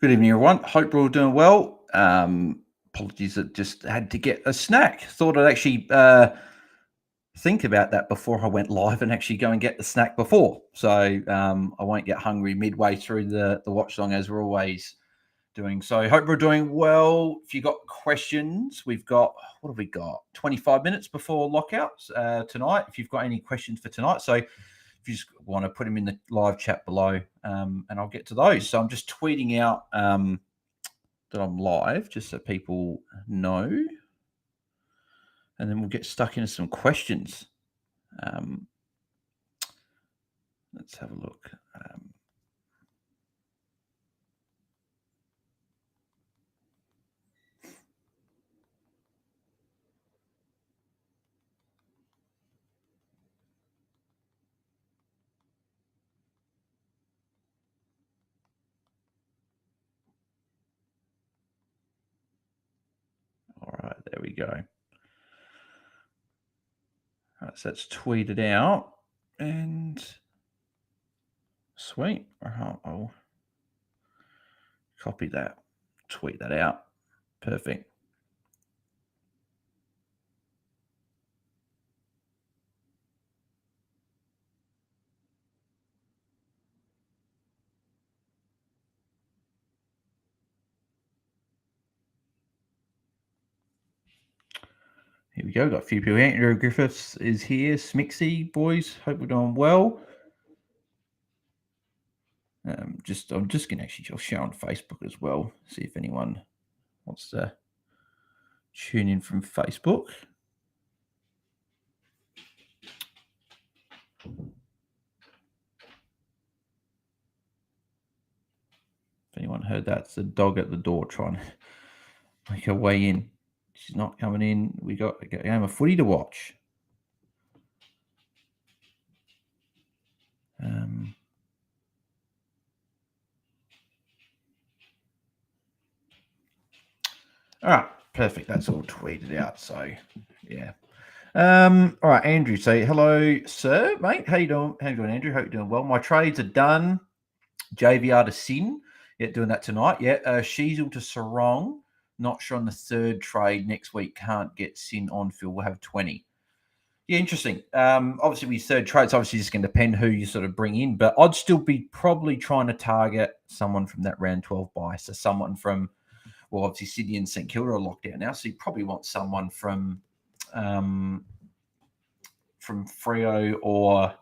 Good evening, everyone. Hope we're all doing well. Apologies that just had to get a snack. Thought I'd actually think about that before I went live and actually go and get the snack before. So I won't get hungry midway through the watch-along as we're always doing. So hope we're doing well. If you've got questions, we've got, what have we got? 25 minutes before lockouts tonight. If you've got any questions for tonight. So if you just want to put them in the live chat below, and I'll get to those. So I'm just tweeting out that I'm live, just so people know, and then we'll get stuck into some questions. Let's have a look. All right, there we go. All right, so that's tweeted out, and sweet. I'll copy that, tweet that out. Perfect. Here we go. Got a few people. Andrew Griffiths is here. Smixy, boys. Hope we're doing well. I'm just going to actually share on Facebook as well. See if anyone wants to tune in from Facebook. If anyone heard that, it's the dog at the door trying to make her way in. She's not coming in. We got a game of footy to watch. All right, perfect. That's all tweeted out. So, yeah. All right, Andrew. Say hello, sir, mate. How you doing? How you doing, Andrew? Hope you're doing well. My trades are done. JVR to Sin. Yeah, doing that tonight. Yeah, Sheasel to Sarong. Not sure on the third trade next week. Can't get Sin on field. We'll have 20. Yeah, interesting. Obviously, with third trades, obviously, just going to depend who you sort of bring in. But I'd still be probably trying to target someone from that round 12 buy. So someone from, well, obviously Sydney and St Kilda are locked down now. So you probably want someone from Freo or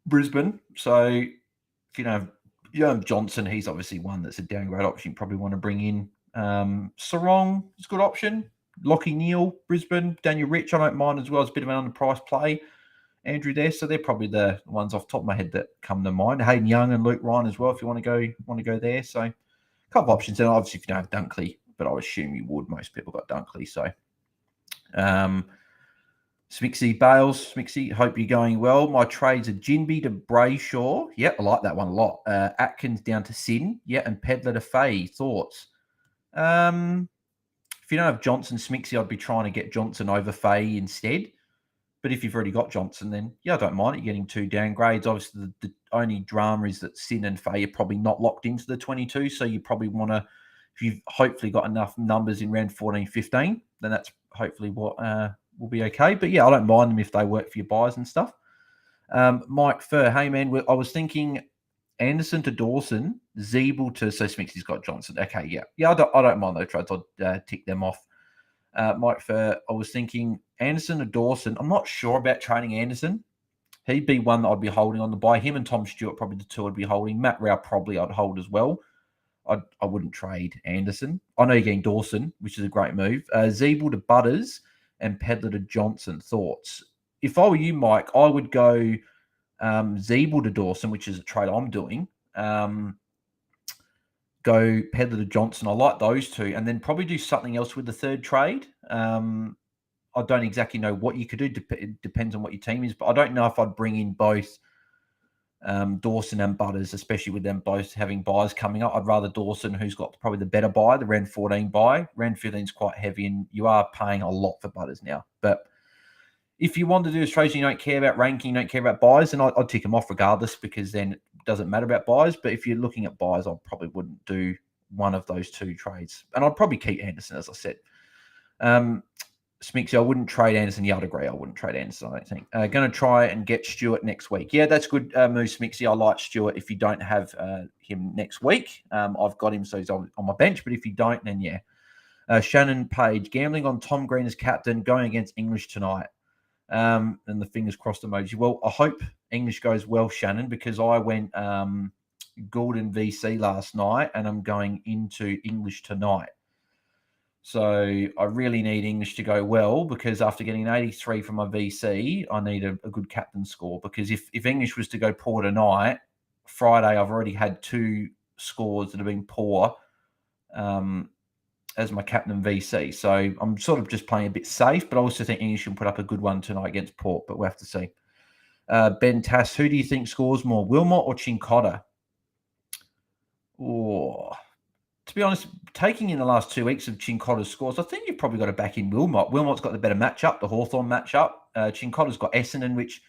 Brisbane. So if you have Johnson, he's obviously one that's a downgrade option. You probably want to bring in Sarong is a good option. Lockie Neal, Brisbane, Daniel Rich, I don't mind as well. It's a bit of an underpriced play. Andrew there. So they're probably the ones off the top of my head that come to mind. Hayden Young and Luke Ryan as well, if you want to go there. So a couple of options. And obviously if you don't have Dunkley, but I assume you would. Most people got Dunkley. So Smixy Bales. Smixy, hope you're going well. My trades are Jinby to Brayshaw. Yeah, I like that one a lot. Atkins down to Sin. Yeah, and Pedler to Fay. Thoughts? If you don't have Johnson, Smixy, I'd be trying to get Johnson over Fay instead. But if you've already got Johnson, then yeah, I don't mind it getting 2 downgrades. Obviously, the only drama is that Sin and Fay are probably not locked into the 22. So you probably want to, if you've hopefully got enough numbers in round 14, 15, then that's hopefully what will be okay. But yeah, I don't mind them if they work for your buys and stuff. Mike Furr, hey man, I was thinking Anderson to Dawson, Zeeble to, so Smixy's got Johnson. Okay, yeah, I don't mind those trades. I'll tick them off. Mike Furr, I was thinking Anderson to Dawson. I'm not sure about trading Anderson. He'd be one that I'd be holding on the buy. Him and Tom Stewart, probably the two I'd be holding. Matt Rao, probably I'd hold as well. I wouldn't trade Anderson. I know you're getting Dawson, which is a great move. Zeeble to Butters and Pedler to Johnson. Thoughts? If I were you, Mike, I would go Zeeble to Dawson, which is a trade I'm doing. Go Pedler to Johnson. I like those two. And then probably do something else with the third trade. I don't exactly know what you could do. It depends on what your team is. But I don't know if I'd bring in both Dawson and Butters, especially with them both having buys coming up. I'd rather Dawson, who's got probably the better buy, the round 14 buy. Round 15 is quite heavy, and you are paying a lot for Butters now. But if you want to do a trade and you don't care about ranking, you don't care about buys, then I'd tick them off regardless, because then doesn't matter about buys. But if you're looking at buys, I probably wouldn't do one of those two trades. And I'd probably keep Anderson, as I said. Smixy, I wouldn't trade Anderson. Yeah, I'd agree. I wouldn't trade Anderson, I don't think. Going to try and get Stewart next week. Yeah, that's good move, Smixy. I like Stewart if you don't have him next week. I've got him, so he's on my bench. But if you don't, then yeah. Shannon Page, gambling on Tom Green as captain, going against English tonight. And the fingers crossed emoji. Well, I hope English goes well, Shannon, because I went Gordon VC last night, and I'm going into English tonight. So I really need English to go well, because after getting an 83 from my VC, I need a good captain score. Because if English was to go poor tonight, Friday, I've already had 2 scores that have been poor as my captain VC. So I'm sort of just playing a bit safe, but I also think English can put up a good one tonight against Port, but we'll have to see. Ben Tass, who do you think scores more, Wilmot or Chincotta? Oh, to be honest, taking in the last 2 weeks of Chincotta's scores, I think you've probably got to back in Wilmot. Wilmot's got the better matchup, the Hawthorn matchup. Chincotta's got Essendon, which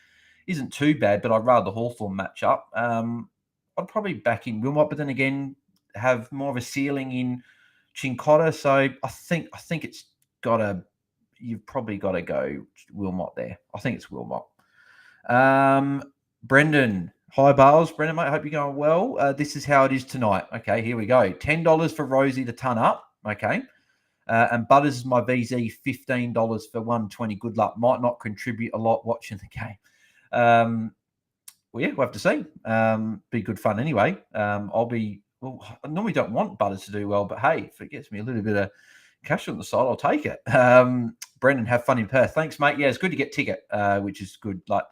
isn't too bad, but I'd rather the Hawthorn matchup. I'd probably back in Wilmot, but then again, have more of a ceiling in Chincotta. So I think it's got to, you've probably got to go Wilmot there. I think it's Wilmot. Brendan. Hi, Bales. Brendan, mate, I hope you're going well. This is how it is tonight. Okay, here we go. $10 for Rosie to ton up. Okay. And Butters is my VZ, $15 for 120. Good luck. Might not contribute a lot watching the game. Well, yeah, we'll have to see. Be good fun anyway. I normally don't want Butters to do well, but hey, if it gets me a little bit of cash on the side, I'll take it. Brendan, have fun in Perth. Thanks, mate. Yeah, it's good to get ticket, which is good. Like,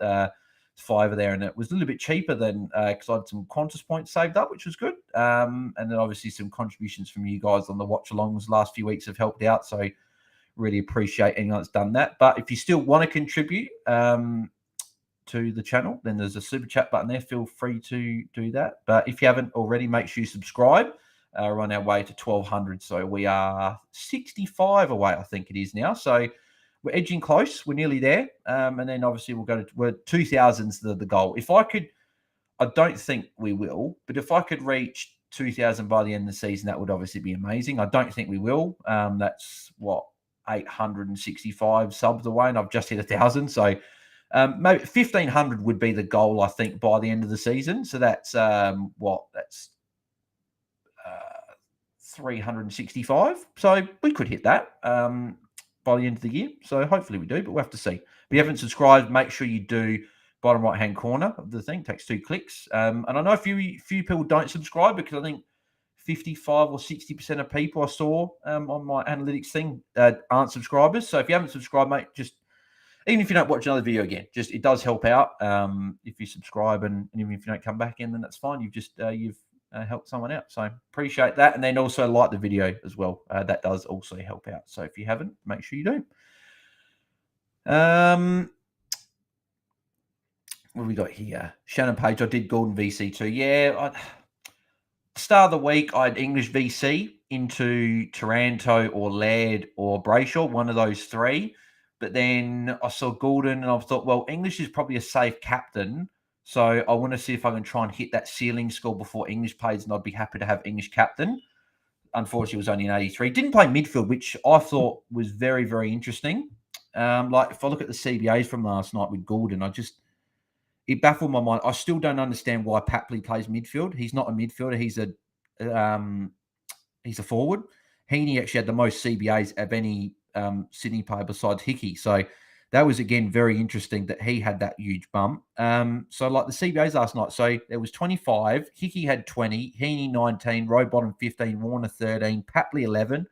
$5 there, and it was a little bit cheaper than because I had some Qantas points saved up, which was good. And then obviously some contributions from you guys on the Watchalongs the last few weeks have helped out. So really appreciate anyone that's done that. But if you still want to contribute to the channel, then there's a super chat button there. Feel free to do that. But if you haven't already, make sure you subscribe. We're on our way to 1,200. So we are 65 away, I think it is now. So we're edging close. We're nearly there. And then obviously we're 2,000's the goal. If I could, I don't think we will, but if I could reach 2,000 by the end of the season, that would obviously be amazing. I don't think we will. That's 865 subs away, and I've just hit 1,000. So maybe 1,500 would be the goal, I think, by the end of the season. So that's that's 365. So we could hit that by the end of the year. So hopefully we do, but we'll have to see. If you haven't subscribed, make sure you do. Bottom right-hand corner of the thing. It takes 2 clicks. And I know a few people don't subscribe, because I think 55 or 60% of people I saw on my analytics thing aren't subscribers. So if you haven't subscribed, mate, just, even if you don't watch another video again, just, it does help out if you subscribe, and even if you don't come back in, then that's fine. You've just helped someone out. So appreciate that. And then also like the video as well. That does also help out. So if you haven't, make sure you do. What have we got here? Shannon Page, I did Gordon VC too. Yeah, start of the week, I had English VC into Taranto or Laird or Brayshaw, one of those 3. But then I saw Gordon, and I thought, well, English is probably a safe captain. So I want to see if I can try and hit that ceiling score before English plays, and I'd be happy to have English captain. Unfortunately, it was only an 83. Didn't play midfield, which I thought was very, very interesting. Like, if I look at the CBAs from last night with Gordon, it baffled my mind. I still don't understand why Papley plays midfield. He's not a midfielder. He's a forward. Heaney actually had the most CBAs of any Sydney player besides Hickey. So that was, again, very interesting that he had that huge bump. So like the CBAs last night, so there was 25. Hickey had 20. Heaney 19. Rowbottom 15. Warner 13. Papley 11.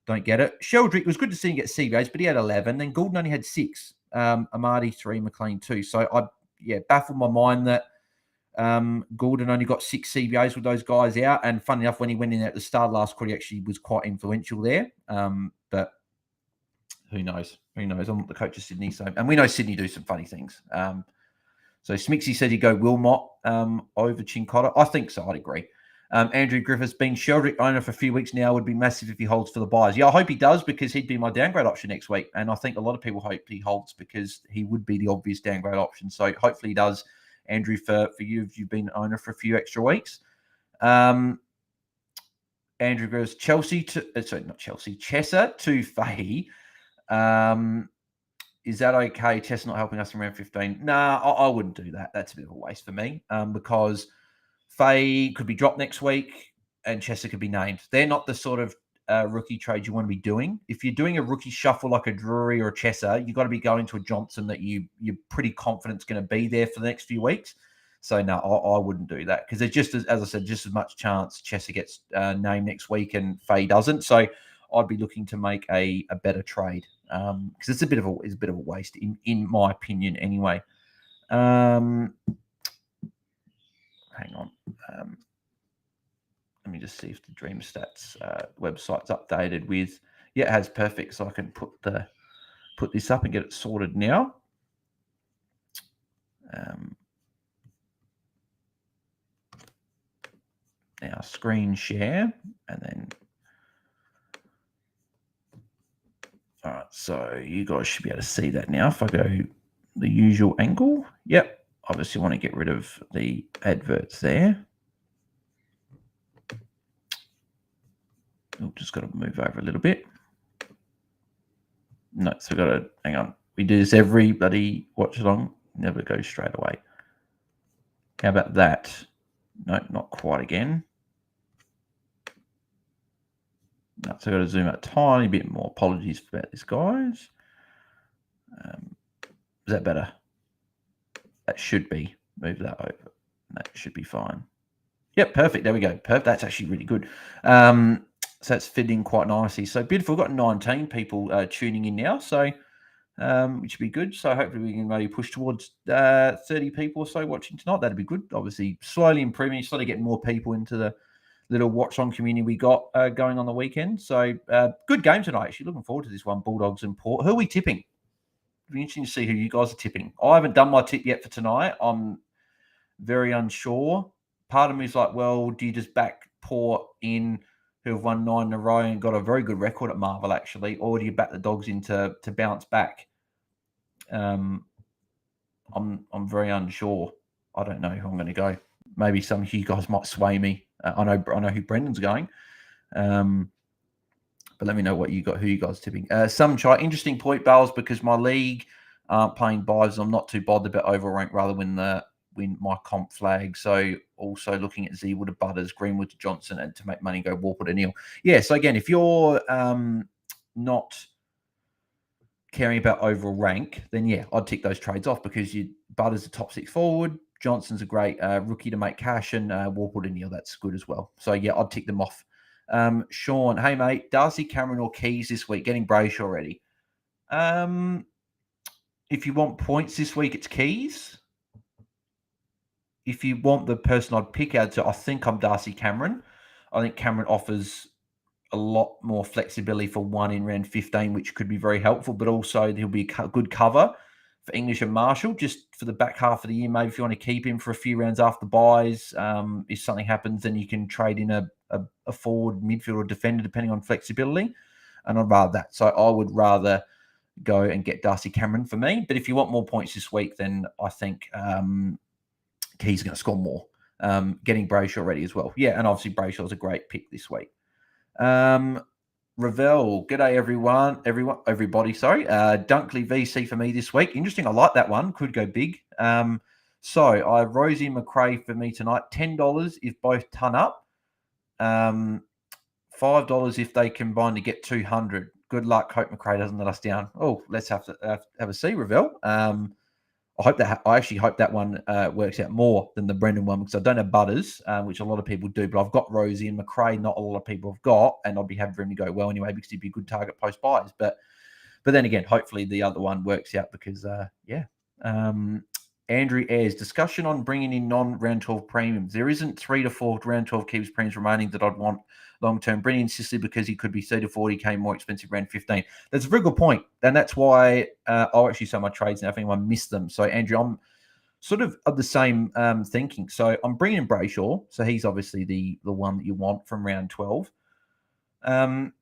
Don't get it. Sheldrick, was good to see him get CBAs, but he had 11. Then Goulden only had 6. Amadi 3. McLean 2. So baffled my mind that Gordon only got 6 CBAs with those guys out. And funny enough, when he went in at the start of last quarter, he actually was quite influential there. But who knows? Who knows? I'm not the coach of Sydney. And we know Sydney do some funny things. So Smixy said he'd go Wilmot over Chincotta. I think so. I'd agree. Andrew Griffiths, being Sheldrick owner for a few weeks now, would be massive if he holds for the buys. Yeah, I hope he does, because he'd be my downgrade option next week. And I think a lot of people hope he holds, because he would be the obvious downgrade option. So hopefully he does. Andrew, for you if you've been an owner for a few extra weeks. Andrew goes Chelsea not Chelsea, Chesser to Fahey. Is that okay? Chess not helping us in round 15. Nah, I wouldn't do that. That's a bit of a waste for me because Faye could be dropped next week and Chester could be named. They're not the sort of rookie trade you want to be doing. If you're doing a rookie shuffle like a Drury or a Chesser, you've got to be going to a Johnson that you're pretty confident is going to be there for the next few weeks. So no, I wouldn't do that because there's just as I said, just as much chance Chesser gets named next week and Faye doesn't. So I'd be looking to make a better trade because it's a bit of a waste in my opinion anyway. Hang on. Let me just see if the Dream Stats website's updated with. Yeah, it has perfect. So I can put this up and get it sorted now. Now screen share and then. All right, so you guys should be able to see that now. If I go the usual angle, yep. Obviously, want to get rid of the adverts there. We've just got to move over a little bit. No, so we've got to hang on. We do this every bloody watch along. Never go straight away. How about that? No, not quite again. No, so I've got to zoom out a tiny bit more. Apologies about this, guys. Is that better? That should be. Move that over. That should be fine. Yep, perfect. There we go. Perfect. That's actually really good. So that's fitting quite nicely. So beautiful. We've got 19 people tuning in now. So which would be good. So hopefully we can maybe push towards 30 people or so watching tonight. That'd be good. Obviously, slowly improving, slowly getting more people into the little watch-on community we got going on the weekend. So good game tonight, actually. Looking forward to this one, Bulldogs and Port. Who are we tipping? It'd be interesting to see who you guys are tipping. I haven't done my tip yet for tonight. I'm very unsure. Part of me is like, well, do you just back Port in who have won 9 in a row and got a very good record at Marvel, actually, or do you back the Dogs in to bounce back? I'm very unsure. I don't know who I'm going to go. Maybe some of you guys might sway me. I know who Brendan's going. But let me know what you got. Who you guys tipping? Some try interesting point, Bales, because my league aren't playing buys. I'm not too bothered about overrank rather win my comp flag. So also looking at Zeewood to Butters, Greenwood to Johnson, and to make money go Warple to Neil. Yeah. So again, if you're not caring about overall rank, then yeah, I'd tick those trades off because Butters a top 6 forward, Johnson's a great rookie to make cash, and Warple to Neil, that's good as well. So yeah, I'd tick them off. Sean, hey mate, Darcy, Cameron, or Keys this week? Getting Brayshaw already. If you want points this week, it's Keys. If you want the person I'd pick out, so I think I'm Darcy Cameron. I think Cameron offers a lot more flexibility for one in round 15, which could be very helpful, but also there'll be a good cover for English and Marshall just for the back half of the year. Maybe if you want to keep him for a few rounds after buys, if something happens, then you can trade in a forward, midfield, or defender, depending on flexibility. And I'd rather that. So I would rather go and get Darcy Cameron for me. But if you want more points this week, then I think Key's going to score more. Getting Brayshaw ready as well. Yeah, and obviously Brayshaw's a great pick this week. Ravel, g'day everybody. Sorry, Dunkley VC for me this week. Interesting. I like that one. Could go big. So I have Rosie and McRae for me tonight. $10 if both ton up. $5 if they combine to get 200. Good luck. Hope McRae doesn't let us down. Oh, let's have a see, Ravel. I actually hope that one works out more than the Brendan one because I don't have Butters, which a lot of people do, but I've got Rosie and McRae. Not a lot of people have got, and I'd be happy for him to go well anyway because he'd be a good target post buys. But then again, hopefully the other one works out because Andrew Ayres, discussion on bringing in non-round 12 premiums. There isn't 3 to 4 round 12 keeps premiums remaining that I'd want long-term. Bringing in Sicily because he could be 30 to 40K more expensive round 15. That's a very good point. And that's why I'll actually sell my trades now if anyone missed them. So, Andrew, I'm sort of the same thinking. So I'm bringing in Brayshaw. So he's obviously the one that you want from round 12.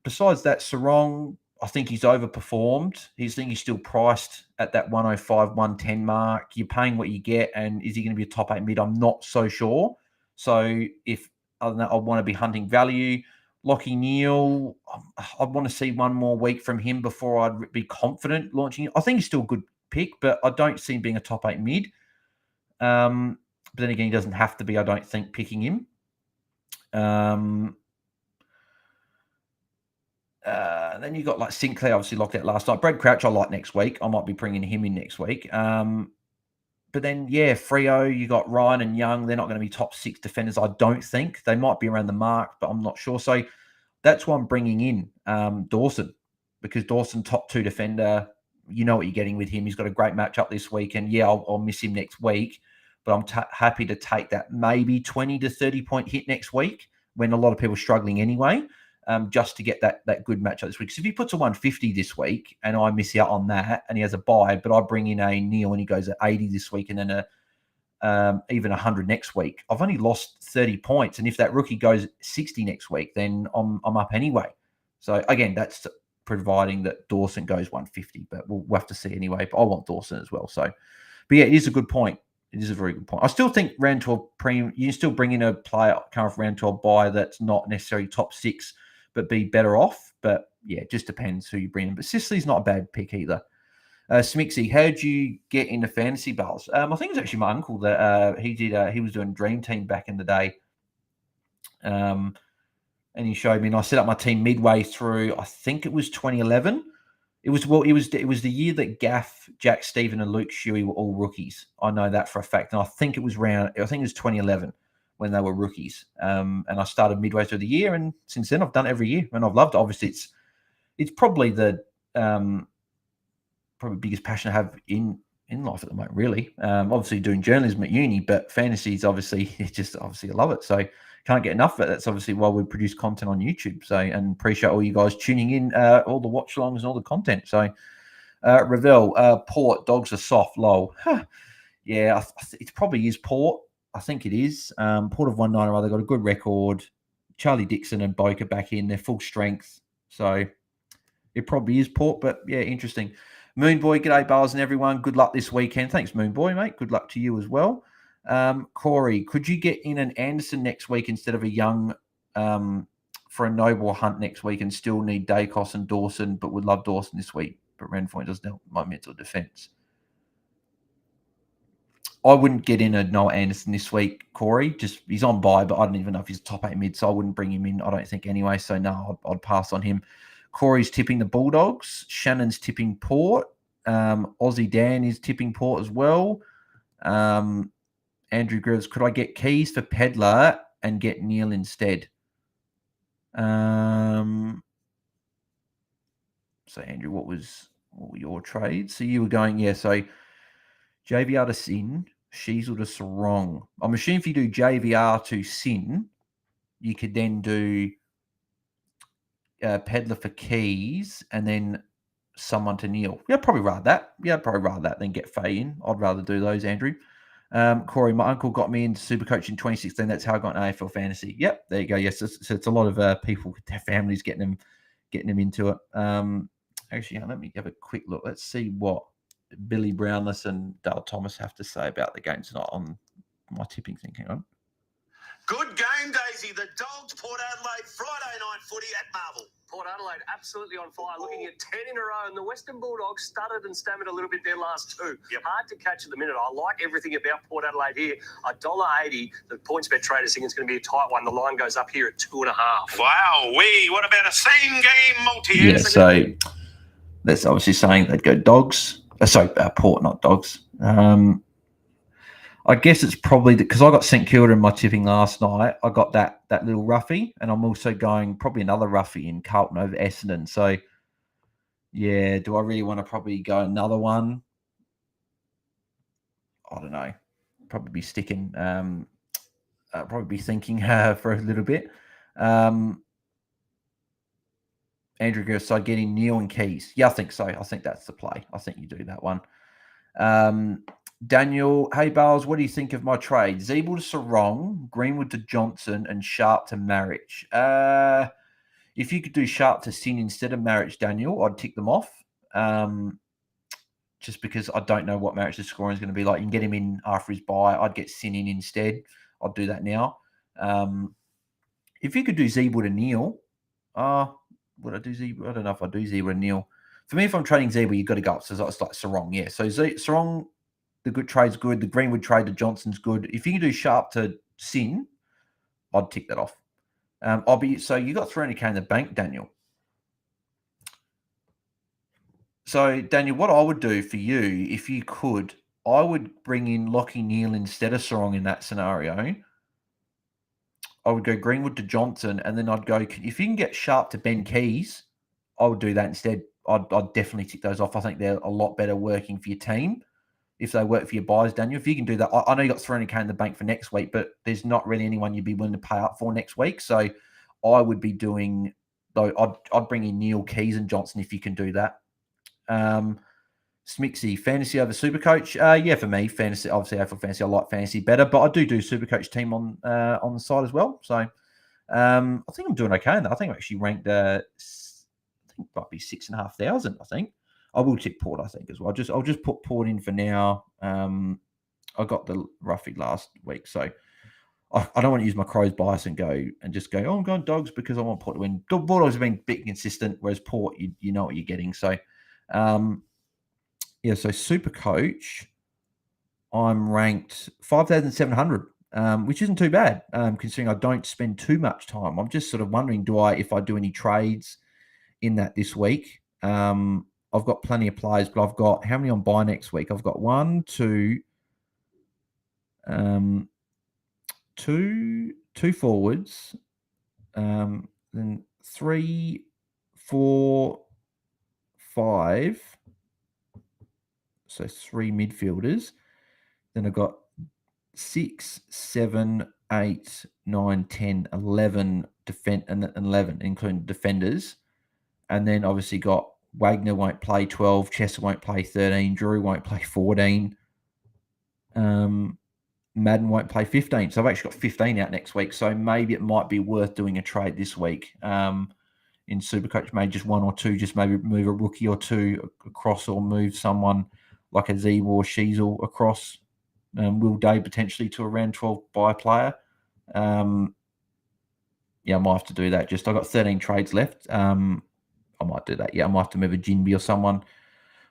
Besides that, Sarong, I think he's overperformed. I think he's still priced at that 105, 110 mark. You're paying what you get, and is he going to be a top 8 mid? I'm not so sure. So if I want to be hunting value, Lockie Neal, I'd want to see one more week from him before I'd be confident launching it. I think he's still a good pick, but I don't see him being a top 8 mid. But then again, he doesn't have to be, I don't think, picking him. Then you got like Sinclair, obviously locked out last night. Brad Crouch, I like next week. I might be bringing him in next week. But then, yeah, Freo, you got Ryan and Young. They're not going to be top 6 defenders, I don't think. They might be around the mark, but I'm not sure. So that's why I'm bringing in Dawson, because Dawson, top 2 defender. You know what you're getting with him. He's got a great matchup this week. And, yeah, I'll miss him next week. But I'm happy to take that maybe 20 to 30-point hit next week when a lot of people are struggling anyway. Just to get that good matchup this week. So if he puts a 150 this week and I miss out on that and he has a buy, but I bring in a Neil and he goes at 80 this week and then even 100 next week, I've only lost 30 points. And if that rookie goes 60 next week, then I'm up anyway. So again, that's providing that Dawson goes 150, but we'll have to see anyway. But I want Dawson as well. So, but yeah, it is a good point. It is a very good point. I still think round 12 premium, you can still bring in a player kind of round 12 buy that's not necessarily top 6, but be better off. But yeah, it just depends who you bring in. But Sicily's not a bad pick either. Smixy, how did you get into fantasy bowls? I think it was actually my uncle that he was doing Dream Team back in the day. And he showed me, and I set up my team midway through, I think it was 2011. It was the year that Gaff, Jack Stephen, and Luke Shuey were all rookies. I know that for a fact. And I think it was 2011 when they were rookies. And I started midway through the year, and since then I've done it every year, and I've loved it. Obviously, it's probably the biggest passion I have in life at the moment, really. Obviously doing journalism at uni, but fantasy is obviously I love it. So can't get enough of it. That's obviously why we produce content on YouTube. So, and appreciate all you guys tuning in, all the watch-alongs and all the content. So, Ravel, Port, dogs are soft, lol. Yeah, it probably is Port. I think it is. Port have won 9 or other, got a good record. Charlie Dixon and Boker back in, they're full strength. So it probably is Port, but yeah, interesting. Moonboy, g'day, Bars and everyone. Good luck this weekend. Thanks, Moonboy, mate. Good luck to you as well. Corey, could you get in an Anderson next week instead of a Young for a Noble Hunt next week and still need Dacos and Dawson, but would love Dawson this week? But Renfroy doesn't help my mental defense. I wouldn't get in a Noah Anderson this week, Corey. Just he's on bye, but I don't even know if he's top 8 mid, so I wouldn't bring him in, I don't think, anyway. So no, I'd pass on him. Corey's tipping the Bulldogs. Shannon's tipping Port. Aussie Dan is tipping Port as well. Andrew Groves, could I get keys for Pedlar and get Neil instead? So Andrew, what were your trades? So you were going, yeah, so JVR to Sin, Sheasel to Sarong. I'm assuming if you do JVR to Sin, you could then do Pedlar for keys and then someone to Neil. Yeah, probably rather that. Yeah, probably rather that than get Faye in. I'd rather do those, Andrew. Corey, my uncle got me into Supercoach in 2016. That's how I got an AFL Fantasy. Yep, there you go. Yes, so it's a lot of people with their families getting them into it. Actually, let me have a quick look. Let's see what Billy Brownless and Dale Thomas have to say about the game tonight on my tipping thing. Hang on. Good game, Daisy. The Dogs, Port Adelaide, Friday night footy at Marvel. Port Adelaide absolutely on fire, looking at 10 in a row, and the Western Bulldogs stuttered and stammered a little bit their last 2. Yep. Hard to catch at the minute. I like everything about Port Adelaide here. $1.80. The PointsBet traders think it's going to be a tight one. The line goes up here at 2.5. Wow, what about a same-game multi? Yeah, so that's obviously saying they'd go Dogs. Port, not Dogs. I guess it's probably because I got St Kilda in my tipping last night. I got that little roughie, and I'm also going probably another roughie in Carlton over Essendon. So, yeah, do I really want to probably go another one? I don't know. Probably be sticking. Probably be thinking for a little bit. Andrew goes, so getting Neil and Keys. Yeah, I think so. I think that's the play. I think you do that one. Daniel, hey, Bales, what do you think of my trade? Zeeble to Sarong, Greenwood to Johnson, and Sharp to Marriage. If you could do Sharp to Sin instead of Marriage Daniel, I'd tick them off. Just because I don't know what Marriage's scoring is going to be like. You can get him in after his bye. I'd get Sin in instead. I'd do that now. If you could do Zebra to Neil, would I do Zebra? I don't know if I do Zebra to Neil. For me, if I'm trading Zebra, you've got to go up. So it's like Sarong, yeah. So Sarong, the good trade's good. The Greenwood trade to Johnson's good. If you can do Sharp to Sin, I'd tick that off. So you got 300k in the bank, Daniel. So, Daniel, what I would do for you, if you could, I would bring in Lockie Neal instead of Sarong in that scenario. I would go Greenwood to Johnson, and then I'd go, if you can get Sharp to Ben Keys, I would do that instead. I'd definitely tick those off. I think they're a lot better working for your team if they work for your buys, Daniel. If you can do that, I know you got 300k in the bank for next week, but there's not really anyone you'd be willing to pay up for next week. So I would be doing, though, I'd bring in Neal, Keys, and Johnson if you can do that. Smixy, fantasy over Supercoach. Yeah, for me, fantasy. Obviously, AFL Fantasy. I like fantasy better, but I do Supercoach team on the side as well. So I think I'm doing okay. I think I'm actually ranked. I think it might be 6,500. I think I will tick Port. I think as well. I'll just put Port in for now. I got the roughly last week, so I don't want to use my Crows bias and go. Oh, I'm going Dogs because I want Port to win. Bulldogs have been a bit consistent, whereas Port, you know what you're getting. So. Yeah, so Super Coach, I'm ranked 5,700, which isn't too bad, considering I don't spend too much time. I'm just sort of wondering, if I do any trades in that this week? I've got plenty of players, but I've got, how many on buy next week? I've got 1, 2, 2 forwards, then 3, 4, 5. So 3 midfielders. Then I've got 6, 7, 8, 9, 10, 11 11, including defenders. And then obviously got Wagner won't play 12, Chester won't play 13, Drury won't play 14. Madden won't play 15. So I've actually got 15 out next week. So maybe it might be worth doing a trade this week. In Supercoach, maybe just 1 or 2, just maybe move a rookie or 2 across, or move someone like a Zebra or Sheasel across. Will Day potentially to a round 12 buy player. Yeah, I might have to do that. I've got 13 trades left. I might do that. Yeah, I might have to move a Jinby or someone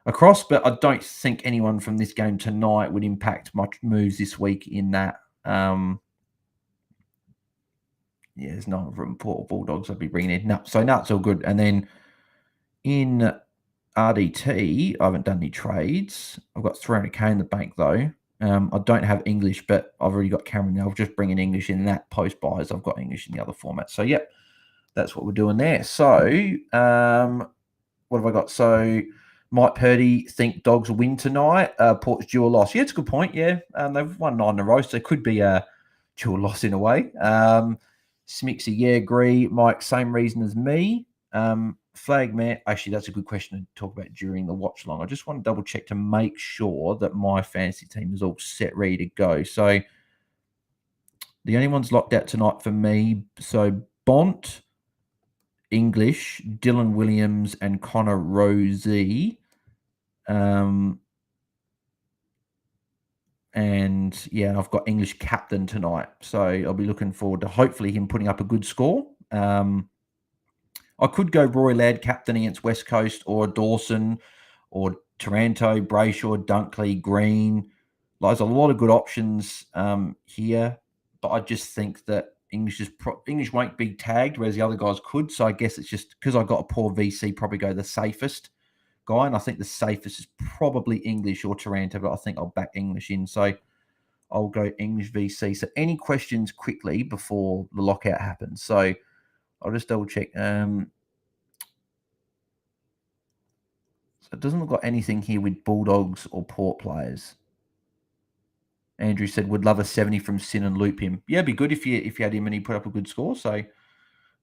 across, but I don't think anyone from this game tonight would impact much moves this week in that. Yeah, there's no from Port Bulldogs I'd be bringing in. No, it's all good. And then in RDT, I haven't done any trades. I've got 300k in the bank though. I don't have English, but I've already got Cameron. I'll just bring in English in that post buys. I've got English in the other format. So, yep, that's what we're doing there. So, what have I got? So, Mike Purdy think Dogs will win tonight. Port's due a loss. Yeah, it's a good point. Yeah, they've won 9 in a row, so it could be a due a loss in a way. Smixy, yeah, agree. Mike, same reason as me. Flag man, actually, that's a good question to talk about during the watch long. I just want to double check to make sure that my fantasy team is all set, ready to go. So the only ones locked out tonight for me, so Bont, English, Dylan Williams, and Connor Rosie. And yeah, I've got English captain tonight. So I'll be looking forward to hopefully him putting up a good score. I could go Roy Ladd captain against West Coast, or Dawson, or Taranto, Brayshaw, Dunkley, Green. There's a lot of good options here, but I just think that English won't be tagged, whereas the other guys could. So I guess it's just because I got a poor VC, probably go the safest guy, and I think the safest is probably English or Taranto, but I think I'll back English in. So I'll go English VC. So any questions quickly before the lockout happens? So I'll just double check. So it doesn't look like anything here with Bulldogs or Port players. Andrew said would love a 70 from Sin and loop him. Yeah, it'd be good if you had him and he put up a good score. So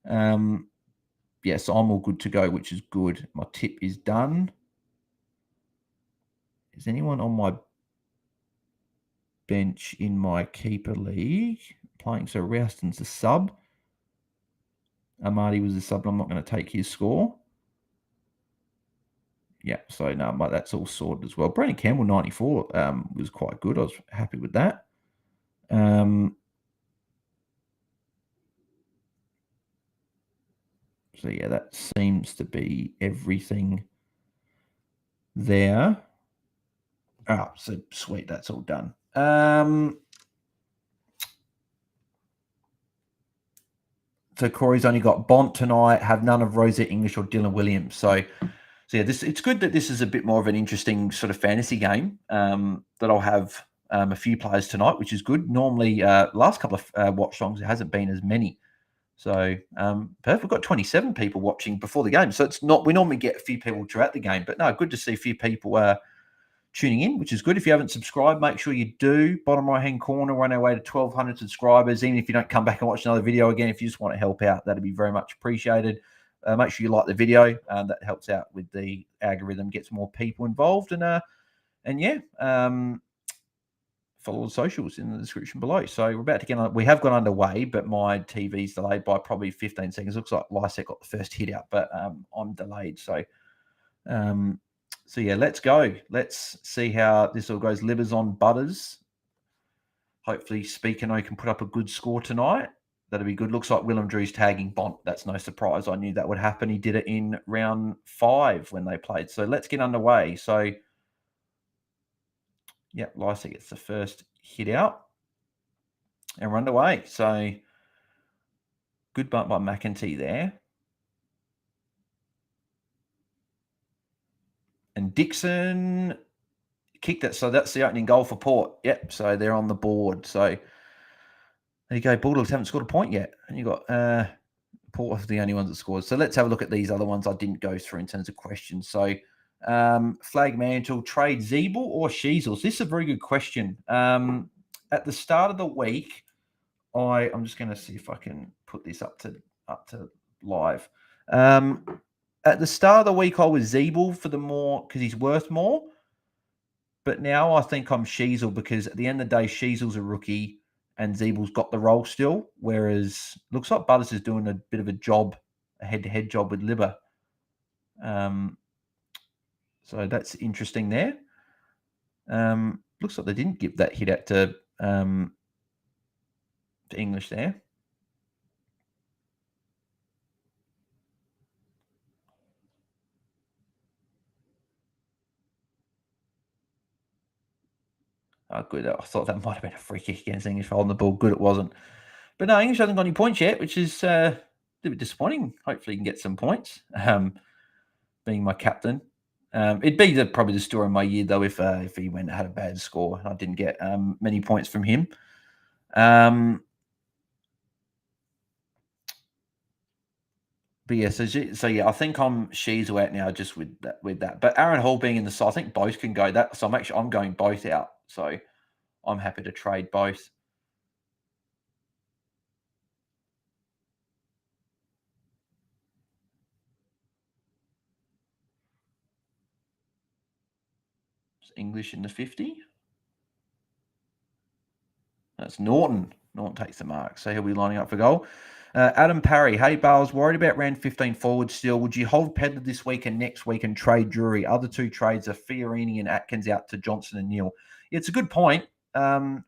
yeah, so I'm all good to go, which is good. My tip is done. Is anyone on my bench in my keeper league playing? So Rouston's a sub. Amadi was a sub. I'm not going to take his score. Yeah, so no, but that's all sorted as well. Brandon Campbell, 94, was quite good. I was happy with that. So, yeah, that seems to be everything there. Oh, so sweet. That's all done. So Corey's only got Bont tonight, have none of Rosa English or Dylan Williams. So yeah, it's good that this is a bit more of an interesting sort of fantasy game, that I'll have a few players tonight, which is good. Normally, last couple of Watchalongs, there hasn't been as many. So perfect. We've got 27 people watching before the game. So it's not, we normally get a few people throughout the game, but no, good to see a few people tuning in, which is good. If you haven't subscribed, make sure you do. Bottom right-hand corner, we're on our way to 1,200 subscribers. Even if you don't come back and watch another video again, if you just want to help out, that'd be very much appreciated. Make sure you like the video. That helps out with the algorithm, gets more people involved. And yeah, follow the socials in the description below. So we're about to get on. We have gone underway, but my TV's delayed by probably 15 seconds. Looks like Lysette got the first hit out, but I'm delayed. So yeah, let's go. Let's see how this all goes. Livers on Butters. Hopefully Speakano can put up a good score tonight. That'll be good. Looks like Willem Drew's tagging Bont. That's no surprise. I knew that would happen. He did it in round 5 when they played. So let's get underway. So, yeah, Lysette gets the first hit out. And we're underway. So, good bunt by McEntee there. And Dixon kicked it. So that's the opening goal for Port. Yep. So they're on the board. So there you go. Bulldogs haven't scored a point yet. And you got Port are the only ones that scored. So let's have a look at these other ones I didn't go through in terms of questions. So Flag Mantle, trade Zeeble or Sheasels? This is a very good question. At the start of the week, I'm just going to see if I can put this up to live. At the start of the week, I was Zeeble for the more because he's worth more. But now I think I'm Sheasel because at the end of the day, Sheasel's a rookie and Zeebel's got the role still. Whereas looks like Butters is doing a bit of a job, a head-to-head job with Libba. So that's interesting there. Looks like they didn't give that hit out to English there. Oh, good. I thought that might have been a free kick against English holding the ball. Good, it wasn't. But no, English hasn't got any points yet, which is a bit disappointing. Hopefully, he can get some points. Being my captain, it'd be probably the story of my year though if he went and had a bad score and I didn't get many points from him. But yeah, so yeah, I think I'm Sheasel out now just with that. But Aaron Hall being in the side, I think both can go that. So I'm going both out. So I'm happy to trade both. It's English in the 50. That's Norton. Norton takes the mark. So he'll be lining up for goal. Adam Parry. Hey, Bales, worried about round 15 forward still. Would you hold Pedler this week and next week and trade Drury? Other two trades are Fiorini and Atkins out to Johnson and Neal. Yeah, it's a good point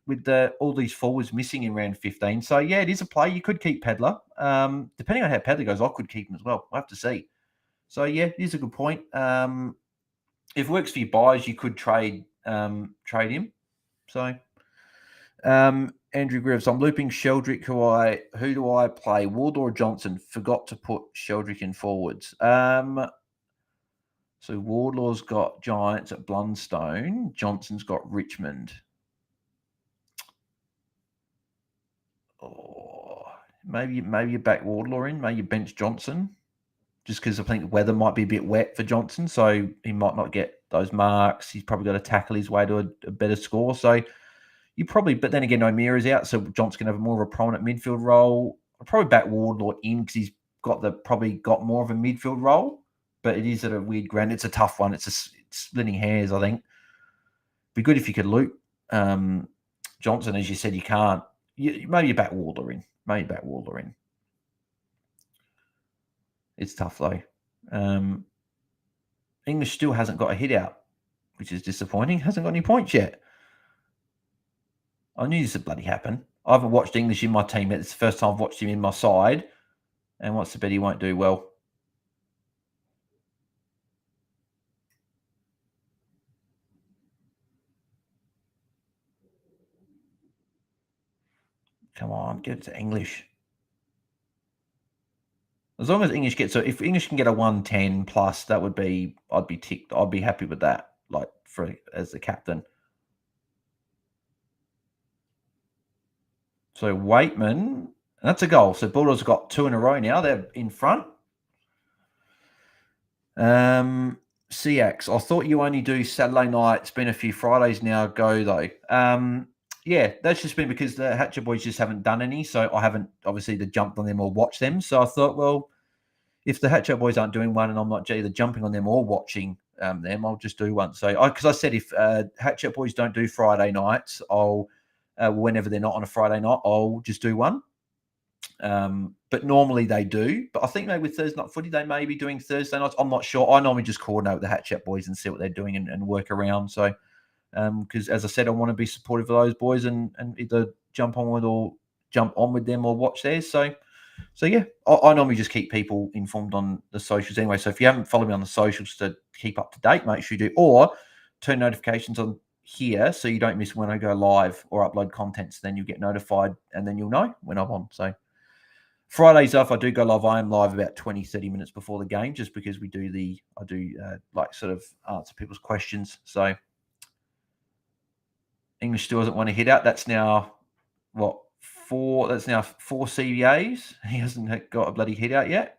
with all these forwards missing in round 15. So, yeah, it is a play. You could keep Pedler. Depending on how Pedler goes, I could keep him as well. We'll have to see. So, yeah, it is a good point. If it works for your buys, you could trade him. So... Andrew Grives, I'm looping Sheldrick. Who do I play? Ward or Johnson? Forgot to put Sheldrick in forwards. So Wardlaw's got Giants at Blundstone. Johnson's got Richmond. Oh, maybe you back Wardlaw in. Maybe you bench Johnson, just because I think the weather might be a bit wet for Johnson, so he might not get those marks. He's probably got to tackle his way to a better score. So. You probably, but then again, O'Meara's out, so Johnson can have more of a prominent midfield role. I'll probably back Wardlaw in because he's probably got more of a midfield role, but it is at a weird ground. It's a tough one. It's splitting hairs, I think. Be good if you could loop Johnson, as you said, you can't. Maybe you back Wardlaw in. It's tough, though. English still hasn't got a hit out, which is disappointing. Hasn't got any points yet. I knew this would bloody happen. I haven't watched English in my team yet. It's the first time I've watched him in my side. And what's the bet he won't do well? Come on, get it to English. As long as English gets, so if English can get a 110 plus, that would be, I'd be ticked. I'd be happy with that, like as the captain. So Waitman, that's a goal. So Bulldogs got 2 in a row now. They're in front. CX, I thought you only do Saturday night. It's been a few Fridays now. Go though. Yeah, that's just been because the Hatcher boys just haven't done any. So I haven't obviously jumped on them or watched them. So I thought, well, if the Hatcher boys aren't doing one and I'm not either jumping on them or watching them, I'll just do one. So because I said if Hatcher boys don't do Friday nights, I'll whenever they're not on a Friday night, I'll just do one. But normally they do. But I think maybe with Thursday night footy, they may be doing Thursday nights. I'm not sure. I normally just coordinate with the Hatchet boys and see what they're doing and work around. So, because as I said, I want to be supportive of those boys and either jump on with them or watch theirs. So yeah, I normally just keep people informed on the socials anyway. So if you haven't followed me on the socials to keep up to date, make sure you do. Or turn notifications on here so you don't miss when I go live or upload content. So then you'll get notified and then you'll know when I'm on. So Fridays off, I do go live. I am live about 20, 30 minutes before the game just because I do like sort of answer people's questions. So English still doesn't want to hit out. That's now what? 4 CBAs. He hasn't got a bloody hit out yet.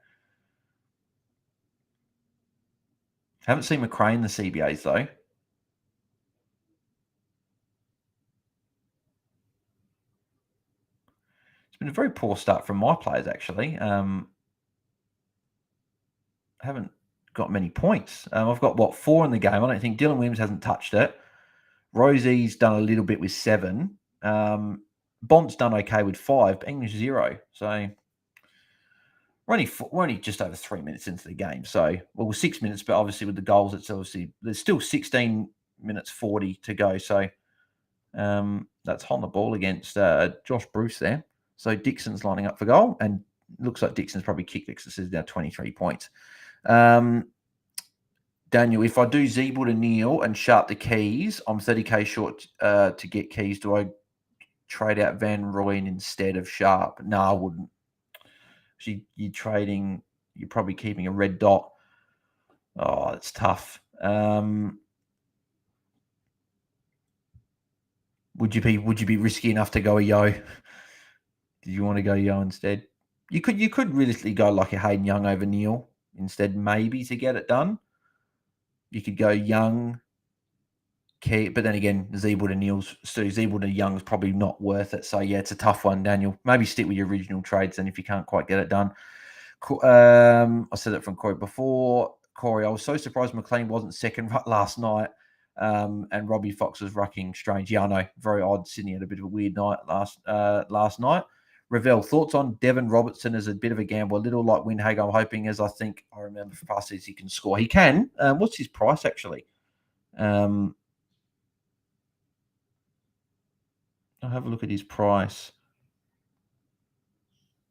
Haven't seen McRae in the CBAs though. It's been a very poor start from my players actually. Haven't got many points. I've got 4 in the game. I don't think Dylan Williams hasn't touched it. Rosie's done a little bit with 7. Bont's done okay with 5, but English 0. So we're only just over 3 minutes into the game. So, well, 6 minutes, but obviously with the goals, it's obviously there's still 16 minutes 40 to go. So that's on the ball against Josh Bruce there. So Dixon's lining up for goal, and looks like Dixon's probably kicked it because it says now 23 points. Daniel, if I do Zeeble to Neil and Sharp the Keys, I'm 30k short to get Keys. Do I trade out Van Rooyen instead of Sharp? No, I wouldn't. You're probably keeping a red dot. Oh, it's tough. Would you be risky enough to go a Yo? Did you want to go Yo instead? You could realistically go like a Hayden Young over Neil instead, maybe to get it done. You could go Young, Key, but then again, Zeeble to Neil's, so Zeeble to Young's probably not worth it. So yeah, it's a tough one, Daniel. Maybe stick with your original trades then if you can't quite get it done. I said it from Corey before. Corey, I was so surprised McLean wasn't second last night, and Robbie Fox was rucking strange. Yeah, I know, very odd. Sydney had a bit of a weird night last night. Ravel, thoughts on Devon Robertson as a bit of a gamble, a little like Windhager. I'm hoping, as I think I remember for past seasons, he can score. He can. What's his price actually? I'll have a look at his price.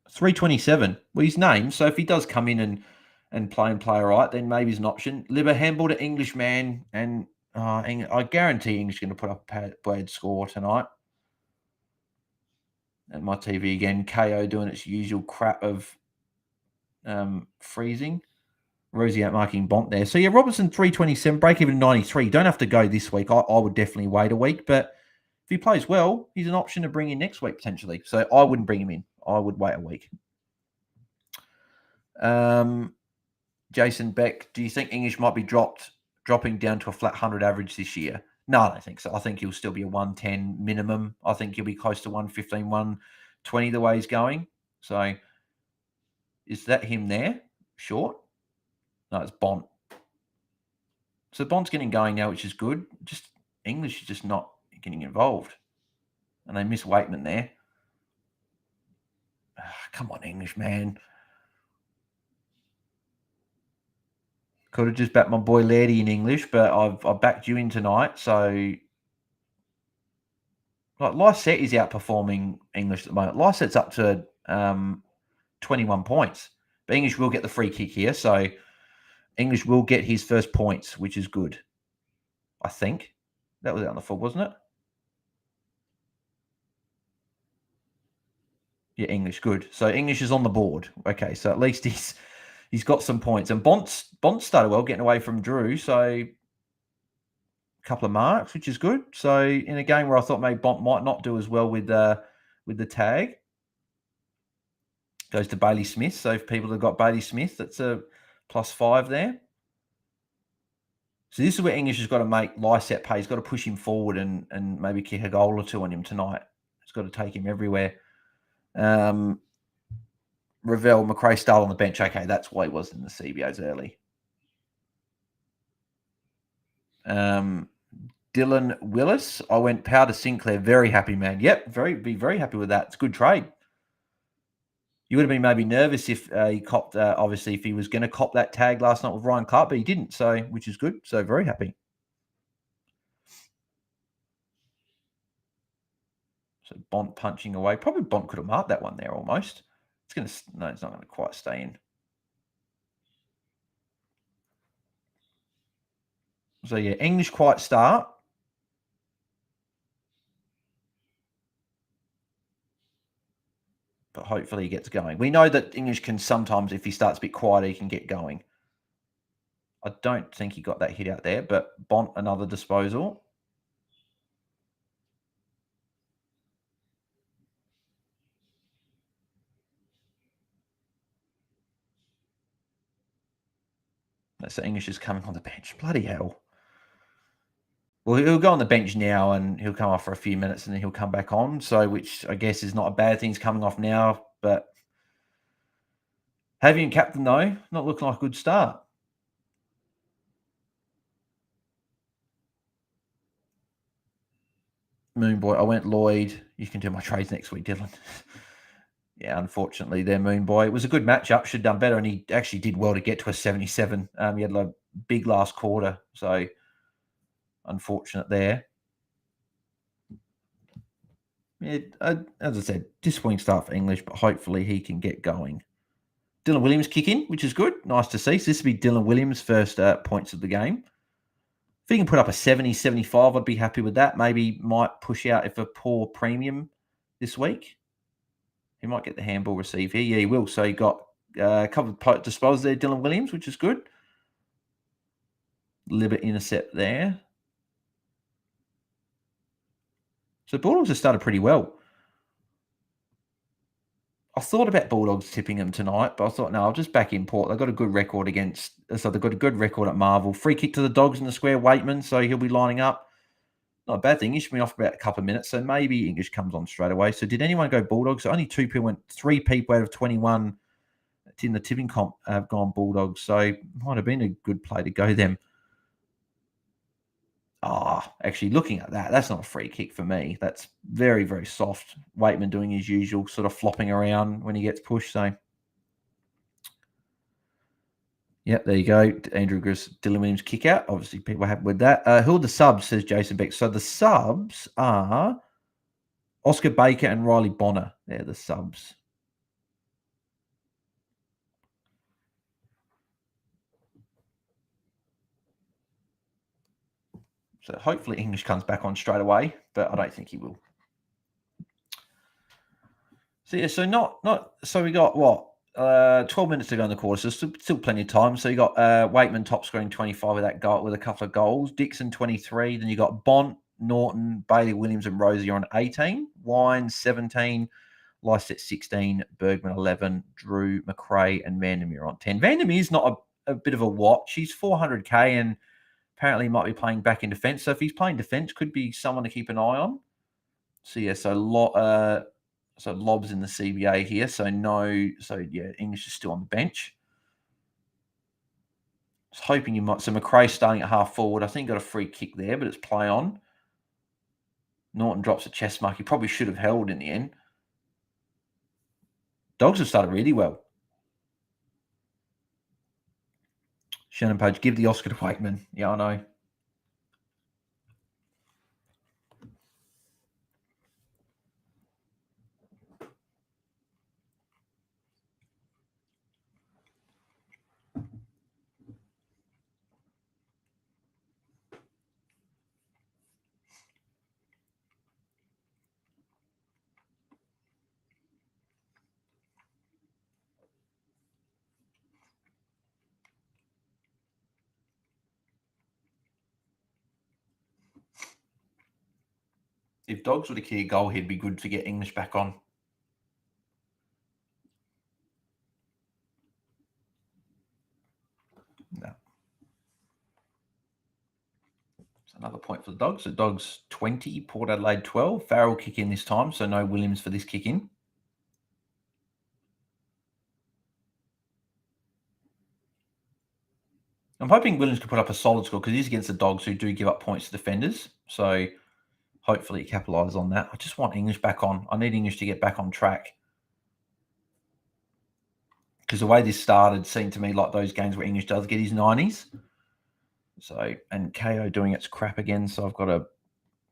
327. Well, his name. So if he does come in and play all right, then maybe he's an option. Libber handball to English man, and I guarantee English going to put up a bad score tonight. At my TV again, KO doing its usual crap of freezing. Rosie outmarking Bont there. So yeah, Robertson 327, break even 93. Don't have to go this week. I would definitely wait a week, but if he plays well, he's an option to bring in next week potentially. So I wouldn't bring him in. I would wait a week. Jason Beck, do you think English might be dropping down to a flat 100 average this year? No, I don't think so. I think he'll still be a 110 minimum. I think he'll be close to 115, 120 the way he's going. So is that him there? Short? No, it's Bont. So Bont's getting going now, which is good. Just English is just not getting involved. And they miss Waitman there. Come on, English, man. Could have just backed my boy Lairdy in English, but I've backed you in tonight. So, like, Lysette is outperforming English at the moment. Lysette's up to 21 points. But English will get the free kick here. So, English will get his first points, which is good. I think. That was out on the full, wasn't it? Yeah, English, good. So English is on the board. Okay, so at least he's got some points. And Bont started well, getting away from Drew. So a couple of marks, which is good. So in a game where I thought maybe Bont might not do as well with the tag, goes to Bailey Smith. So if people have got Bailey Smith, that's a +5 there. So this is where English has got to make Lysette pay. He's got to push him forward and maybe kick a goal or two on him tonight. He's got to take him everywhere. Ravel, McRae start on the bench. Okay, that's why he was in the CBOs early. Dylan Willis. I went Powder Sinclair. Very happy, man. Yep, be very happy with that. It's a good trade. You would have been maybe nervous if he copped, obviously, if he was going to cop that tag last night with Ryan Clark, but he didn't, so which is good. So very happy. So Bont punching away. Probably Bont could have marked that one there almost. It's not going to quite stay in. So yeah, English quiet start. But hopefully he gets going. We know that English can sometimes, if he starts a bit quieter, he can get going. I don't think he got that hit out there, but Bont, another disposal. So English is coming on the bench. Bloody hell. Well, he'll go on the bench now and he'll come off for a few minutes and then he'll come back on. So, which I guess is not a bad thing. He's coming off now, but having captain though, not looking like a good start. Moonboy, I went Lloyd. You can do my trades next week, Dylan. Yeah, unfortunately, there, Moonboy. It was a good matchup. Should have done better, and he actually did well to get to a 77. He had a big last quarter, so unfortunate there. Yeah, as I said, disappointing start for English, but hopefully he can get going. Dylan Williams kick in, which is good. Nice to see. So this will be Dylan Williams' first points of the game. If he can put up a 70, 75, I'd be happy with that. Maybe might push out if a poor premium this week. He might get the handball receive here. Yeah, he will. So he got a couple of disposals there, Dylan Williams, which is good. Libert intercept there. So Bulldogs have started pretty well. I thought about Bulldogs tipping them tonight, but I thought, no, I'll just back in Port. They've got a good record they've got a good record at Marvel. Free kick to the Dogs in the square, Waitman, so he'll be lining up. Not a bad thing. He should be off about a couple of minutes, so maybe English comes on straight away. So did anyone go Bulldogs? So only 2 people went, 3 people out of 21 in the tipping comp have gone Bulldogs, so might have been a good play to go them. Actually, looking at that, that's not a free kick for me. That's very, very soft. Waitman doing his usual sort of flopping around when he gets pushed. So, yep, there you go. Andrew Gris, Dylan Williams kick out. Obviously, people are happy with that. Who are the subs, says Jason Beck. So the subs are Oscar Baker and Riley Bonner. They're the subs. So hopefully English comes back on straight away, but I don't think he will. So yeah, so we got what? 12 minutes to go in the quarter, so still plenty of time. So you got Waitman top scoring 25 with that goal, with a couple of goals. Dixon 23. Then you got Bont, Norton, Bailey Williams, and Rosie on 18. Wine 17. Lysette 16. Bergman 11. Drew, McRae, and Vandermeer on 10. Vandermeer's not a bit of a watch. He's 400k and apparently might be playing back in defence. So if he's playing defence, could be someone to keep an eye on. So yeah, so Lob's in the CBA here. So yeah, English is still on the bench. I was hoping you might. So McRae starting at half forward. I think got a free kick there, but it's play on. Norton drops a chest mark. He probably should have held in the end. Dogs have started really well. Shannon Page, give the Oscar to Wakeman. Yeah, I know. If Dogs were to kick a goal, he'd be good to get English back on. No. So another point for the Dogs. The Dogs 20, Port Adelaide 12. Farrell kick in this time, so no Williams for this kick in. I'm hoping Williams can put up a solid score because he's against the Dogs who do give up points to defenders. So hopefully he capitalises on that. I just want English back on. I need English to get back on track. Because the way this started seemed to me like those games where English does get his 90s. So, and KO doing its crap again. So I've got to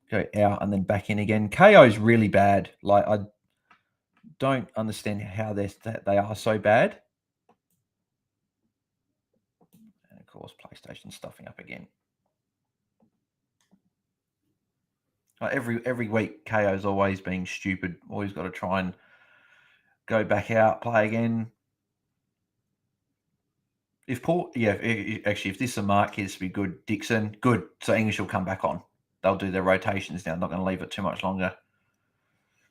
go out and then back in again. KO is really bad. Like, I don't understand how they are so bad. And of course, PlayStation stuffing up again. Every week, KO's always being stupid. Always got to try and go back out, play again. If this is a mark, here's to be good. Dixon, good. So English will come back on. They'll do their rotations now. I'm not going to leave it too much longer.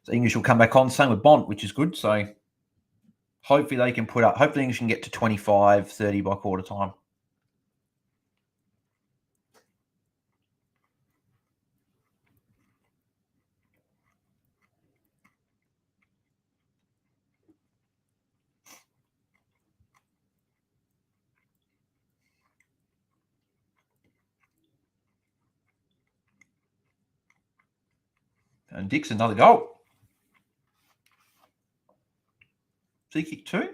So English will come back on. Same with Bont, which is good. So hopefully they can hopefully English can get to 25, 30 by quarter time. And Dixon, another goal. So he kicked 2.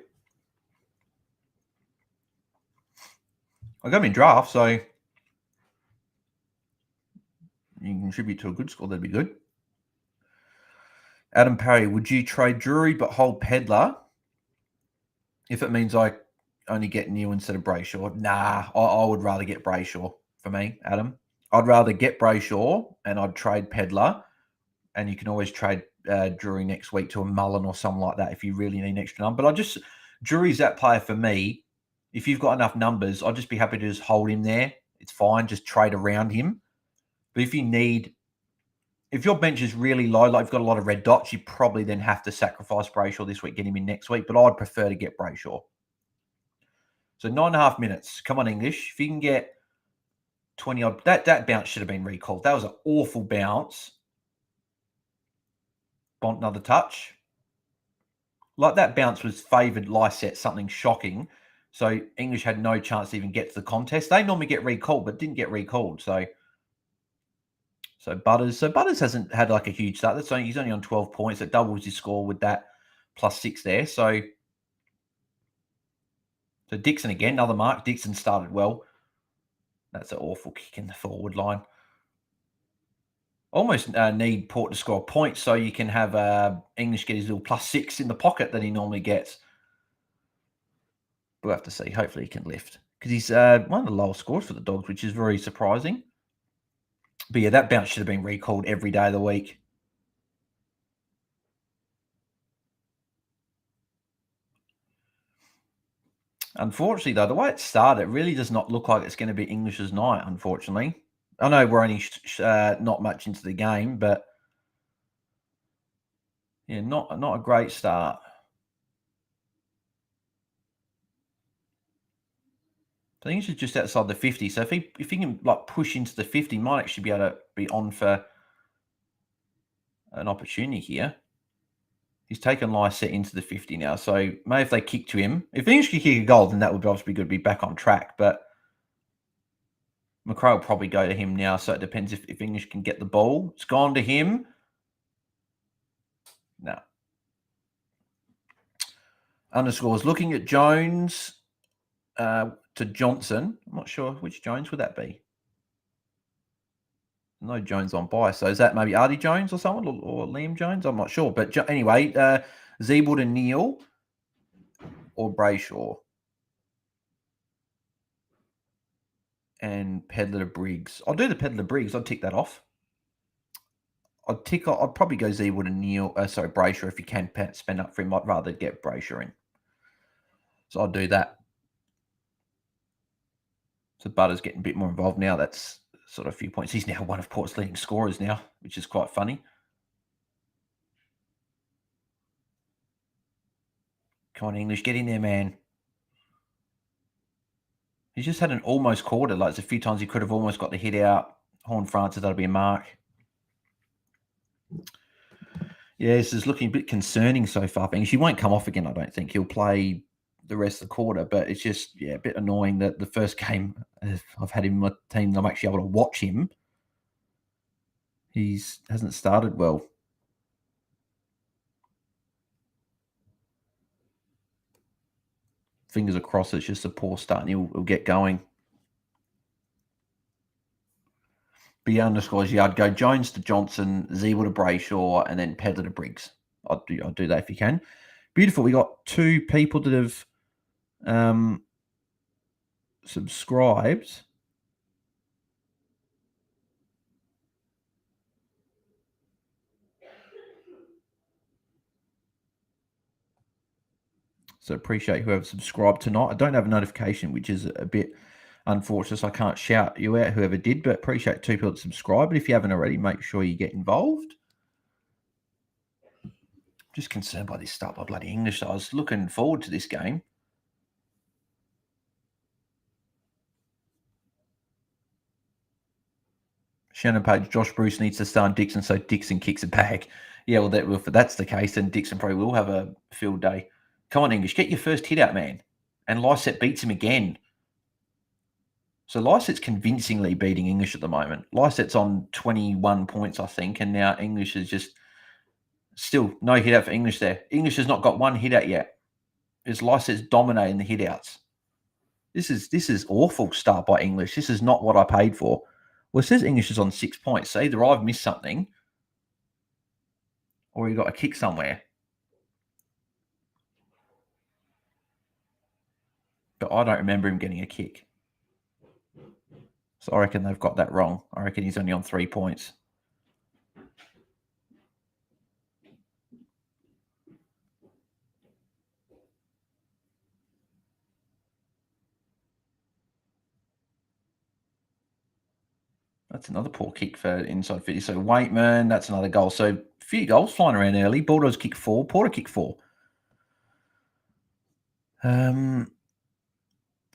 I got him in draft, so you can contribute to a good score. That'd be good. Adam Parry, would you trade Drury but hold Pedlar if it means I only get New instead of Brayshaw? Nah, I would rather get Brayshaw for me, Adam. I'd rather get Brayshaw and I'd trade Pedlar, and you can always trade Drury next week to a Mullen or something like that if you really need an extra number. But Drury's that player for me. If you've got enough numbers, I'd just be happy to just hold him there. It's fine. Just trade around him. But if your bench is really low, like you've got a lot of red dots, you probably then have to sacrifice Brayshaw this week, get him in next week. But I'd prefer to get Brayshaw. So 9.5 minutes. Come on, English. If you can get 20 odd, that bounce should have been recalled. That was an awful bounce. Bont another touch. Like that bounce was favoured Lysette, something shocking. So English had no chance to even get to the contest. They normally get recalled, but didn't get recalled. So Butters hasn't had like a huge start. He's only on 12 points. That doubles his score with that +6 there. So Dixon again, another mark. Dixon started well. That's an awful kick in the forward line. Almost need Port to score a point so you can have English get his little +6 in the pocket that he normally gets. We'll have to see. Hopefully he can lift. Because he's one of the lowest scores for the Dogs, which is very surprising. But yeah, that bounce should have been recalled every day of the week. Unfortunately, though, the way it started, it really does not look like it's going to be English's night, unfortunately. I know we're only not much into the game, but yeah, not a great start. I think he's just outside the 50. So if he can like push into the 50, he might actually be able to be on for an opportunity here. He's taken Lysette into the 50 now. So maybe if they kick to him, if English could kick a goal, then that would obviously be good to be back on track. But McRae will probably go to him now. So it depends if English can get the ball. It's gone to him. No. Underscores looking at Jones. to Johnson. I'm not sure which Jones would that be. No Jones on bye. So is that maybe Artie Jones or someone or Liam Jones? I'm not sure. But anyway, Zeeble to Neil or Brayshaw. And Pedler to Briggs. I'll do the Pedler to Briggs. I'd tick that off. I'd probably go Zeeble to Neil. Brayshaw if you can spend up for him. I'd rather get Brayshaw in. So I'll do that. So Butter's getting a bit more involved now. That's sort of a few points. He's now one of Port's leading scorers now, which is quite funny. Come on, English, get in there, man. He's just had an almost quarter. Like, there's a few times he could have almost got the hit out. Horn Francis, that'll be a mark. Yeah, this is looking a bit concerning so far. He won't come off again, I don't think. He'll play the rest of the quarter, but it's just, a bit annoying that the first game I've had him in my team, I'm actually able to watch him. He hasn't started well. Fingers across, it's just a poor start and he'll get going. But underscores, I'd go Jones to Johnson, Zeeble to Brayshaw, and then Pedler to Briggs. I'll do that if you can. Beautiful. We got 2 people that have subscribed. So appreciate whoever subscribed tonight. I don't have a notification, which is a bit unfortunate, so I can't shout you out, whoever did, but appreciate 2 people that subscribe. But if you haven't already, make sure you get involved. Just concerned by this start by bloody English. I was looking forward to this game. Shannon Page, Josh Bruce needs to start Dixon so Dixon kicks a bag. Yeah, well, if that's the case, then Dixon probably will have a field day. Come on, English, get your first hit out, man. And Lyset beats him again. So Lyset's convincingly beating English at the moment. Lyset's on 21 points, I think, and now English is just still no hit out for English there. English has not got one hit out yet. It's Lyset's dominating the hit outs. This is awful start by English. This is not what I paid for. Well, it says English is on 6 points. So either I've missed something or he got a kick somewhere. But I don't remember him getting a kick. So I reckon they've got that wrong. I reckon he's only on 3 points. That's another poor kick for inside 50. So Waitman, that's another goal. So a few goals flying around early. Bulldogs kick 4. Porter kick 4.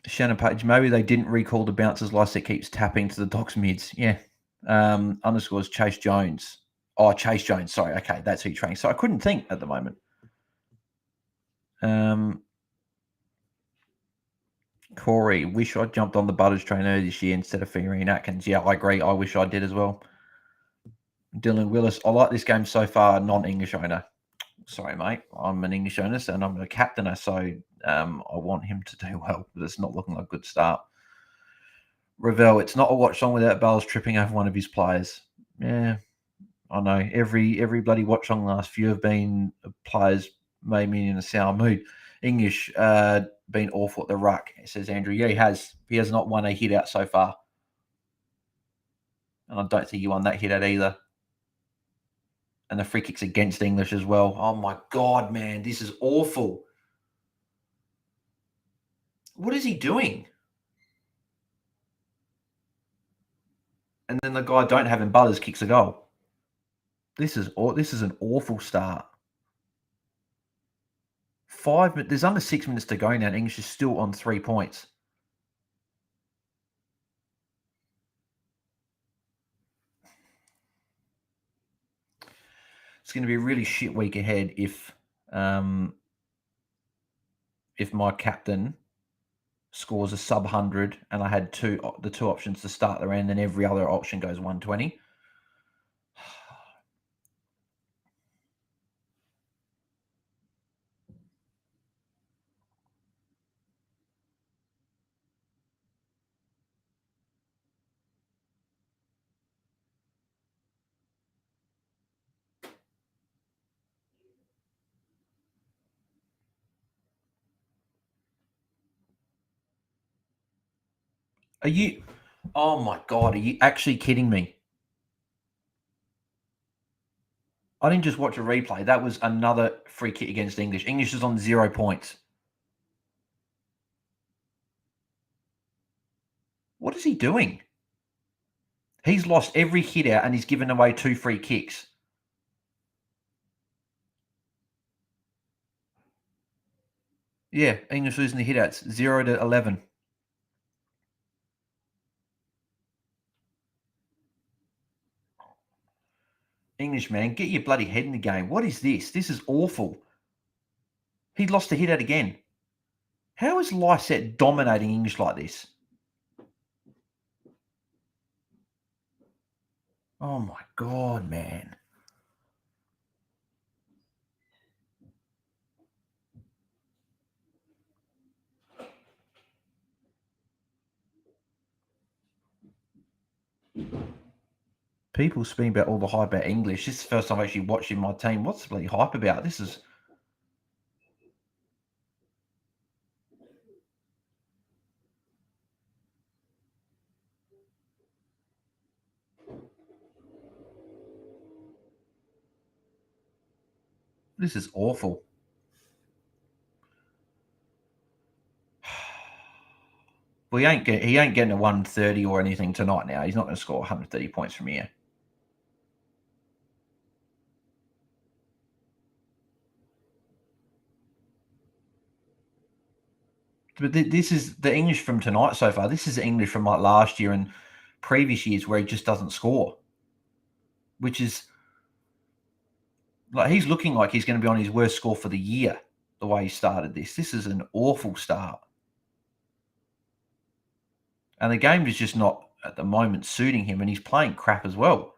Shannon Page, maybe they didn't recall the bouncers. Lyset keeps tapping to the Dogs mids. Yeah. Underscores Chase Jones. Oh, Chase Jones. Sorry. Okay, that's who you're training. So I couldn't think at the moment. Corey, wish I jumped on the Butters train earlier this year instead of Fiorine Atkins. Yeah, I agree. I wish I did as well. Dylan Willis, I like this game so far, non-English owner. Sorry, mate. I'm an English owner and I'm a captainer, so I want him to do well, but it's not looking like a good start. Ravel, it's not a Watchalong without Bales tripping over one of his players. Yeah, I know. Every bloody Watchalong last few have been players made me in a sour mood. English been awful at the ruck, says Andrew. Yeah, he has. He has not won a hit out so far. And I don't think he won that hit out either. And the free kick's against English as well. Oh, my God, man. This is awful. What is he doing? And then the guy I don't have in Butters kicks a goal. This is an awful start. There's under 6 minutes to go now, and English is still on 3 points. It's going to be a really shit week ahead if my captain scores a sub 100 and I had the two options to start the round, then every other option goes 120. Are you? Oh my God! Are you actually kidding me? I didn't just watch a replay. That was another free kick against English. English is on 0 points. What is he doing? He's lost every hit out and he's given away 2 free kicks. Yeah, English losing the hitouts, 0 to 11. English, man, get your bloody head in the game. What is this? This is awful. He lost the hitout again. How is Lysette dominating English like this? Oh my God, man. People speak about all the hype about English. This is the first time I'm actually watching my team. What's the bloody hype about? This is... This is awful. Well, he ain't getting a 130 or anything tonight now. He's not going to score 130 points from here. But this is the English from tonight so far. This is the English from like last year and previous years where he just doesn't score, which is like he's looking like he's going to be on his worst score for the year. The way he started this is an awful start, and the game is just not at the moment suiting him, and he's playing crap as well.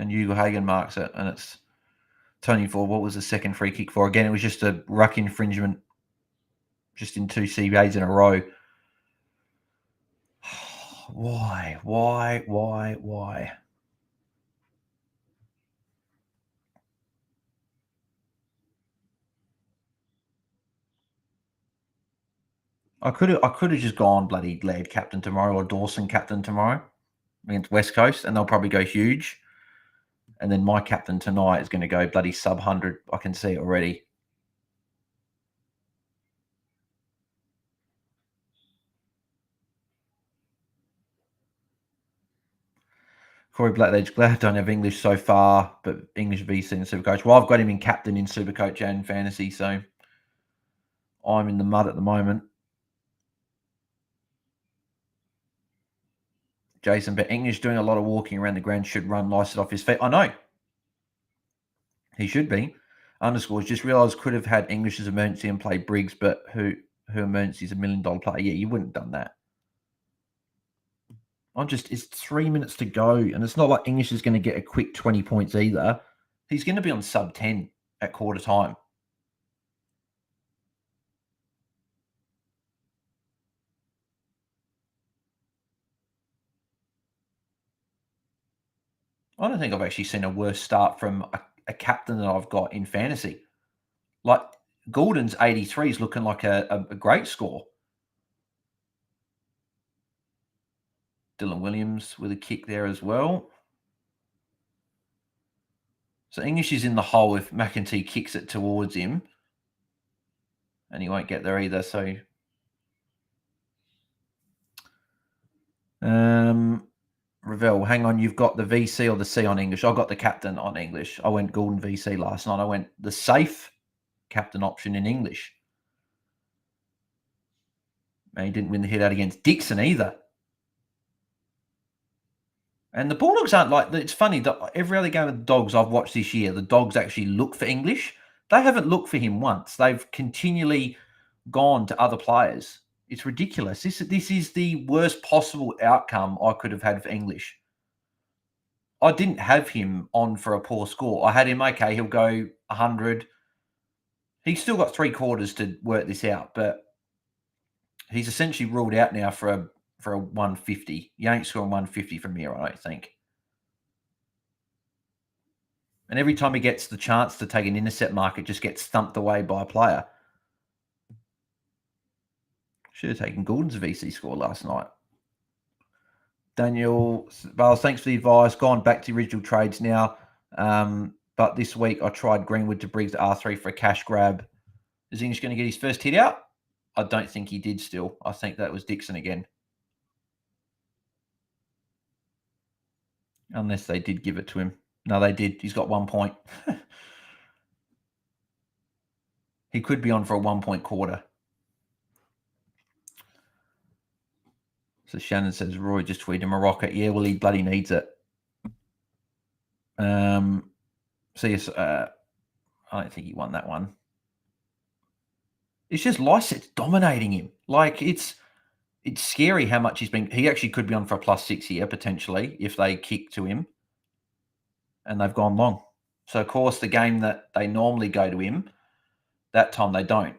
And Hugo Hagen marks it, and it's Tony for what was the second free kick for? Again, it was just a ruck infringement, just in 2 CBAs in a row. Why? I could have just gone bloody Laird captain tomorrow or Dawson captain tomorrow against West Coast, and they'll probably go huge. And then my captain tonight is going to go bloody sub 100. I can see it already. Corey Blackledge, glad I don't have English so far, but English VC and Supercoach. Well, I've got him in captain in Supercoach and Fantasy, so I'm in the mud at the moment. Jason, but English doing a lot of walking around the ground should run Lysett off his feet. I know. He should be. Underscores, just realised could have had English's emergency and played Briggs, but who emergency is $1 million player. Yeah, you wouldn't have done that. It's 3 minutes to go, and it's not like English is going to get a quick 20 points either. He's going to be on sub 10 at quarter time. I don't think I've actually seen a worse start from a captain that I've got in fantasy. Like Gordon's 83 is looking like a great score. Dylan Williams with a kick there as well. So English is in the hole if McEntee kicks it towards him. And he won't get there either. So Ravel, hang on, you've got the VC or the C on English. I got the captain on English. I went Gordon VC last night. I went the safe captain option in English. And he didn't win the hit out against Dixon either. And the Bulldogs aren't like, it's funny that every other game of the Dogs I've watched this year, the Dogs actually look for English. They haven't looked for him once. They've continually gone to other players. It's ridiculous. This is the worst possible outcome I could have had for English. I didn't have him on for a poor score. I had him, okay, he'll go 100. He's still got 3 quarters to work this out, but he's essentially ruled out now for a 150. You ain't scoring 150 from here, I don't think. And every time he gets the chance to take an intercept mark, it just gets thumped away by a player. Should have taken Goulden's VC score last night. Daniel Bales, thanks for the advice. Gone back to the original trades now. But this week I tried Greenwood to Briggs R3 for a cash grab. Is English going to get his first hit out? I don't think he did still. I think that was Dixon again. Unless they did give it to him. No, they did. He's got 1 point. He could be on for a 1 point quarter. So Shannon says, Roy just tweeted him a rocket. Yeah, well, he bloody needs it. So yes, I don't think he won that one. It's just Lyset's dominating him. Like, it's scary how much he's been. He actually could be on for a +6 here, potentially, if they kick to him. And they've gone long. So, of course, the game that they normally go to him, that time they don't.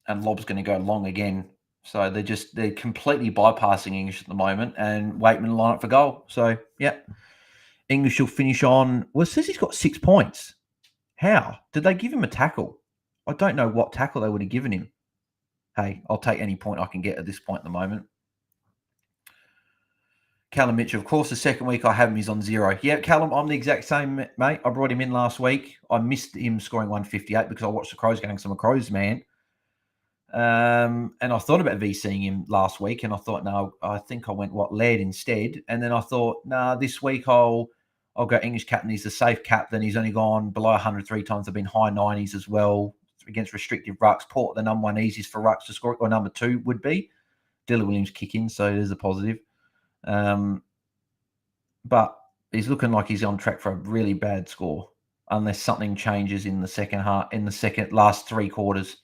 And Lob's going to go long again. So they're completely bypassing English at the moment, and Wakeman line up for goal. So, yeah. English will finish on, well, it says he's got 6 points. How? Did they give him a tackle? I don't know what tackle they would have given him. Hey, I'll take any point I can get at this point at the moment. Callum Mitchell, of course, the second week I have him, he's on 0. Yeah, Callum, I'm the exact same, mate. I brought him in last week. I missed him scoring 158 because I watched the Crows game because I'm a Crows man. And I thought about VCing him last week, and I thought, no, I think I went Laird instead. And then I thought, nah, this week I'll go English captain. He's the safe captain. He's only gone below 100 3 times. They've been high 90s as well against restrictive rucks. Port, the number one easiest for rucks to score, or number 2 would be. Dylan Williams kick in, so there's a positive. But he's looking like he's on track for a really bad score, unless something changes in the second half, in the last 3 quarters.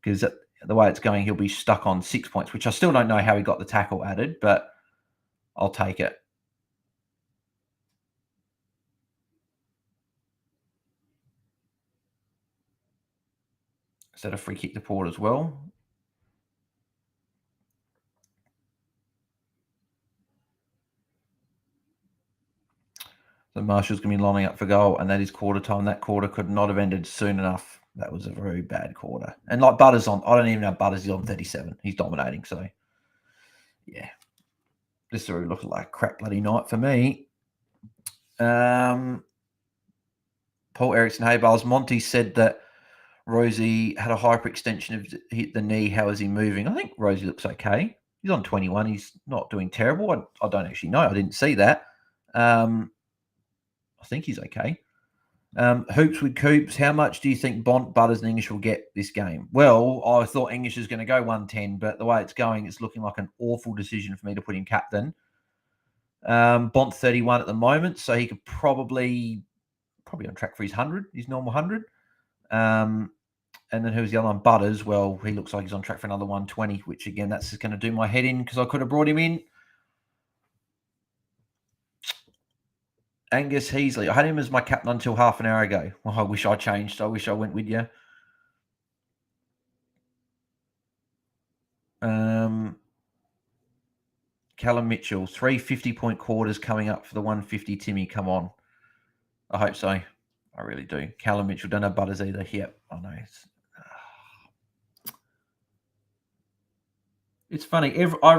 Because the way it's going, he'll be stuck on 6 points, which I still don't know how he got the tackle added, but I'll take it. Is that a free kick to Port as well? So Marshall's going to be lining up for goal, and that is quarter time. That quarter could not have ended soon enough. That was a very bad quarter. And like Butters on, I don't even know Butters is on 37. He's dominating. So, yeah. This is already looking like a crap bloody night for me. Paul Erickson Haybales. Monty said that Rosie had a hyperextension of the knee. How is he moving? I think Rosie looks okay. He's on 21. He's not doing terrible. I don't actually know. I didn't see that. I think he's okay. Hoops with Coops. How much do you think Bont, Butters, and English will get this game? Well, I thought English is going to go 110, but the way it's going, it's looking like an awful decision for me to put him captain. Bont 31 at the moment, so he could probably on track for his 100, his normal 100. And then who's the other one? Butters. Well, he looks like he's on track for another 120, which again, that's just going to do my head in because I could have brought him in. Angus Heasley. I had him as my captain until half an hour ago. Well, I wish I changed. I wish I went with you. Callum Mitchell. 3 50-point quarters coming up for the 150. Timmy, come on. I hope so. I really do. Callum Mitchell. Don't have Butters either. Yep, I know. It's funny. I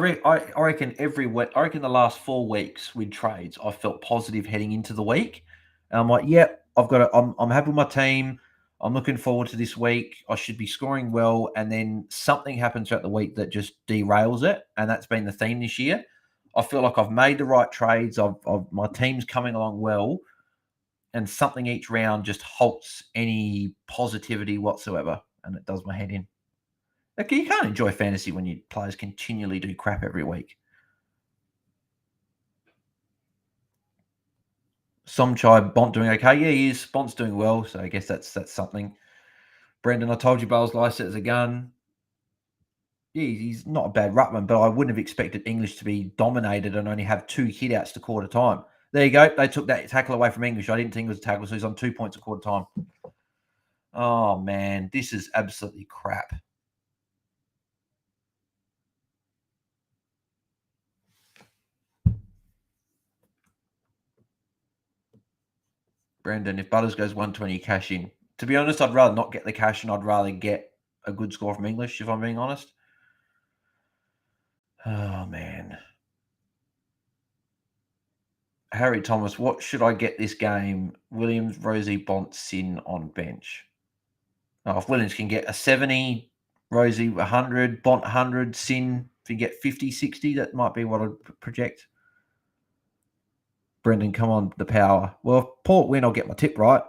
reckon every week. I reckon the last 4 weeks with trades, I felt positive heading into the week. And I'm like, yep, I'm happy with my team. I'm looking forward to this week. I should be scoring well. And then something happens throughout the week that just derails it. And that's been the theme this year. I feel like I've made the right trades. My team's coming along well. And something each round just halts any positivity whatsoever. And it does my head in. Like, you can't enjoy fantasy when your players continually do crap every week. Somchai, Bont doing okay. Yeah, he is. Bont's doing well, so I guess that's something. Brendan, I told you Bale's Lyset as a gun. Yeah, he's not a bad ruckman, but I wouldn't have expected English to be dominated and only have 2 hit-outs to quarter time. There you go. They took that tackle away from English. I didn't think it was a tackle, so he's on 2 points at quarter time. Oh, man, this is absolutely crap. Brendan, if Butters goes 120, cash in. To be honest, I'd rather not get the cash and I'd rather get a good score from English, if I'm being honest. Oh, man. Harry Thomas, what should I get this game? Williams, Rosie, Bont, Sin on bench. Oh, if Williams can get a 70, Rosie 100, Bont 100, Sin, if you get 50, 60, that might be what I'd project. Brendan, come on, the power. Well, if Port win, I'll get my tip right.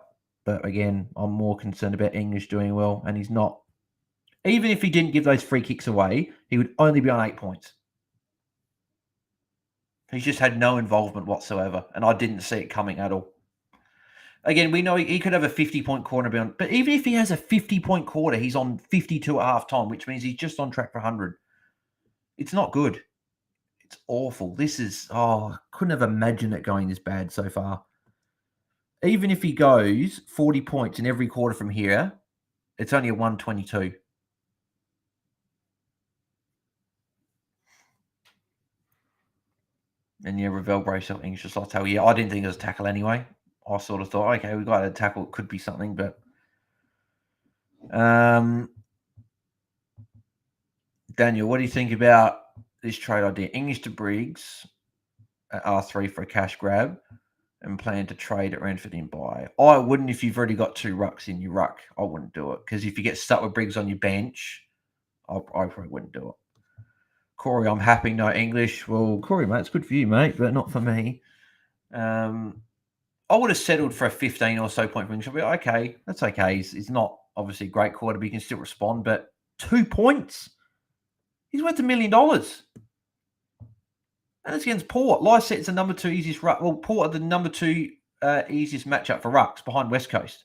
But again, I'm more concerned about English doing well, and he's not. Even if he didn't give those free kicks away, he would only be on 8 points. He's just had no involvement whatsoever, and I didn't see it coming at all. Again, we know he could have a 50-point quarter, but even if he has a 50-point quarter, he's on 52 at half time, which means he's just on track for 100. It's not good. It's awful. This is, I couldn't have imagined it going this bad so far. Even if he goes 40 points in every quarter from here, it's only a 122. And yeah, Ravel brace yourself, English just like tell you. I didn't think it was a tackle anyway. I sort of thought, okay, we got a tackle. It could be something, but Daniel, what do you think about this trade idea? English to Briggs at R3 for a cash grab and plan to trade at Ranford in buy. I wouldn't if you've already got 2 rucks in your ruck. I wouldn't do it because if you get stuck with Briggs on your bench, I probably wouldn't do it. Corey, I'm happy, no English. Well, Corey, mate, it's good for you, mate, but not for me. I would have settled for a 15 or so point for English. I'd be like, okay, that's okay. He's not obviously a great quarter, but he can still respond. But 2 points? He's worth $1 million. And it's against Port. Lyset's the number 2 easiest ruck. Well, Port are the number 2 easiest matchup for rucks behind West Coast.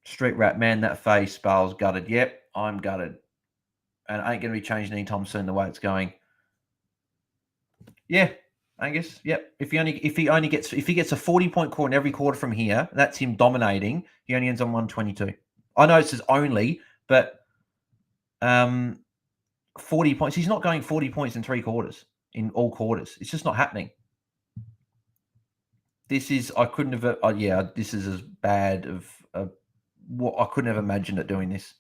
Street Rat, man, that face. Bale's gutted. Yep, I'm gutted. And it ain't going to be changing anytime soon the way it's going. Yeah, Angus. Yep. If he gets a 40-point quarter in every quarter from here, that's him dominating. He only ends on 122. I know it says only, but 40 points. He's not going 40 points in 3 quarters in all quarters. It's just not happening. This is this is as bad of what I couldn't have imagined it doing this.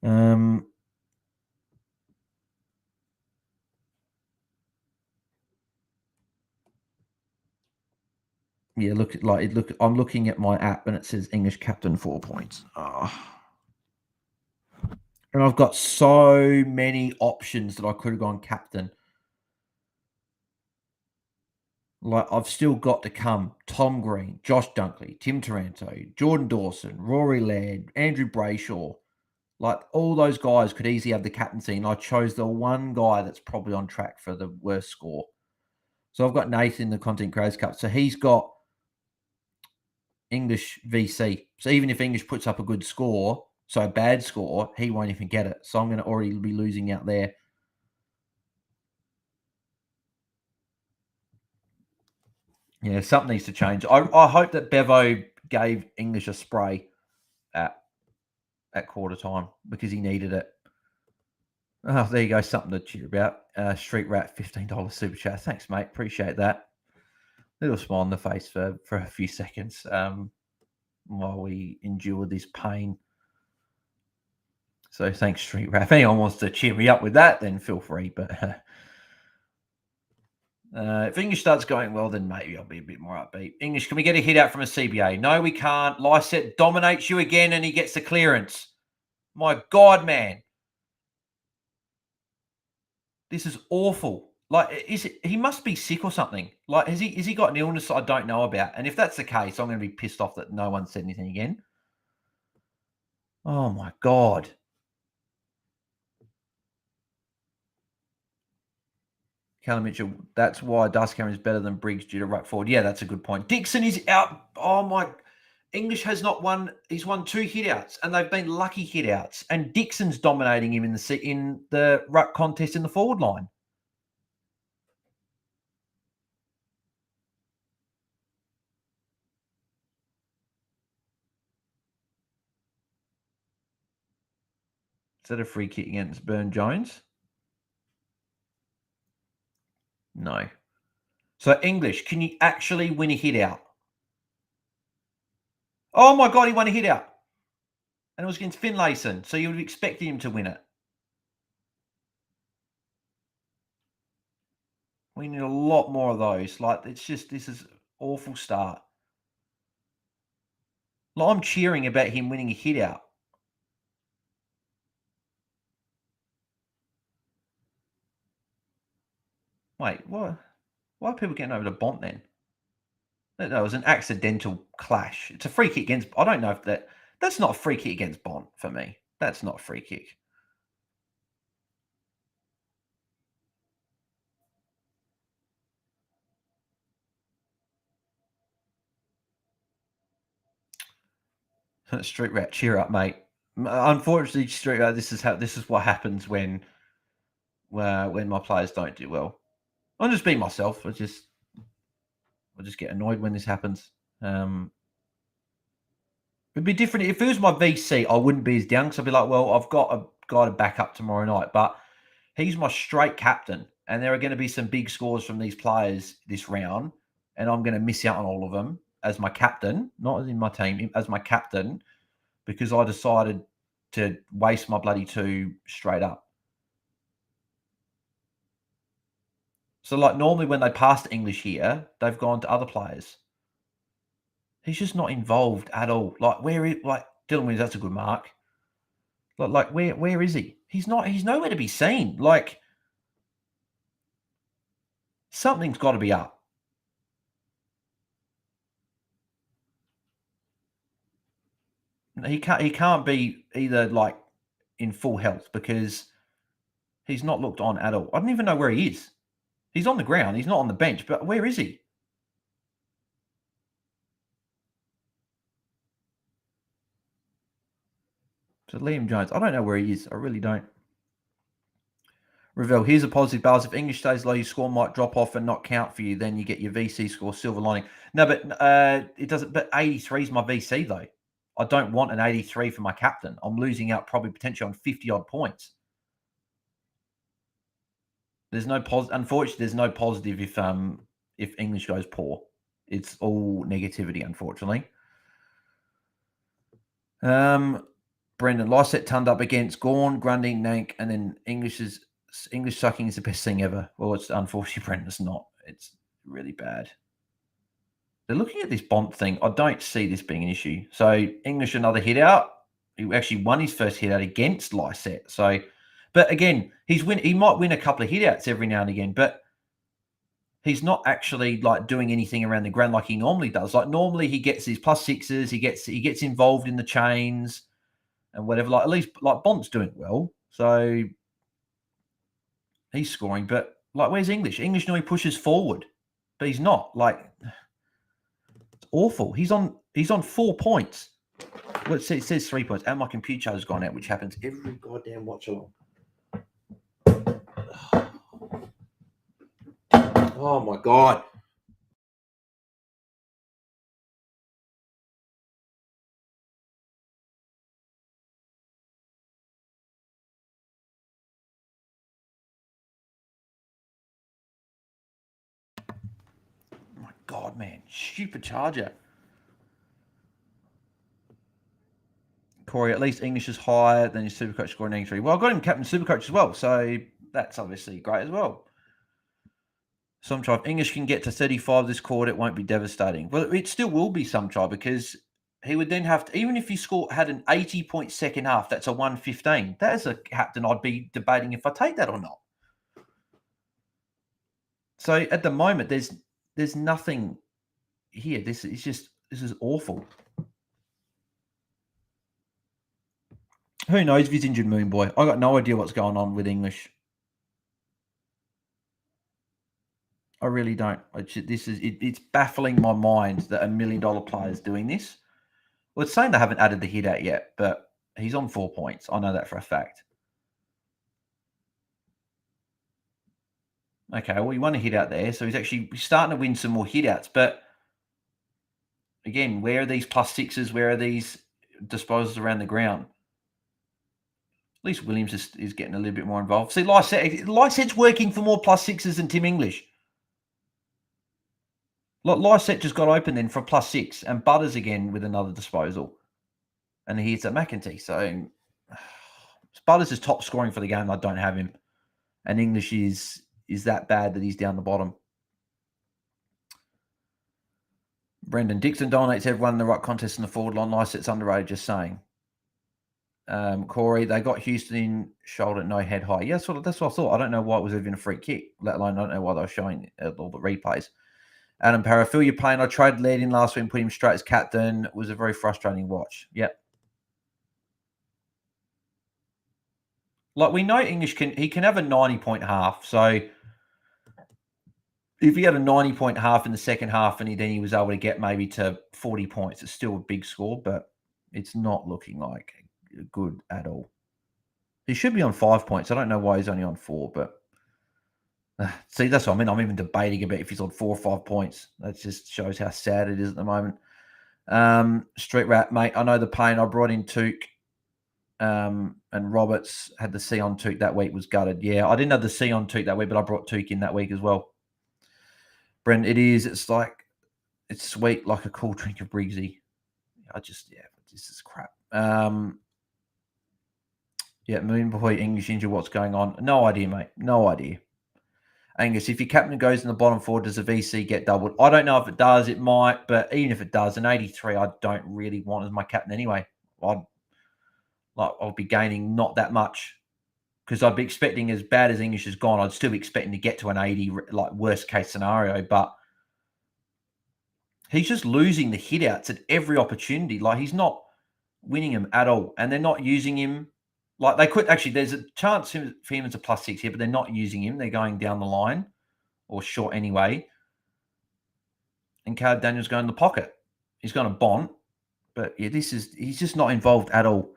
Yeah, I'm looking at my app and it says English captain 4 points. Oh. And I've got so many options that I could have gone captain. Like I've still got to come Tom Green, Josh Dunkley, Tim Taranto, Jordan Dawson, Rory Laird, Andrew Brayshaw. Like all those guys could easily have the captaincy, and I chose the one guy that's probably on track for the worst score. So I've got Nathan in the Content Creators Cup. So he's got English VC. So even if English puts up a good score, so a bad score, he won't even get it. So I'm going to already be losing out there. Yeah, something needs to change. I hope that Bevo gave English a spray at quarter time because he needed it. Oh, there you go. Something to cheer about. Street Rat, $15 super chat. Thanks, mate. Appreciate that. Little smile on the face for a few seconds while we endure this pain. So thanks, Street Rat. If anyone wants to cheer me up with that, then feel free. But if English starts going well, then maybe I'll be a bit more upbeat. English, can we get a hit out from a CBA? No, we can't. Lyset dominates you again and he gets the clearance. My God, man. This is awful. Like, he must be sick or something. Like, has he got an illness I don't know about? And if that's the case, I'm going to be pissed off that no one said anything again. Oh, my God. Callum Mitchell, that's why Dust Cameron is better than Briggs due to ruck forward. Yeah, that's a good point. Dixon is out. Oh, my. English has not won. He's won 2 hitouts, and they've been lucky hitouts. And Dixon's dominating him in the ruck contest in the forward line. Is that a free kick against Burn Jones? No. So English, can you actually win a hit out? Oh my God, he won a hit out. And it was against Finlayson, so you would have expected him to win it. We need a lot more of those. Like, it's just, this is awful start. Like, I'm cheering about him winning a hit out. Wait, what? Why are people getting over to Bont then? That was an accidental clash. It's a free kick against. I don't know if that's not a free kick against Bont for me. That's not a free kick. Street Rat, cheer up, mate. Unfortunately, Street Rat, this is what happens when my players don't do well. I'm just being myself. I just get annoyed when this happens. It'd be different if it was my VC. I wouldn't be as down because I'd be like, well, I've got a guy to back up tomorrow night, but he's my straight captain, and there are going to be some big scores from these players this round, and I'm going to miss out on all of them as my captain, not as in my team, as my captain, because I decided to waste my bloody 2 straight up. So, like, normally when they pass to English here, they've gone to other players. He's just not involved at all. Like, Dylan Williams, that's a good mark. Like, where is he? He's nowhere to be seen. Like, something's got to be up. He can't be either, like, in full health because he's not looked on at all. I don't even know where he is. He's on the ground. He's not on the bench, but where is he? So Liam Jones, I don't know where he is. I really don't. Ravel, here's a positive buzz. If English stays low, your score might drop off and not count for you. Then you get your VC score, silver lining. No, but it doesn't. But 83 is my VC, though. I don't want an 83 for my captain. I'm losing out probably potentially on 50-odd points. There's no unfortunately, there's no positive if English goes poor. It's all negativity, unfortunately. Brendan, Lysette turned up against Gorn, Grundy, Nank, and then English sucking is the best thing ever. Well, it's unfortunately, Brendan, it's not. It's really bad. They're looking at this Bont thing. I don't see this being an issue. So English, another hit out. He actually won his first hit out against Lysette. So, but again, he might win a couple of hit outs every now and again, but he's not actually like doing anything around the ground like he normally does. Like normally he gets his +6s, he gets involved in the chains and whatever. Like at least like Bont's doing well, so he's scoring. But like, where's English? English normally pushes forward, but he's not. Like, it's awful. He's on 4 points. Well, it says 3 points, and my computer charge has gone out, which happens every goddamn watch along. Oh my God. Oh my God, man. Stupid charger. Corey, at least English is higher than his Supercoach scoring 93. Well, I got him captain Supercoach as well, so that's obviously great as well. Some try. If English can get to 35 this quarter, it won't be devastating. Well, it still will be some try because he would then have to, even if he had an 80-point second half, that's a 115. That is a captain I'd be debating if I take that or not. So at the moment, there's nothing here. This is awful. Who knows if he's injured, Moon Boy? I got no idea what's going on with English. I really don't. It's baffling my mind that $1 million player is doing this. Well, it's saying they haven't added the hit out yet, but he's on 4 points. I know that for a fact. Okay, well, he won a hit out there, so he's starting to win some more hit outs. But again, where are these +6s? Where are these disposals around the ground? At least Williams is getting a little bit more involved. See, Lysette's working for more +6s than Tim English. Look, Lysette just got open then for +6, and Butters again with another disposal. And he hits at McEntee. So Butters is top scoring for the game. I don't have him. And English is that bad that he's down the bottom. Brendan Dixon dominates everyone in the right contest in the forward line. Lysette's underrated, just saying. Corey, they got Houston in shoulder, no head high. Yeah, that's what I thought. I don't know why it was even a free kick, let alone I don't know why they were showing all the replays. Adam Parra, feel your pain. I tried Laird in last week and put him straight as captain. It was a very frustrating watch. Yep. Like, we know English he can have a 90-point half. So if he had a 90-point half in the second half and then he was able to get maybe to 40 points, it's still a big score, but it's not looking like good at all. He should be on 5 points. I don't know why he's only on 4, but see, that's what I mean. I'm even debating about if he's on 4 or 5 points. That just shows how sad it is at the moment. Street Rat, mate, I know the pain. I brought in Took, and Roberts had the C on Took that week, was gutted. Yeah, I didn't have the C on Took that week, but I brought Took in that week as well. Brent, it's sweet like a cool drink of Briggsy. This is crap. Moon Boy, English injury, what's going on? No idea, mate. No idea. Angus, if your captain goes in the bottom 4, does the VC get doubled? I don't know if it does. It might, but even if it does, an 83 I don't really want as my captain anyway. I'll be gaining not that much because I'd be expecting, as bad as English has gone, I'd still be expecting to get to an 80, like worst case scenario, but he's just losing the hitouts at every opportunity. Like, he's not winning them at all, and they're not using him. Like, they could actually, there's a chance for him as a +6 here, but they're not using him. They're going down the line or short anyway. And Caleb Daniels going in the pocket. He's going to Bont, but yeah, he's just not involved at all.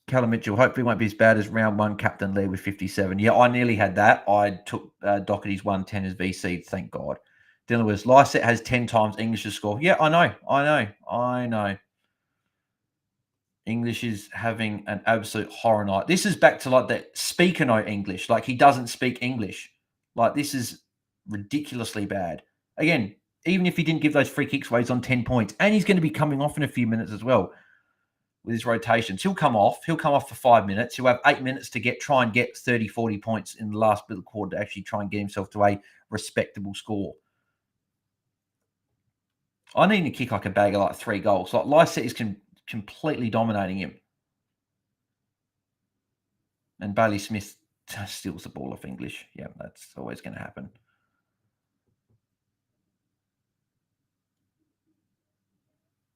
Callum Mitchell, hopefully won't be as bad as round 1 captain Laird with 57. Yeah, I nearly had that. I took Doherty's 110 as VC, thank God. Dylan Willis, Lysette has 10 times English's score. Yeah, I know. English is having an absolute horror night. This is back to like that speaker note English. Like, he doesn't speak English. Like, this is ridiculously bad. Again, even if he didn't give those free kicks away, he's on 10 points. And he's going to be coming off in a few minutes as well with his rotations. He'll come off. He'll come off for 5 minutes. He'll have 8 minutes to try and get 30, 40 points in the last bit of the quarter to actually try and get himself to a respectable score. I need to kick like a bag of like 3 goals. Like, Lysette is completely dominating him. And Bailey Smith steals the ball off English. Yeah, that's always going to happen.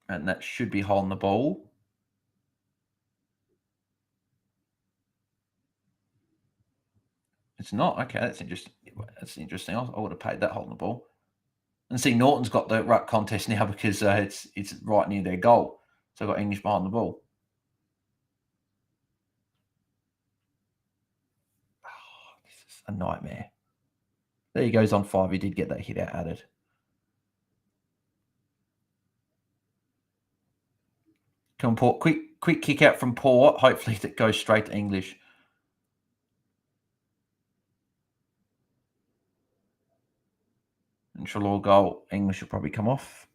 And that should be holding the ball. It's not. Okay, that's interesting. I would have paid that holding the ball. And see, Norton's got the ruck contest now because it's right near their goal. So I've got English behind the ball. Oh, this is a nightmare. There he goes on 5. He did get that hit out added. Come on, Port. Quick kick out from Port. Hopefully that goes straight to English. And Trelaw goal. English will probably come off.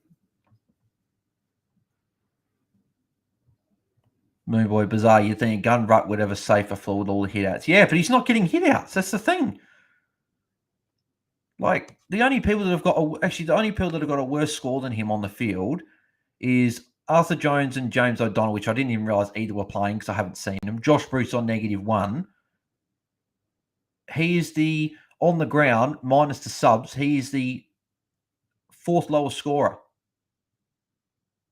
Moonboy Bizarre, you think Gun Ruck would have a safer floor with all the hitouts. Yeah, but he's not getting hitouts. That's the thing. Like, the only people that have got a worse score than him on the field is Arthur Jones and James O'Donnell, which I didn't even realise either were playing because I haven't seen them. Josh Bruce on -1. He is on the ground, minus the subs, he is the 4th lowest scorer.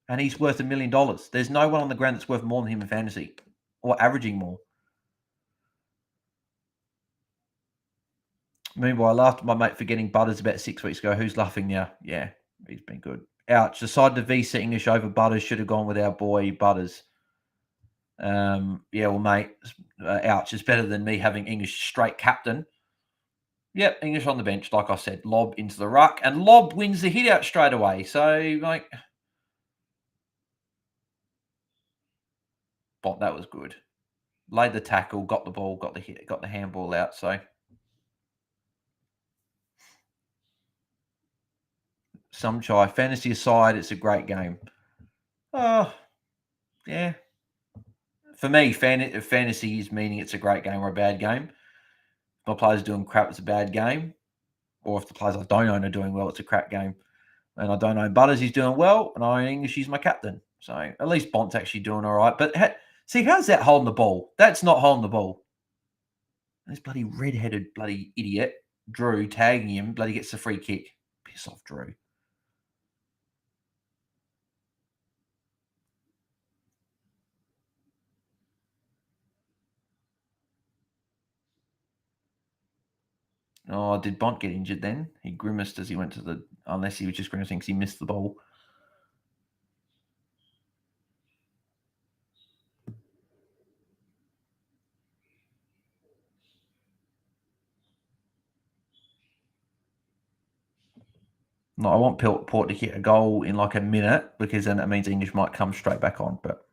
And he's worth $1 million. There's no one on the ground that's worth more than him in fantasy or averaging more. Meanwhile, I laughed at my mate for getting Butters about 6 weeks ago. Who's laughing now? Yeah, he's been good. Ouch. Decided to VC English over Butters. Should have gone with our boy Butters. Yeah, well, mate, ouch. It's better than me having English straight captain. Yep, English on the bench, like I said. Lob into the ruck. And Lob wins the hit out straight away. So, like, but that was good. Laid the tackle, got the ball, got the handball out. So Some chai. Fantasy aside, it's a great game. Oh, yeah. For me, fantasy is meaning it's a great game or a bad game. If my players are doing crap, it's a bad game. Or if the players I don't own are doing well, it's a crap game. And I don't own Butters, he's doing well. And I own English, he's my captain. So at least Bont's actually doing all right. But see, how's that holding the ball? That's not holding the ball. This bloody red-headed bloody idiot, Drew, tagging him, bloody gets the free kick. Piss off, Drew. Oh, did Bont get injured then? He grimaced as he went to the... Unless he was just grimacing because he missed the ball. No, I want Port to hit a goal in like a minute because then that means English might come straight back on. But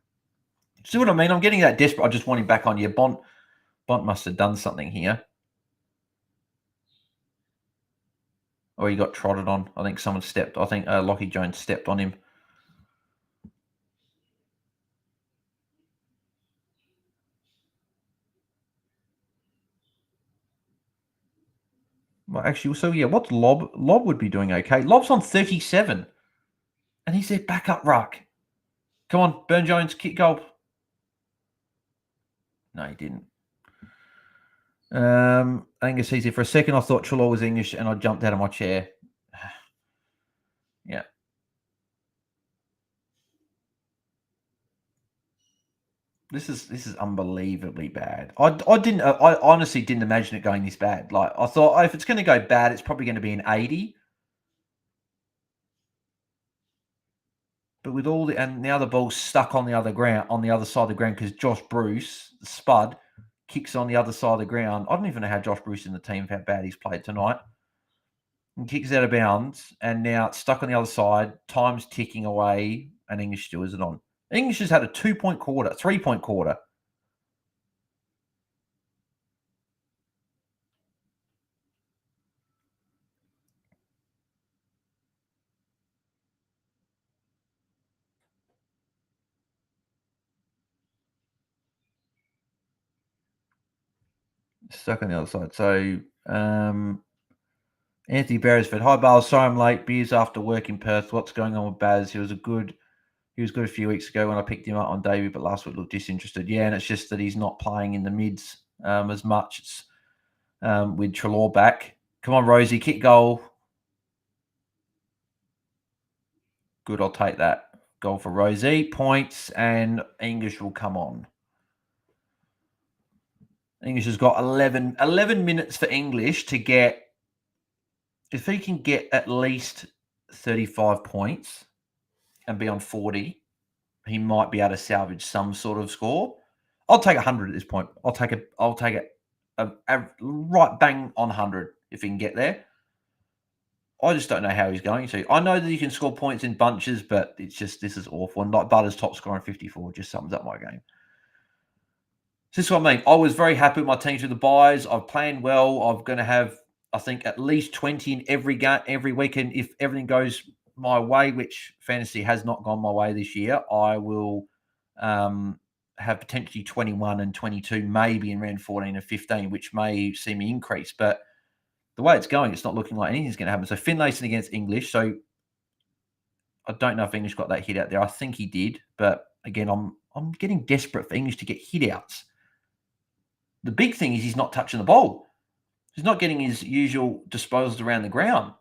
see what I mean? I'm getting that desperate. I just want him back on. Yeah, Bont must have done something here. Or he got trotted on. I think someone stepped. I think Lockie Jones stepped on him. Well, actually, so yeah, what's Lob? Lob would be doing okay. Lob's on 37. And he's their backup ruck. Come on, Burn Jones, kick goal. No, he didn't. Angus sees it. For a second, I thought Chula was English, and I jumped out of my chair. Yeah. This is unbelievably bad. I honestly didn't imagine it going this bad. Like, I thought, oh, if it's going to go bad, it's probably going to be an 80. But with all and now the ball's stuck on the other side of the ground because Josh Bruce, the spud, kicks on the other side of the ground. I don't even know how Josh Bruce in the team, how bad he's played tonight. And kicks out of bounds, and now it's stuck on the other side. Time's ticking away, and English still isn't on. English has had a 2-point quarter, 3-point quarter. Stuck on the other side. So, Anthony Beresford. Hi, Bales. Sorry I'm late. Beers after work in Perth. What's going on with Baz? He was good a few weeks ago when I picked him up on debut, but last week looked disinterested. Yeah, and it's just that he's not playing in the mids as much. It's with Treloar back. Come on, Rosie. Kick goal. Good, I'll take that. Goal for Rosie. Points, and English will come on. English has got 11 minutes for English to get... If he can get at least 35 points and be on 40, he might be able to salvage some sort of score. I'll take 100 at this point. I'll take it right bang on 100 if he can get there. I just don't know how he's going to. I know that you can score points in bunches, but it's just, this is awful. And like Butter's top score on 54 just sums up my game. So this is what I mean. I was very happy with my team through the buys. I've planned well. I'm going to have, I think, at least 20 in every game, every weekend. If everything goes my way, which fantasy has not gone my way this year, I will have potentially 21 and 22, maybe in round 14 and 15, which may see me increase. But the way it's going, it's not looking like anything's going to happen. So Finlayson against English. So I don't know if English got that hit out there. I think he did. But again, I'm getting desperate for English to get hit outs. The big thing is he's not touching the ball. He's not getting his usual disposals around the ground.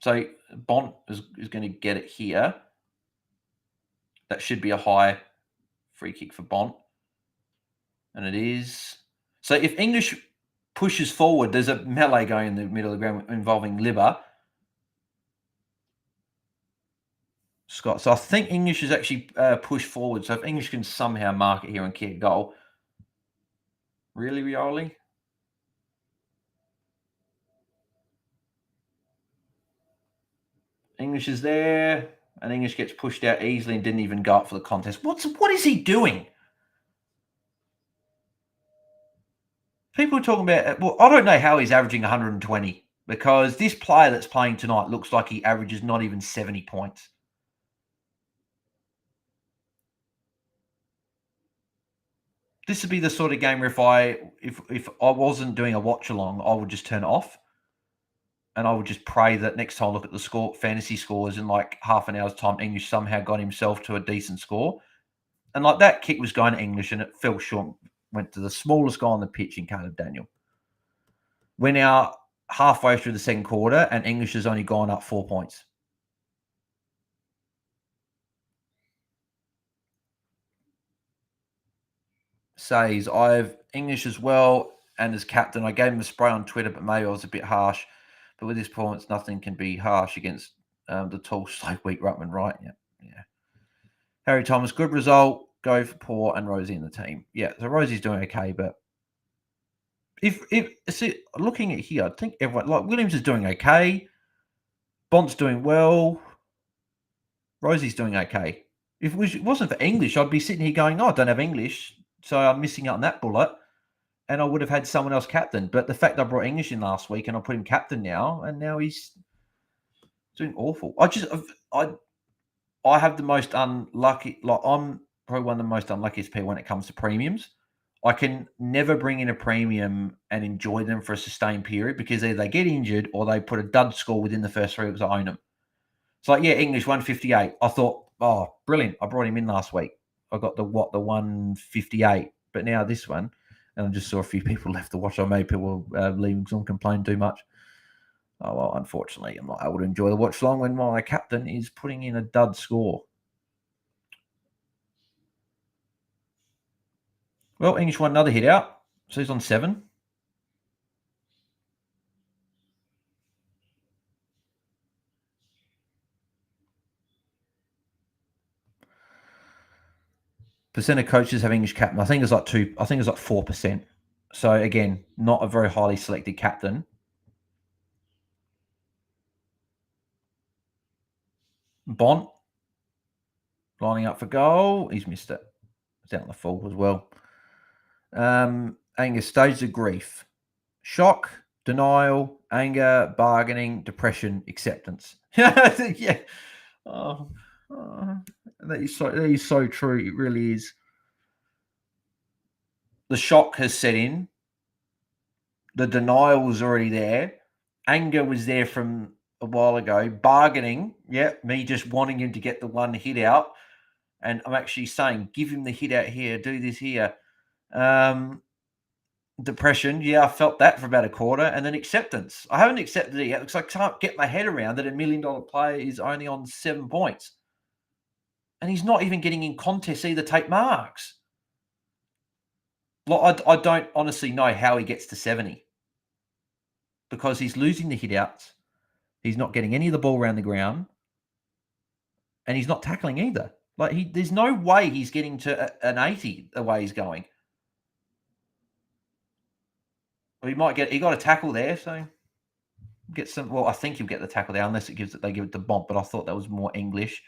So Bont is going to get it here. That should be a high free kick for Bont. And it is. So if English pushes forward, there's a melee going in the middle of the ground involving Libba. Scott. So I think English is actually pushed forward. So if English can somehow mark it here and kick a goal. Really, Rioli? English is there, and English gets pushed out easily and didn't even go up for the contest. What is he doing? People are talking about, well, I don't know how he's averaging 120. because this player that's playing tonight looks like he averages not even 70 points. This would be the sort of game where if I wasn't doing a watch along, I would just turn it off. And I would just pray that next time I look at the fantasy scores in like half an hour's time, English somehow got himself to a decent score. And like that kick was going to English and it fell short, went to the smallest guy on the pitch in Caleb Daniel. We're now halfway through the second quarter and English has only gone up 4 points. Says, I have English as well and as captain. I gave him a spray on Twitter, but maybe I was a bit harsh. But with his performance, nothing can be harsh against the tall, slow, weak ruckman, right? Yeah. Harry Thomas, good result. Go for Paul and Rosie in the team. Yeah, so Rosie's doing okay, but if looking at here, I think everyone like Williams is doing okay. Bont's doing well. Rosie's doing okay. If it wasn't for English, I'd be sitting here going, I don't have English, so I'm missing out on that bullet. And I would have had someone else captain. But the fact I brought English in last week and I put him captain now, and now he's doing awful. I have the most unlucky, like I'm probably one of the most unluckiest people when it comes to premiums. I can never bring in a premium and enjoy them for a sustained period because either they get injured or they put a dud score within the first 3 weeks I own them. It's like, yeah, English 158. I thought, oh, brilliant. I brought him in last week. I got the 158. But now this one, and I just saw a few people left to watch. I made people leaving because I'm complaining too much. Oh, well, unfortunately, I'm not able to enjoy the watch long when my captain is putting in a dud score. Well, English won another hit out. So he's on 7. Percent of coaches have English captain. I think it's like 4%. So again, not a very highly selected captain. Bont lining up for goal. He's missed it. It's out on the full as well. Anger, stages of grief. Shock, denial, anger, bargaining, depression, acceptance. Yeah. That is so true. It really is. The shock has set in. The denial was already there. Anger was there from a while ago. Bargaining, me just wanting him to get the one hit out. And I'm actually saying, give him the hit out here, do this here. Depression, I felt that for about a quarter. And then acceptance. I haven't accepted it yet because I can't get my head around that $1 million player is only on 7 points. And he's not even getting in contests either take marks. Well, I don't honestly know how he gets to 70. Because he's losing the hit outs. He's not getting any of the ball around the ground. And he's not tackling either. Like there's no way he's getting to an 80 the way he's going. Well, he got a tackle there, so get some. Well, I think he'll get the tackle there unless they give it to Bont, but I thought that was more English.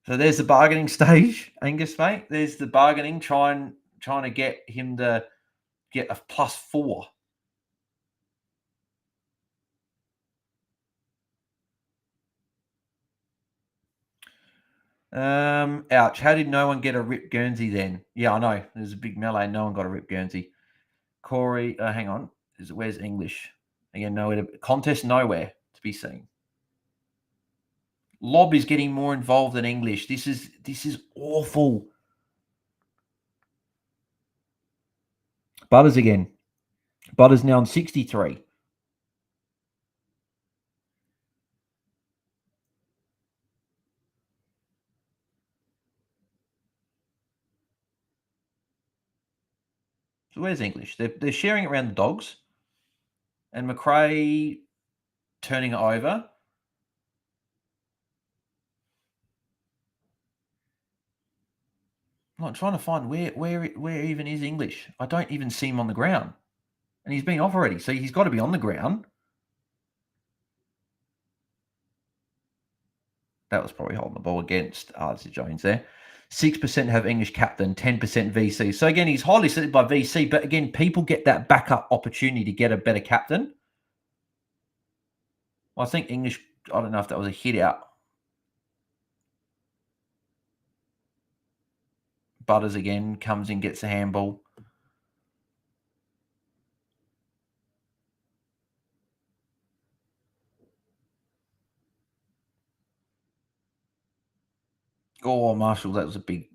So there's the bargaining stage, Angus, mate. There's the bargaining, trying to get him to get a +4. Ouch. How did no one get a Rip Guernsey then? Yeah, I know. There's a big melee. No one got a Rip Guernsey. Corey, hang on. Where's English? Again, nowhere contest nowhere to be seen. Lob is getting more involved than English. This is awful. Butters again. Butters now on 63. So where's English? They're sharing it around the Dogs. And McRae turning it over. I'm trying to find where even is English. I don't even see him on the ground. And he's been off already, so he's got to be on the ground. That was probably holding the ball against Arthur Jones there. 6% have English captain, 10% VC. So again, he's highly selected by VC, but again, people get that backup opportunity to get a better captain. Well, I think English, I don't know if that was a hit out. Butters again comes in, gets a handball. Oh, Marshall, that was a big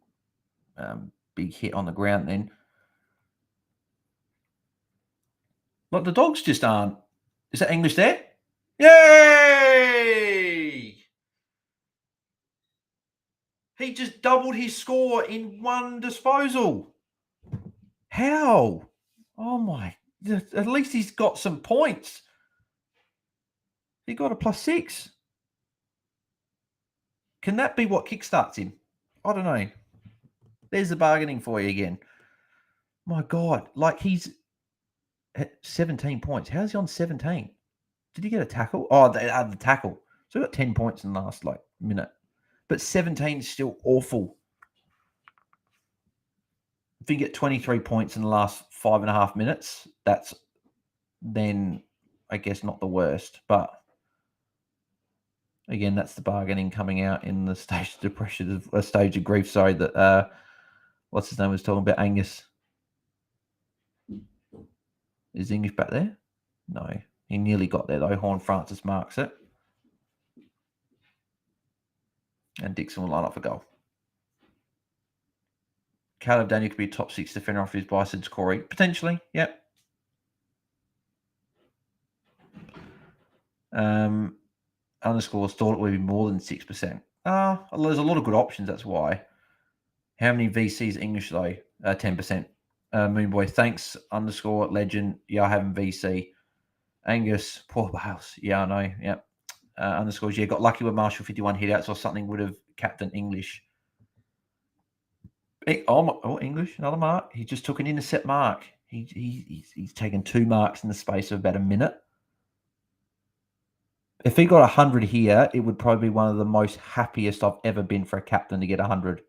hit on the ground then. Look, the Dogs just aren't. Is that English there? Yay! He just doubled his score in one disposal. How? Oh, my. At least he's got some points. He got a +6. Can that be what kickstarts him? I don't know. There's the bargaining for you again. My God. Like, he's at 17 points. How's he on 17? Did he get a tackle? Oh, they had the tackle. So he got 10 points in the last, minute. But 17 is still awful. If you get 23 points in the last 5.5 minutes, that's then, I guess, not the worst. But again, that's the bargaining coming out in the stage of depression, a stage of grief. Sorry, that what's his name was talking about. Angus. Is English back there? No, he nearly got there though. Horn Francis marks it, and Dixon will line up for goal. Caleb Daniel could be a top 6 defender off his Bison's Corey. Potentially, yep. Underscores thought it would be more than 6%. There's a lot of good options, that's why. How many VCs English though? 10%. Moonboy, thanks, underscore legend. Yeah, I haven't VC. Angus, poor Bales. Yeah, I know. Yep. Underscores, yeah, got lucky with Marshall 51 hitouts or something would have captain English. English, another mark. He just took an intercept mark. He's taken 2 marks in the space of about a minute. If he got 100 here, it would probably be one of the most happiest I've ever been for a captain to get 100.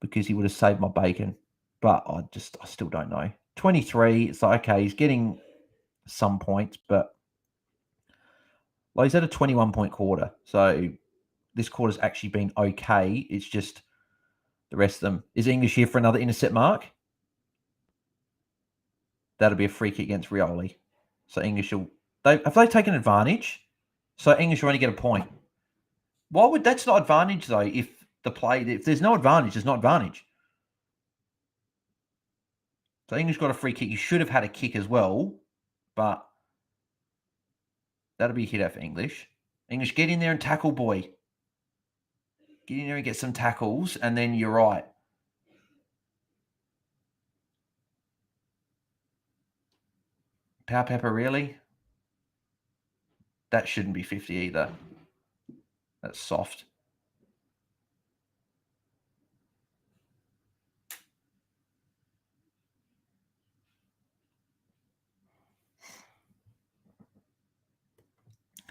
Because he would have saved my bacon. But I still don't know. 23, it's like, okay, he's getting some points, but he's at a 21-point quarter. So this quarter's actually been okay. It's just the rest of them. Is English here for another intercept mark? That'll be a free kick against Rioli. So English have they taken advantage? So English will only get a point. That's not advantage though? If there's no advantage, there's no advantage. So English got a free kick. You should have had a kick as well, but that'll be a hit out for English. English, get in there and tackle, boy. Get in there and get some tackles, and then you're right. Power Pepper, really? That shouldn't be 50 either. That's soft.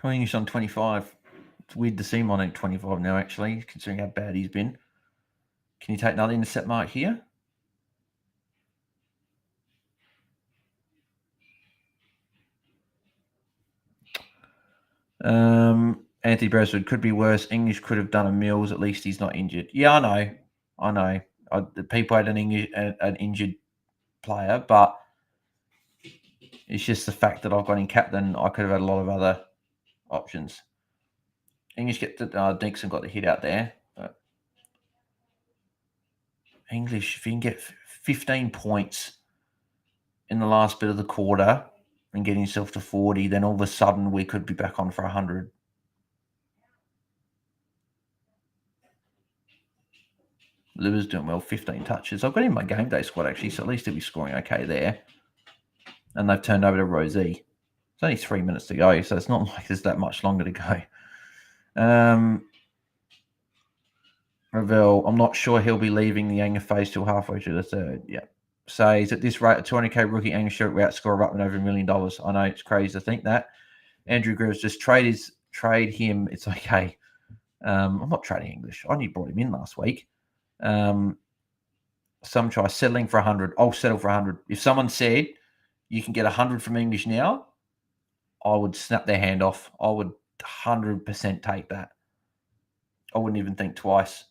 English on 25. It's weird to see him on 25 now, actually, considering how bad he's been. Can you take another intercept mark here? Anthony Beresford could be worse. English could have done a Mills. At least he's not injured. Yeah, I know. The people had an injured player, but it's just the fact that I've got in captain. I could have had a lot of other options. English Dixon got the hit out there. But English, if you can get 15 points in the last bit of the quarter and get himself to 40, then all of a sudden we could be back on for 100. Liver's doing well, 15 touches. I've got him in my game day squad, actually, so at least he'll be scoring okay there. And they've turned over to Rosie. It's only 3 minutes to go, so it's not like there's that much longer to go. Ravel, I'm not sure he'll be leaving the Anger phase till halfway through the third. Yeah. Says at this rate, a 200k rookie Anger shirt will outscore Ruttman over $1 million. I know it's crazy to think that. Andrew Greaves, just trade him. It's okay. I'm not trading English. I only brought him in last week. Some try settling for 100. I'll settle for 100. If someone said you can get 100 from English now, I would snap their hand off. I would 100% take that. I wouldn't even think twice.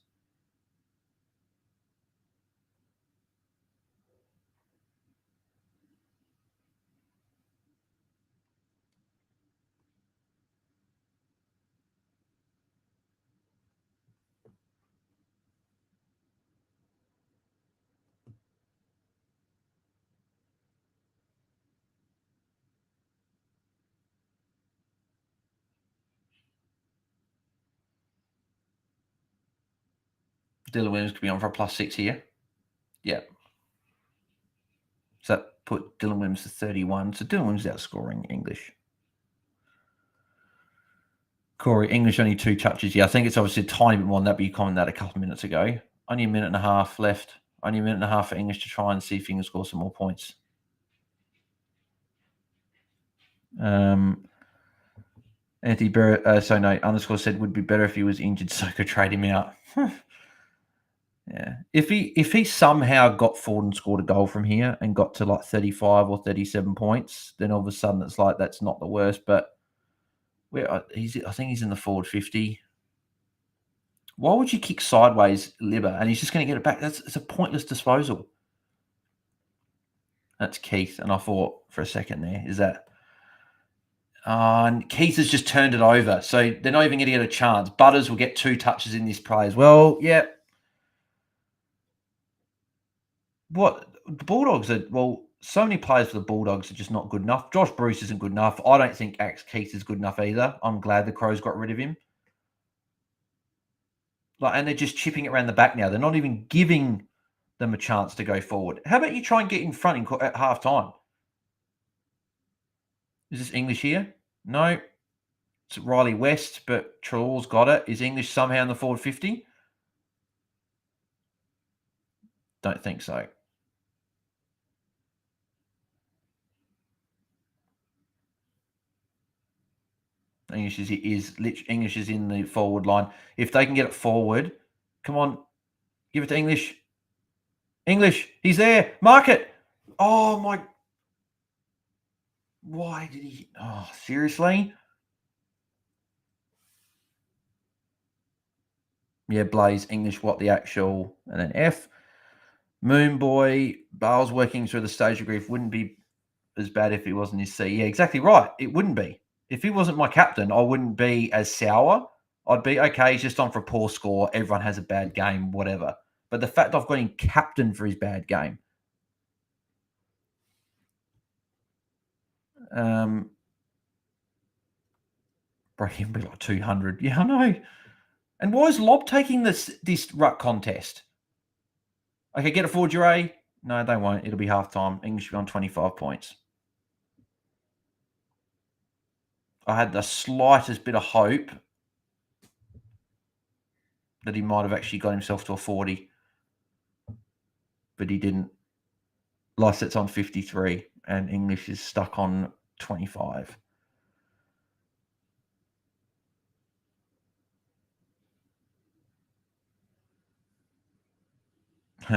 Dylan Williams could be on for a +6 here. Yeah. So that put Dylan Williams to 31. So Dylan Williams outscoring English. Corey, English only 2 touches. Yeah, I think it's obviously a tiny bit more than that, but you commented that a couple of minutes ago. Only a minute and a half left. Only a minute and a half for English to try and see if he can score some more points. Anthony Barrett, underscore said would be better if he was injured, so could trade him out. Yeah. If he somehow got forward and scored a goal from here and got to like 35 or 37 points, then all of a sudden it's like that's not the worst. But I think he's in the forward 50. Why would you kick sideways, Libba, and he's just going to get it back? It's a pointless disposal. That's Keith, and I thought for a second there, is that... and Keith has just turned it over, so they're not even going to get a chance. Butters will get 2 touches in this play as well. Yeah. What the Bulldogs are, so many players for the Bulldogs are just not good enough. Josh Bruce isn't good enough. I don't think Axe Keith is good enough either. I'm glad the Crows got rid of him. And they're just chipping it around the back now. They're not even giving them a chance to go forward. How about you try and get in front at half time? Is this English here? No. It's Riley West, but Trelaw's got it. Is English somehow in the forward 50? Don't think so. English is in the forward line. If they can get it forward, come on, give it to English. English, he's there. Mark it. Oh, my. Why did he? Oh, seriously? Yeah, Blaze, English, what the actual, and then F. Moonboy, Bale's working through the stage of grief. Wouldn't be as bad if he wasn't his C. Yeah, exactly right. It wouldn't be. If he wasn't my captain, I wouldn't be as sour. I'd be, okay, he's just on for a poor score. Everyone has a bad game, whatever. But the fact I've got him captain for his bad game. Breaking be like 200. Yeah, I know. And why is Lob taking this ruck contest? Okay, get it forward, Jure. No, they won't. It'll be half-time. English will be on 25 points. I had the slightest bit of hope that he might have actually got himself to a 40. But he didn't. Lyset's on 53 and English is stuck on 25.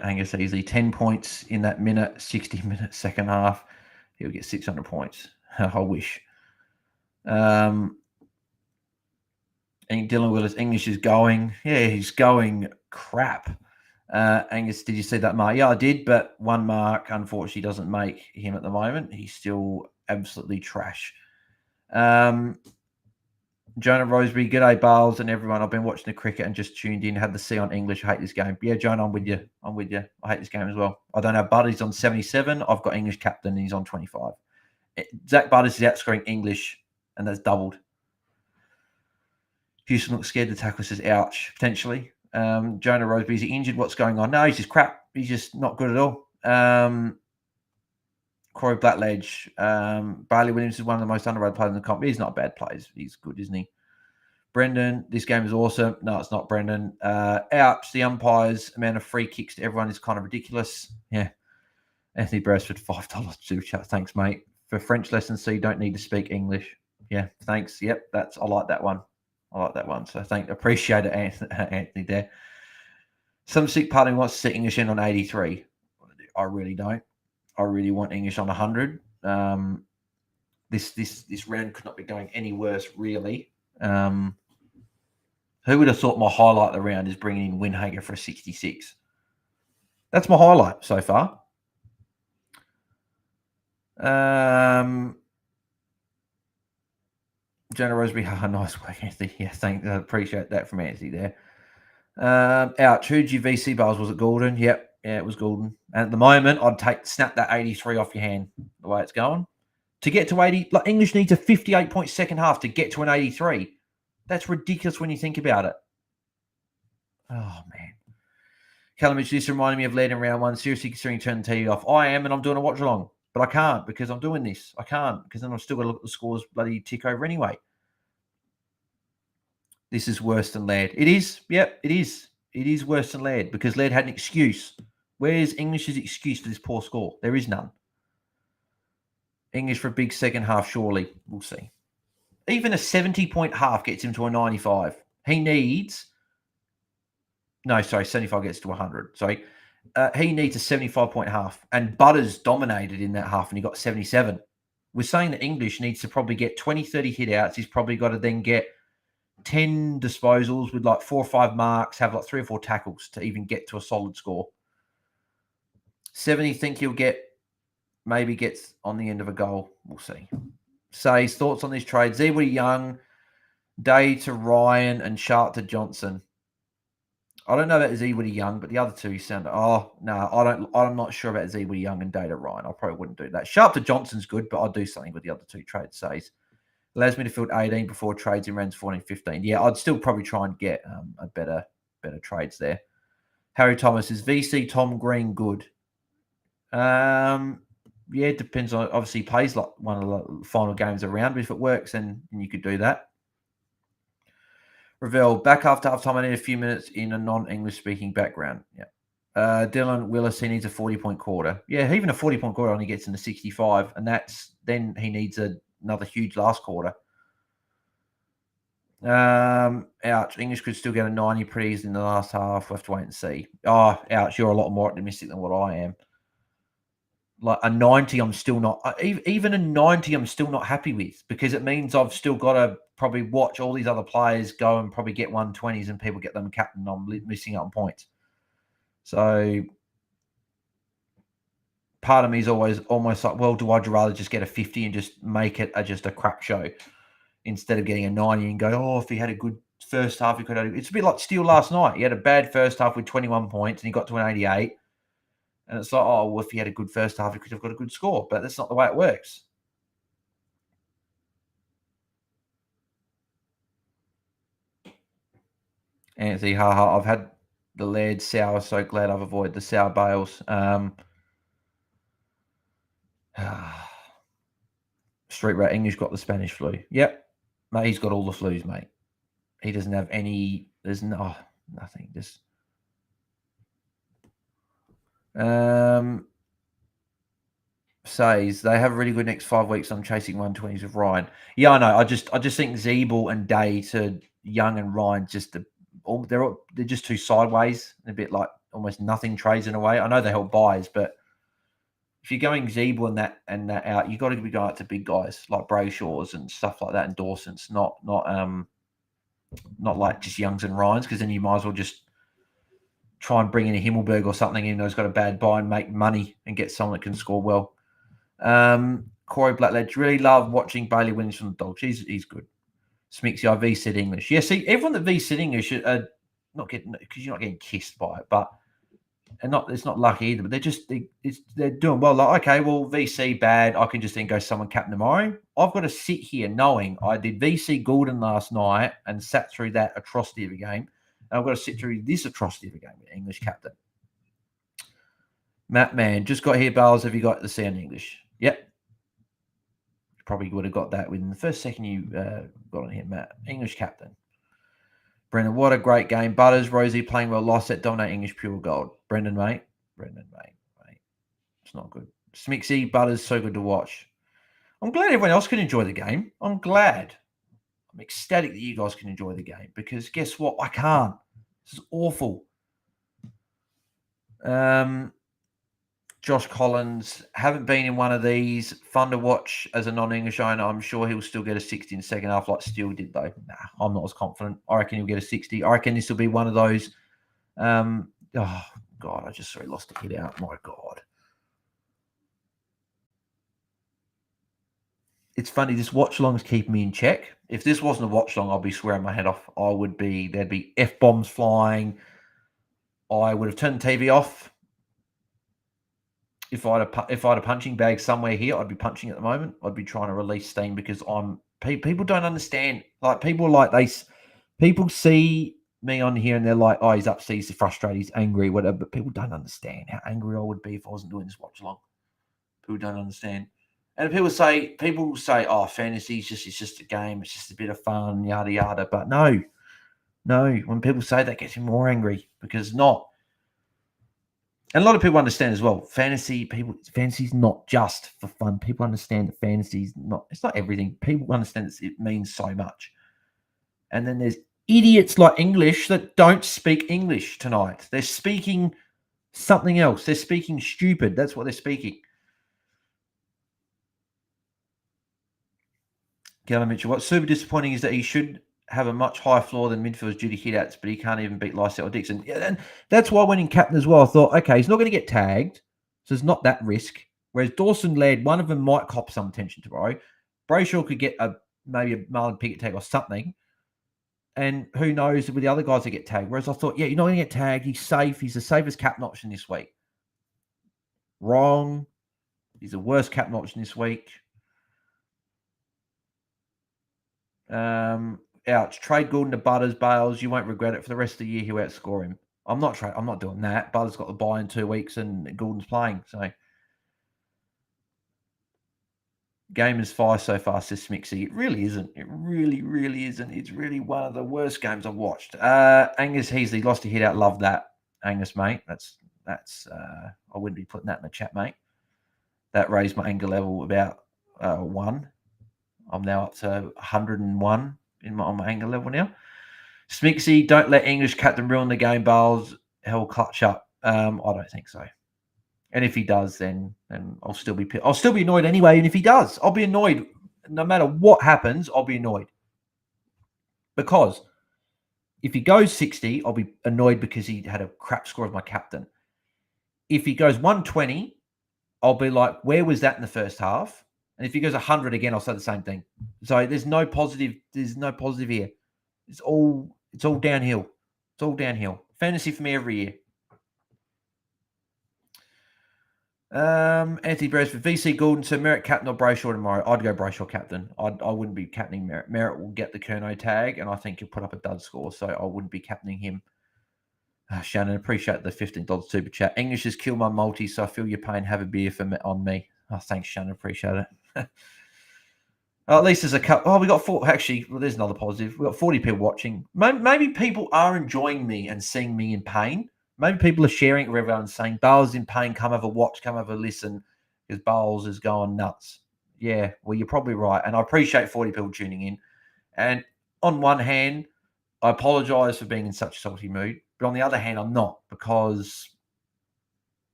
Angus easily 10 points in that 60-minute second half. He'll get 600 points. I wish. And Dylan Willis, English is going. Yeah, he's going crap. Angus, did you see that mark? Yeah, I did, but one mark, unfortunately, doesn't make him at the moment. He's still absolutely trash. Jonah Roseberry, g'day, Bales and everyone. I've been watching the cricket and just tuned in. Had the C on English. I hate this game. Yeah, Jonah, I'm with you. I hate this game as well. I don't have Butters on 77. I've got English captain and he's on 25. Zach Butters is outscoring English, and that's doubled. Houston looks scared to tackle, says, ouch, potentially. Jonah Roseberry, is he injured? What's going on? No, he's just crap. He's just not good at all. Corey Blackledge. Bailey Williams is one of the most underrated players in the comp. He's not a bad player. He's good, isn't he? Brendan, this game is awesome. No, it's not, Brendan. Outs, the umpires, amount of free kicks to everyone is kind of ridiculous. Yeah. Anthony Beresford, $5 super chat. Thanks, mate. For French lessons, so you don't need to speak English. Yeah, thanks. Yep, I like that one. So appreciate it, Anthony there. Some sick party wants to see English in on 83. I really don't. I really want English on 100. This round could not be going any worse, really. Who would have thought my highlight of the round is bringing in Windhager for a 66? That's my highlight so far. Jenna Roseby, nice work, Anthony. Yeah, appreciate that from Anthony there. Ouch. Who'd you VC bars? Was it Gordon? Yep. Yeah, it was Gordon. And at the moment, I'd snap that 83 off your hand, the way it's going. To get to 80, like English needs a 58-point second half to get to an 83. That's ridiculous when you think about it. Oh, man. Callum Mitchell, this reminded me of lead in round one. Seriously considering turning the TV off. I am, and I'm doing a watch along. But I can't because I'm doing this. I can't because then I've still got to look at the scores bloody tick over anyway. This is worse than lead. It is. Yep, it is. It is worse than lead because lead had an excuse. Where's English's excuse for this poor score? There is none. English for a big second half, surely. We'll see. Even a 70-point half gets him to a 95. He needs... No, sorry, 75 gets to 100. Sorry. He needs a 75-point half. And Butters dominated in that half and he got 77. We're saying that English needs to probably get 20, 30 hit-outs. He's probably got to then get 10 disposals with like 4 or 5 marks, have like 3 or 4 tackles to even get to a solid score. 70, think he'll get... Maybe gets on the end of a goal. We'll see. Say's thoughts on this trade. Zebra Young, Day to Ryan, and Sharp to Johnson. I don't know about Zebra Young, but the other two sound. Oh no, I don't. I'm not sure about Zebra Young and Day to Ryan. I probably wouldn't do that. Sharp to Johnson's good, but I'll do something with the other two trades. Say's allows me to field 18 before trades in rounds 14, 15. Yeah, I'd still probably try and get a better trades there. Harry Thomas is VC Tom Green good. Yeah, it depends on, obviously he plays like one of the final games around, but if it works, then you could do that. Ravel, back after halftime, I need a few minutes in a non-English speaking background. Yeah. Dylan Willis, he needs a 40-point quarter. Yeah, even a 40-point quarter only gets into 65, and then he needs another huge last quarter. Ouch. English could still get a 90 pretty easy in the last half. We'll have to wait and see. Oh, ouch. You're a lot more optimistic than what I am. Like a 90, I'm still not, even a 90, I'm still not happy with because it means I've still got to probably watch all these other players go and probably get 120s and people get them captain. I'm missing out on points. So part of me is always almost like, well, do I rather just get a 50 and just make it just a crap show instead of getting a 90 and go, oh, if he had a good first half, he could have. It's a bit like Steele last night. He had a bad first half with 21 points and he got to an 88. And it's like, oh, well, if he had a good first half, he could have got a good score. But that's not the way it works. Anthony, haha, I've had the Laird sour, so glad I've avoided the sour bales. Street Rat English got the Spanish flu. Yep. Mate, he's got all the flus, mate. He doesn't have any, there's nothing. Just says they have a really good next 5 weeks. I'm chasing 120s with Ryan. Yeah, I know. I just think Zeeble and Day to Young and Ryan they're just too sideways. A bit like almost nothing trades in a way. I know they help buys, but if you're going Zeeble and that out, you got to be going out to big guys like Brayshaw's and stuff like that and Dawson's, not like just Youngs and Ryans, because then you might as well just try and bring in a Himmelberg or something, even though he's got a bad buy, and make money and get someone that can score well. Corey Blackledge, really love watching Bailey Williams from the Dogs. He's good. Smixy, I V-said English. Yeah, see, everyone that V-said English are not getting, because you're not getting kissed by it, but it's not lucky either. But they're doing well. Like, okay, well, VC bad. I can just then go someone captain tomorrow. I've got to sit here knowing I did VC Gordon last night and sat through that atrocity of a game. And I've got to sit through this atrocity of a game with English captain. Matt Man, just got here, Bales. Have you got the sound English? Yep. Probably would have got that within the first second you got on here, Matt. English captain. Brendan, what a great game. Butters, Rosie playing well. Lost that dominate English pure gold. Brendan, mate. It's not good. Smixy, Butters, so good to watch. I'm glad everyone else can enjoy the game. I'm glad. I'm ecstatic that you guys can enjoy the game because guess what? I can't. This is awful. Josh Collins, haven't been in one of these. Fun to watch as a non-English owner. I'm sure he'll still get a 60 in the second half like Steele did, though. Nah, I'm not as confident. I reckon he'll get a 60. I reckon this will be one of those. Oh, God, I just sorry lost a hit out. My God. It's funny, this watch-along's keeping me in check. If this wasn't a watch-along, I'll be swearing my head off. There'd be F-bombs flying. I would have turned the TV off. If I had a punching bag somewhere here, I'd be punching at the moment. I'd be trying to release steam because people don't understand. Like people see me on here and they're like, oh, he's upset, he's frustrated, he's angry, whatever. But people don't understand how angry I would be if I wasn't doing this watch along. People don't understand. And people say, oh, fantasy it's just a game, it's just a bit of fun, yada yada. But no. When people say that, gets me more angry because it's not. And a lot of people understand as well. Fantasy's not just for fun. People understand that it's not everything. People understand that it means so much. And then there's idiots like English that don't speak English tonight. They're speaking something else. They're speaking stupid. That's what they're speaking. Gavin Mitchell, what's super disappointing is that he should have a much higher floor than midfielders due to hit-outs, but he can't even beat Lysette or Dixon. Yeah, and that's why I went in captain as well. I thought, okay, he's not going to get tagged, so there's not that risk. Whereas Dawson led, one of them might cop some attention tomorrow. Brayshaw could get maybe a Marlon Pickett tag or something. And who knows with the other guys that get tagged. Whereas I thought, yeah, you're not going to get tagged. He's safe. He's the safest captain option this week. Wrong. He's the worst captain option this week. Ouch. Trade Gordon to Butters, Bales. You won't regret it for the rest of the year. He'll outscore him. I'm not doing that. Butters got the bye in 2 weeks and Gordon's playing. So game is fire so far, says Smixy. It really isn't. It really, really isn't. It's really one of the worst games I've watched. Angus Heasley lost a hit out. Love that, Angus, mate. That's I wouldn't be putting that in the chat, mate. That raised my anger level about 1. I'm now up to 101 on my anger level now. Smixy, don't let English captain ruin the game, Bales. He'll clutch up. I don't think so. And if he does, then I'll still be annoyed anyway. And if he does, I'll be annoyed. No matter what happens, I'll be annoyed. Because if he goes 60, I'll be annoyed because he had a crap score as my captain. If he goes 120, I'll be like, where was that in the first half? And if he goes 100 again, I'll say the same thing. So there's no positive here. It's all downhill. It's all downhill. Fantasy for me every year. Anthony Beresford, VC Gordon, so Merritt captain or Brayshaw tomorrow? I'd go Brayshaw captain. I wouldn't be captaining Merritt. Merritt will get the Kerno tag, and I think he'll put up a dud score, so I wouldn't be captaining him. Shannon, appreciate the $15 super chat. English has killed my multi, so I feel your pain. Have a beer on me. Oh, thanks, Shannon. Appreciate it. At least there's a couple. Oh, we got 4. Actually, well, there's another positive. We've got 40 people watching. Maybe people are enjoying me and seeing me in pain. Maybe people are sharing it with everyone saying, Bales in pain, come have a watch, come have a listen, because Bales is going nuts. Yeah, well, you're probably right. And I appreciate 40 people tuning in. And on one hand, I apologize for being in such a salty mood. But on the other hand, I'm not because,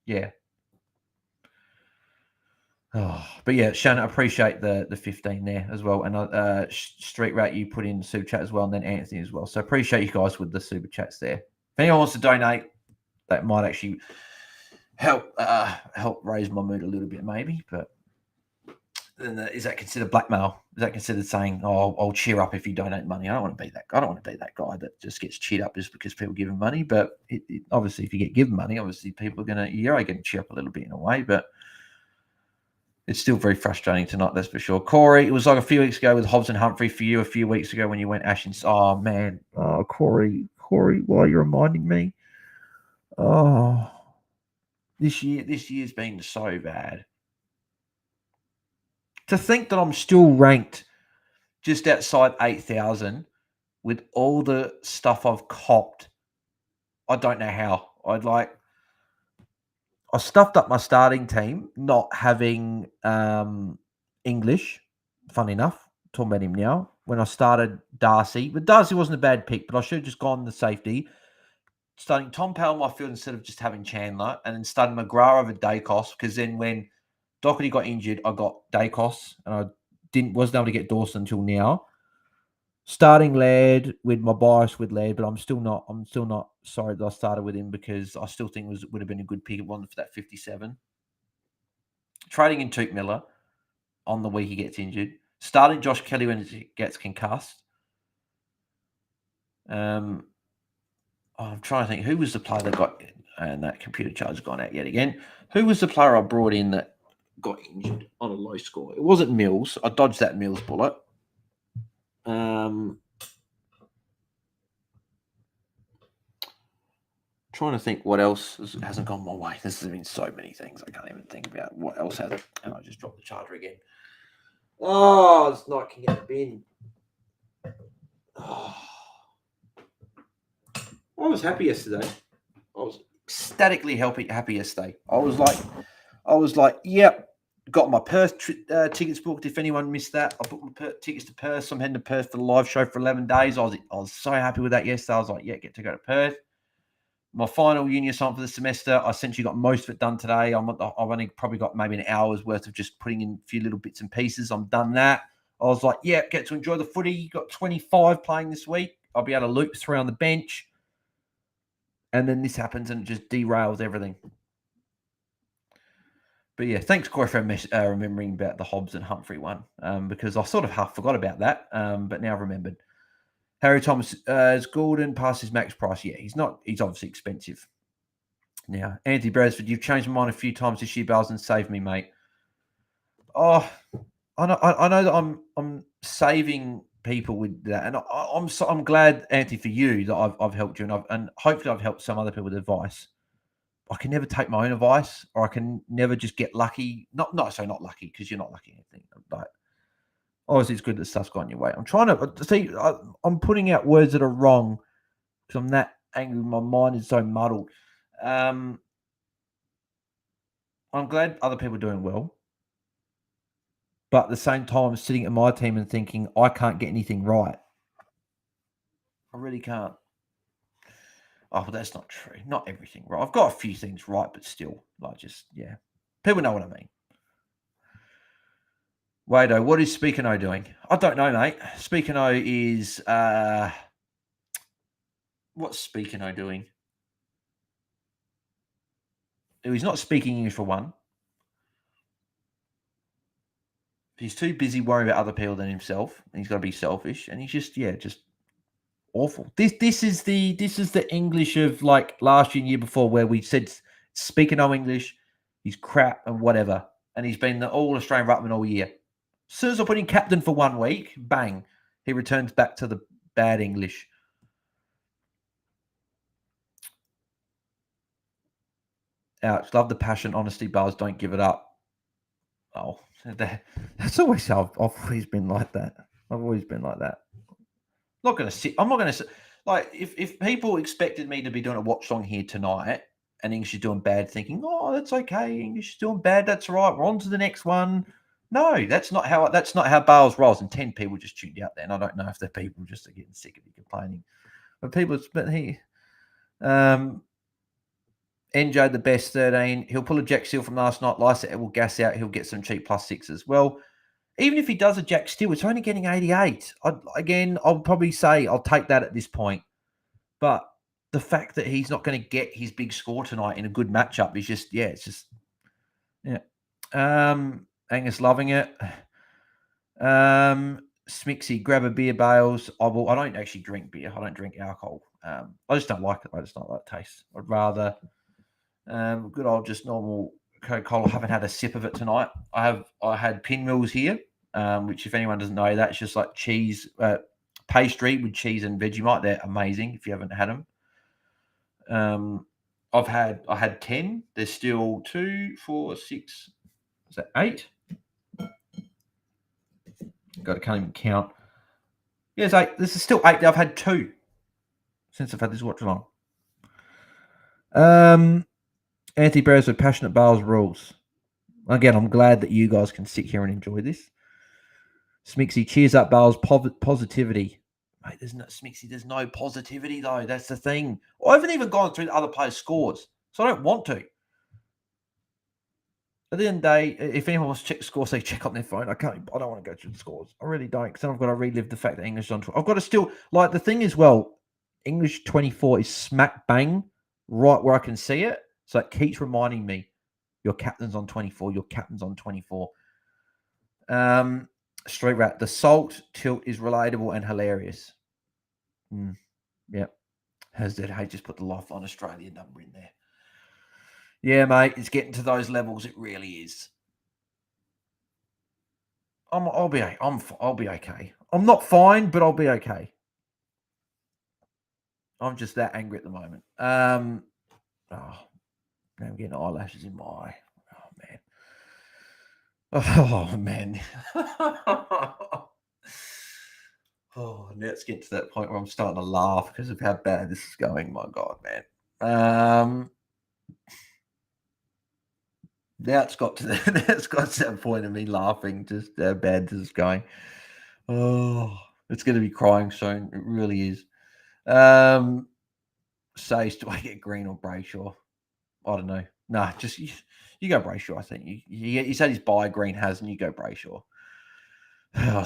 yeah. Oh, but yeah, Shannon, I appreciate the 15 there as well. And Street Rat, you put in the super chat as well, and then Anthony as well. So appreciate you guys with the super chats there. If anyone wants to donate, that might actually help raise my mood a little bit, maybe. But then is that considered blackmail? Is that considered saying, "Oh, I'll cheer up if you donate money"? I don't want to be that guy. I don't want to be that guy that just gets cheered up just because people give him money. But obviously, if you get given money, obviously people are you're going to cheer up a little bit in a way. But it's still very frustrating tonight, that's for sure. Corey, it was like a few weeks ago with Hobbs and Humphrey for you a few weeks ago when you went Ashens. Oh man, Corey, why are you reminding me? Oh, this year's been so bad. To think that I'm still ranked just outside 8,000 with all the stuff I've copped, I don't know how. I stuffed up my starting team not having English. Funny enough, talking about him now. When I started Darcy, but Darcy wasn't a bad pick, but I should have just gone the safety. starting Tom Powell in my field instead of just having Chandler, and then starting McGrath over Dacos, because then when Doherty got injured, I got Dacos, and I wasn't able to get Dawson until now. Starting Laird with my bias with Laird, but I'm still not sorry that I started with him, because I still think would have been a good pick one for that 57. Trading in Toot Miller on the week he gets injured. Starting Josh Kelly when he gets concussed. I'm trying to think, who was the player that got, and that computer charge has gone out yet again. Who was the player I brought in that got injured on a low score? It wasn't Mills. I dodged that Mills bullet. Trying to think what else hasn't gone my way. There's been so many things I can't even think about what else has it. And I just dropped the charger again. Oh, it's not can get the bin. Oh. I was happy yesterday. I was ecstatically happy yesterday. I was like, yep, got my Perth tickets booked. If anyone missed that, I booked my tickets to Perth. So I'm heading to Perth for the live show for 11 days. I was so happy with that yesterday. I was like, yeah, get to go to Perth. My final uni assignment for the semester, I essentially got most of it done today. I've only probably got maybe an hour's worth of just putting in a few little bits and pieces. I'm done that. I was like, yeah, get to enjoy the footy. Got 25 playing this week. I'll be able to loop 3 on the bench. And then this happens and it just derails everything. But yeah, thanks, Corey, for remembering about the Hobbs and Humphrey one, because I sort of half forgot about that, but now I've remembered. Harry Thomas, is Gordon past his max price? Yeah, he's not. He's obviously expensive. Now, Anthony Bradsford, you've changed my mind a few times this year, Bales, and saved me, mate. Oh, I know that I'm saving people with that, and I'm glad, Anthony, for you that I've helped you, and hopefully I've helped some other people with advice. I can never take my own advice, or I can never just get lucky. Not lucky, because you're not lucky anything. But obviously, it's good that stuff's gone your way. I'm trying to see. I'm putting out words that are wrong because I'm that angry. My mind is so muddled. I'm glad other people are doing well, but at the same time, I'm sitting at my team and thinking I can't get anything right. I really can't. Oh, well, that's not true. Not everything right. I've got a few things right, but still, yeah. People know what I mean. Wado, what is Speakino doing? I don't know, mate. Speakino is what's Speakino doing? He's not speaking English for one. He's too busy worrying about other people than himself. And he's got to be selfish, and he's just awful. This is the English of like last year before, where we said speaking no English, he's crap and whatever, and he's been the all Australian ruckman all year. As soon as I put in captain for 1 week, bang, he returns back to the bad English. Ouch. Love the passion, honesty, Bars. Don't give it up. Oh, that's always how I've always been like that. I've always been like that. I'm not going to sit. Like, if people expected me to be doing a watch song here tonight and English is doing bad, thinking, oh, that's okay, English is doing bad, that's all right, we're on to the next one. No, that's not how Bales rolls. And 10 people just tuned out there, and I don't know if the people just are getting sick of you complaining. But NJ the best 13. He'll pull a Jack Steele from last night. Lysa will gas out. He'll get some cheap +6s. Well, even if he does a Jack Steele, it's only getting 88. I'll probably say I'll take that at this point. But the fact that he's not going to get his big score tonight in a good matchup is just, yeah. Angus loving it. Smixy, grab a beer, Bales. I don't actually drink beer. I don't drink alcohol. I just don't like it. I just don't like the taste. I'd rather good old just normal Coca-Cola. I haven't had a sip of it tonight. I had Pinwheels here, which if anyone doesn't know, that's just like cheese pastry with cheese and Vegemite. They're amazing if you haven't had them. I had 10. There's still 2, 4, 6. Is that 8? God, I can't even count. Yes, 8. This is still 8. I've had 2 since I've had this Watchalong. Anthony Barrows with passionate Bales rules. Again, I'm glad that you guys can sit here and enjoy this. Smixy, cheers up, Bales. Positivity. Mate, there's no Smixy. There's no positivity though. That's the thing. I haven't even gone through the other players' scores, so I don't want to. At the end of the day, if anyone wants to check the scores, they check on their phone. I don't want to go through the scores. I really don't, because then I've got to relive the fact that English is on. I've got to still like the thing as well. English 24 is smack bang right where I can see it, so it keeps reminding me, your captain's on 24. Your captain's on 24. Street Rat. The salt tilt is relatable and hilarious. Yep. Has ZH just put the Lifeline Australia number in there? Yeah, mate, it's getting to those levels. It really is. I'll be okay. I'm not fine, but I'll be okay. I'm just that angry at the moment. Now I'm getting eyelashes in my eye. Oh man. Oh, now it's getting to that point where I'm starting to laugh because of how bad this is going. My God, man. Now it's got to that point of me laughing, just how bad this is going. Oh, it's going to be crying soon. It really is. Says, do I get Green or Brayshaw? I don't know. Nah, just you go Brayshaw. I think you said he's by Green hasn't. You go Brayshaw.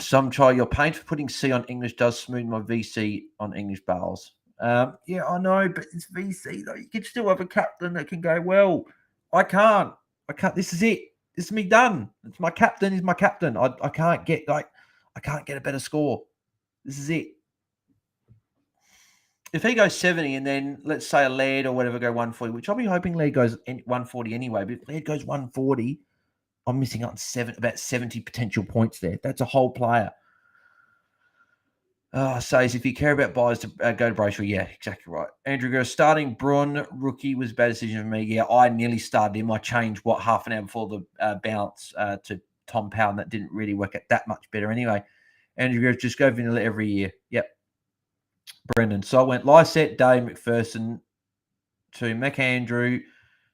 Some try your paint for putting C on English does smooth my VC on English barrels. Yeah, I know, but it's VC though. You can still have a captain that can go well. I can't. This is it. This is me done. It's my captain. Is my captain. I can't get a better score. This is it. If he goes 70 and then let's say a Laird or whatever go 140, which I'll be hoping Laird goes 140 anyway, but if Laird goes 140, I'm missing out on about 70 potential points there. That's a whole player. Says, if you care about buys, to go to Brayshaw. Yeah, exactly right. Andrew goes, starting Braun rookie was a bad decision for me. Yeah, I nearly started him. I changed, half an hour before the bounce to Tom Powell, and that didn't really work out that much better anyway. Andrew goes, just go vanilla every year. Yep. Brendan. So I went Lysette, Day, McPherson to McAndrew,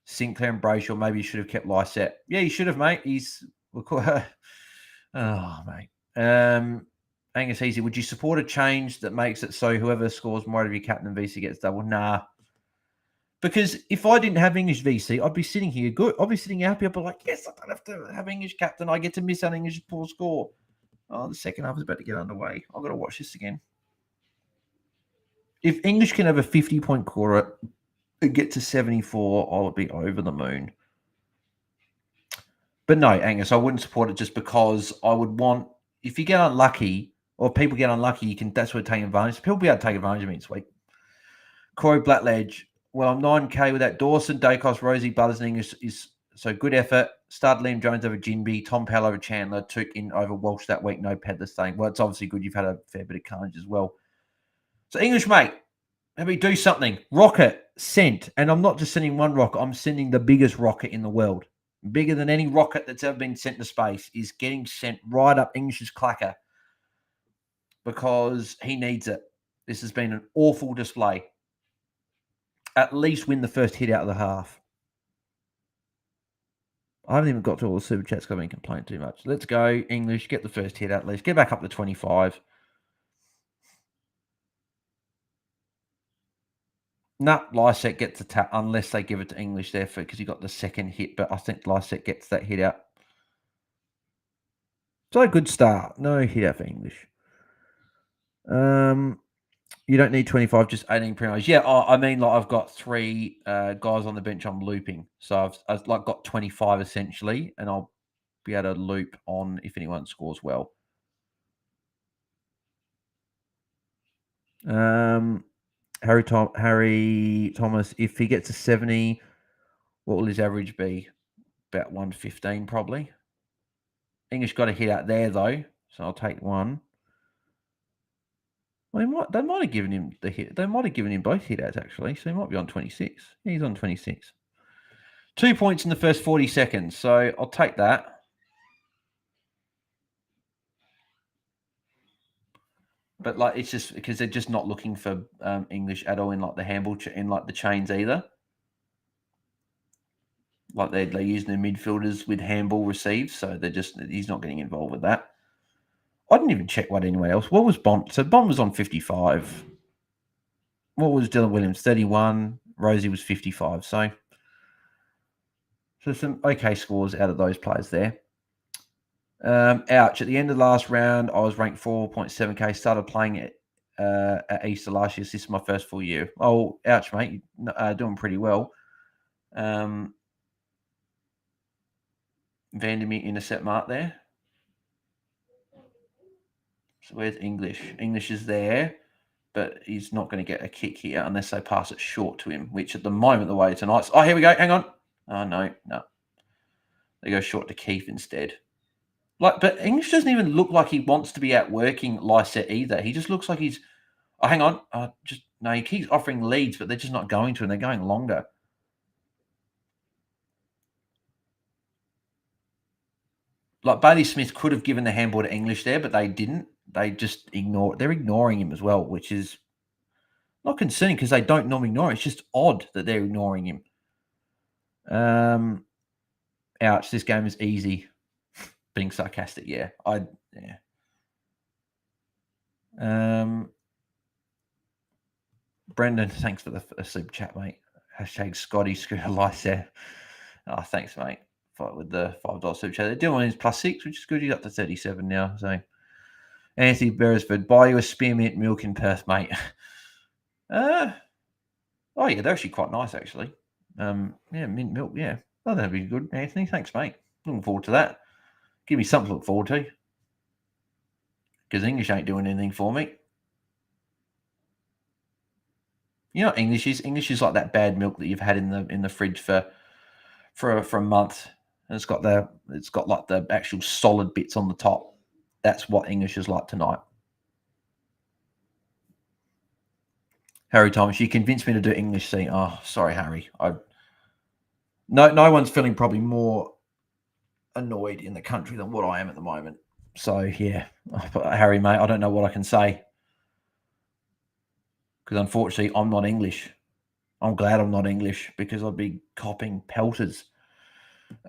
Sinclair, and Brayshaw. Maybe you should have kept Lysette. Yeah, you should have, mate. Oh, mate. Angus Easy, would you support a change that makes it so whoever scores more out of your captain and VC gets double? Nah. Because if I didn't have English VC, I'd be sitting here good. I'd be sitting happy. I'd be like, yes, I don't have to have English captain. I get to miss out English poor score. Oh, the second half is about to get underway. I've got to watch this again. If English can have a 50-point quarter and get to 74, I'll be over the moon. But no, Angus, I wouldn't support it just because I would want, if you get unlucky, or people get unlucky, that's where taking advantage. People will be able to take advantage of me this week. Corey Blackledge. Well, I'm 9K with that. Dawson, Dacos, Rosie, Butters, and English is so good effort. Start Liam Jones over Jinby, Tom Powell over Chandler, took in over Walsh that week. No Pedler staying. Well, it's obviously good. You've had a fair bit of carnage as well. So English, mate, maybe do something. Rocket sent, and I'm not just sending one rocket. I'm sending the biggest rocket in the world. Bigger than any rocket that's ever been sent to space is getting sent right up English's clacker because he needs it. This has been an awful display. At least win the first hit out of the half. I haven't even got to all the super chats because I've been complaining too much. Let's go, English. Get the first hit out at least. Get back up to 25. Nah, Lysette gets a tap unless they give it to English there because he got the second hit, but I think Lysette gets that hit out. So a good start. No hit out for English. You don't need 25, just 18 preliminaries. Yeah, I mean, like I've got 3 guys on the bench I'm looping. So I've like got 25 essentially, and I'll be able to loop on if anyone scores well. Harry Thomas, if he gets a 70, what will his average be? About 115 probably. English got a hit out there though, so I'll take one. Well, they might have given him the hit. They might have given him both hit outs actually, so he might be on 26. Yeah, he's on 26. 2 points in the first 40 seconds, so I'll take that. But like, it's just because they're just not looking for English at all in like the handball in like the chains either. Like they're using their midfielders with handball receives, so he's not getting involved with that. I didn't even check what anyone else. What was Bond? So Bond was on 55. What was Dylan Williams? 31. Rosie was 55. So some okay scores out of those players there. Ouch. At the end of the last round, I was ranked 4.7k. Started playing at Easter last year. This is my first full year. Oh, ouch, mate. Doing pretty well. Vandermeer intercept mark there. So where's English? English is there, but he's not going to get a kick here unless they pass it short to him, which at the moment, the way tonight's... Oh, here we go. Hang on. Oh, no. They go short to Keith instead. But English doesn't even look like he wants to be outworking Lysette either. He just looks like he's... Oh, hang on. No, he keeps offering leads, but they're just not going to, and they're going longer. Like Bailey Smith could have given the handball to English there, but they didn't. They just they're ignoring him as well, which is not concerning because they don't normally ignore him. It's just odd that they're ignoring him. Ouch, this game is easy. Being sarcastic, yeah. Brendan, thanks for the super chat, mate. Hashtag Scotty Scooter Lycett. Oh, thanks, mate. With the $5 super chat. They're doing +6, which is good. He's up to 37 now. So Anthony Beresford, buy you a spearmint milk in Perth, mate. Oh yeah, they're actually quite nice, actually. Yeah, mint milk, yeah. Oh, that'd be good, Anthony. Thanks, mate. Looking forward to that. Give me something to look forward to. Because English ain't doing anything for me. You know what English is? English is like that bad milk that you've had in the fridge for a month. And it's got like the actual solid bits on the top. That's what English is like tonight. Harry Thomas, you convinced me to do English C. Oh, sorry, Harry. No one's feeling probably more annoyed in the country than what I am at the moment. So yeah, Harry, mate, I don't know what I can say. Because unfortunately, I'm not English. I'm glad I'm not English because I'd be copping pelters.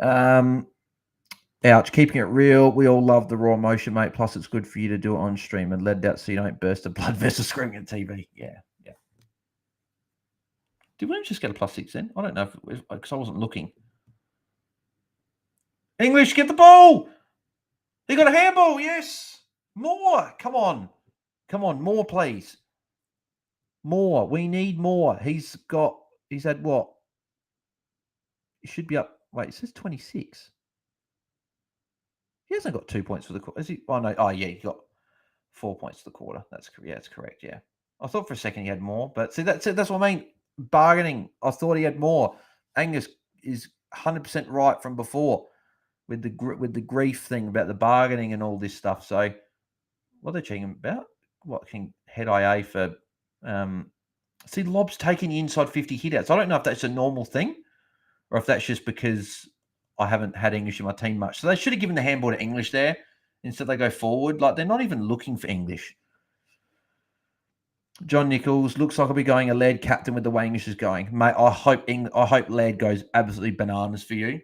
Ouch, keeping it real. We all love the raw emotion, mate. Plus, it's good for you to do it on stream and let it out so you don't burst a blood vessel screaming at TV. Yeah. Did Williams just get a +6 then? I don't know because I wasn't looking. English, get the ball. He got a handball. Yes. More. Come on. More, please. More. We need more. He's had what? He should be up. Wait, it says 26. He hasn't got 2 points for the quarter. Is he? Oh, no. Oh, yeah. He got 4 points for the quarter. That's correct. Yeah. I thought for a second he had more, but see, that's what I mean. Bargaining. I thought he had more. Angus is 100% right from before with the grief thing about the bargaining and all this stuff. So what are they cheating about? What can head IA for? See, Lob's taking the inside 50 hitouts. I don't know if that's a normal thing or if that's just because I haven't had English in my team much. So they should have given the handball to English there. Instead, they go forward. Like, they're not even looking for English. John Nichols, looks like I'll be going a lead captain with the way English is going. Mate, I hope lead goes absolutely bananas for you.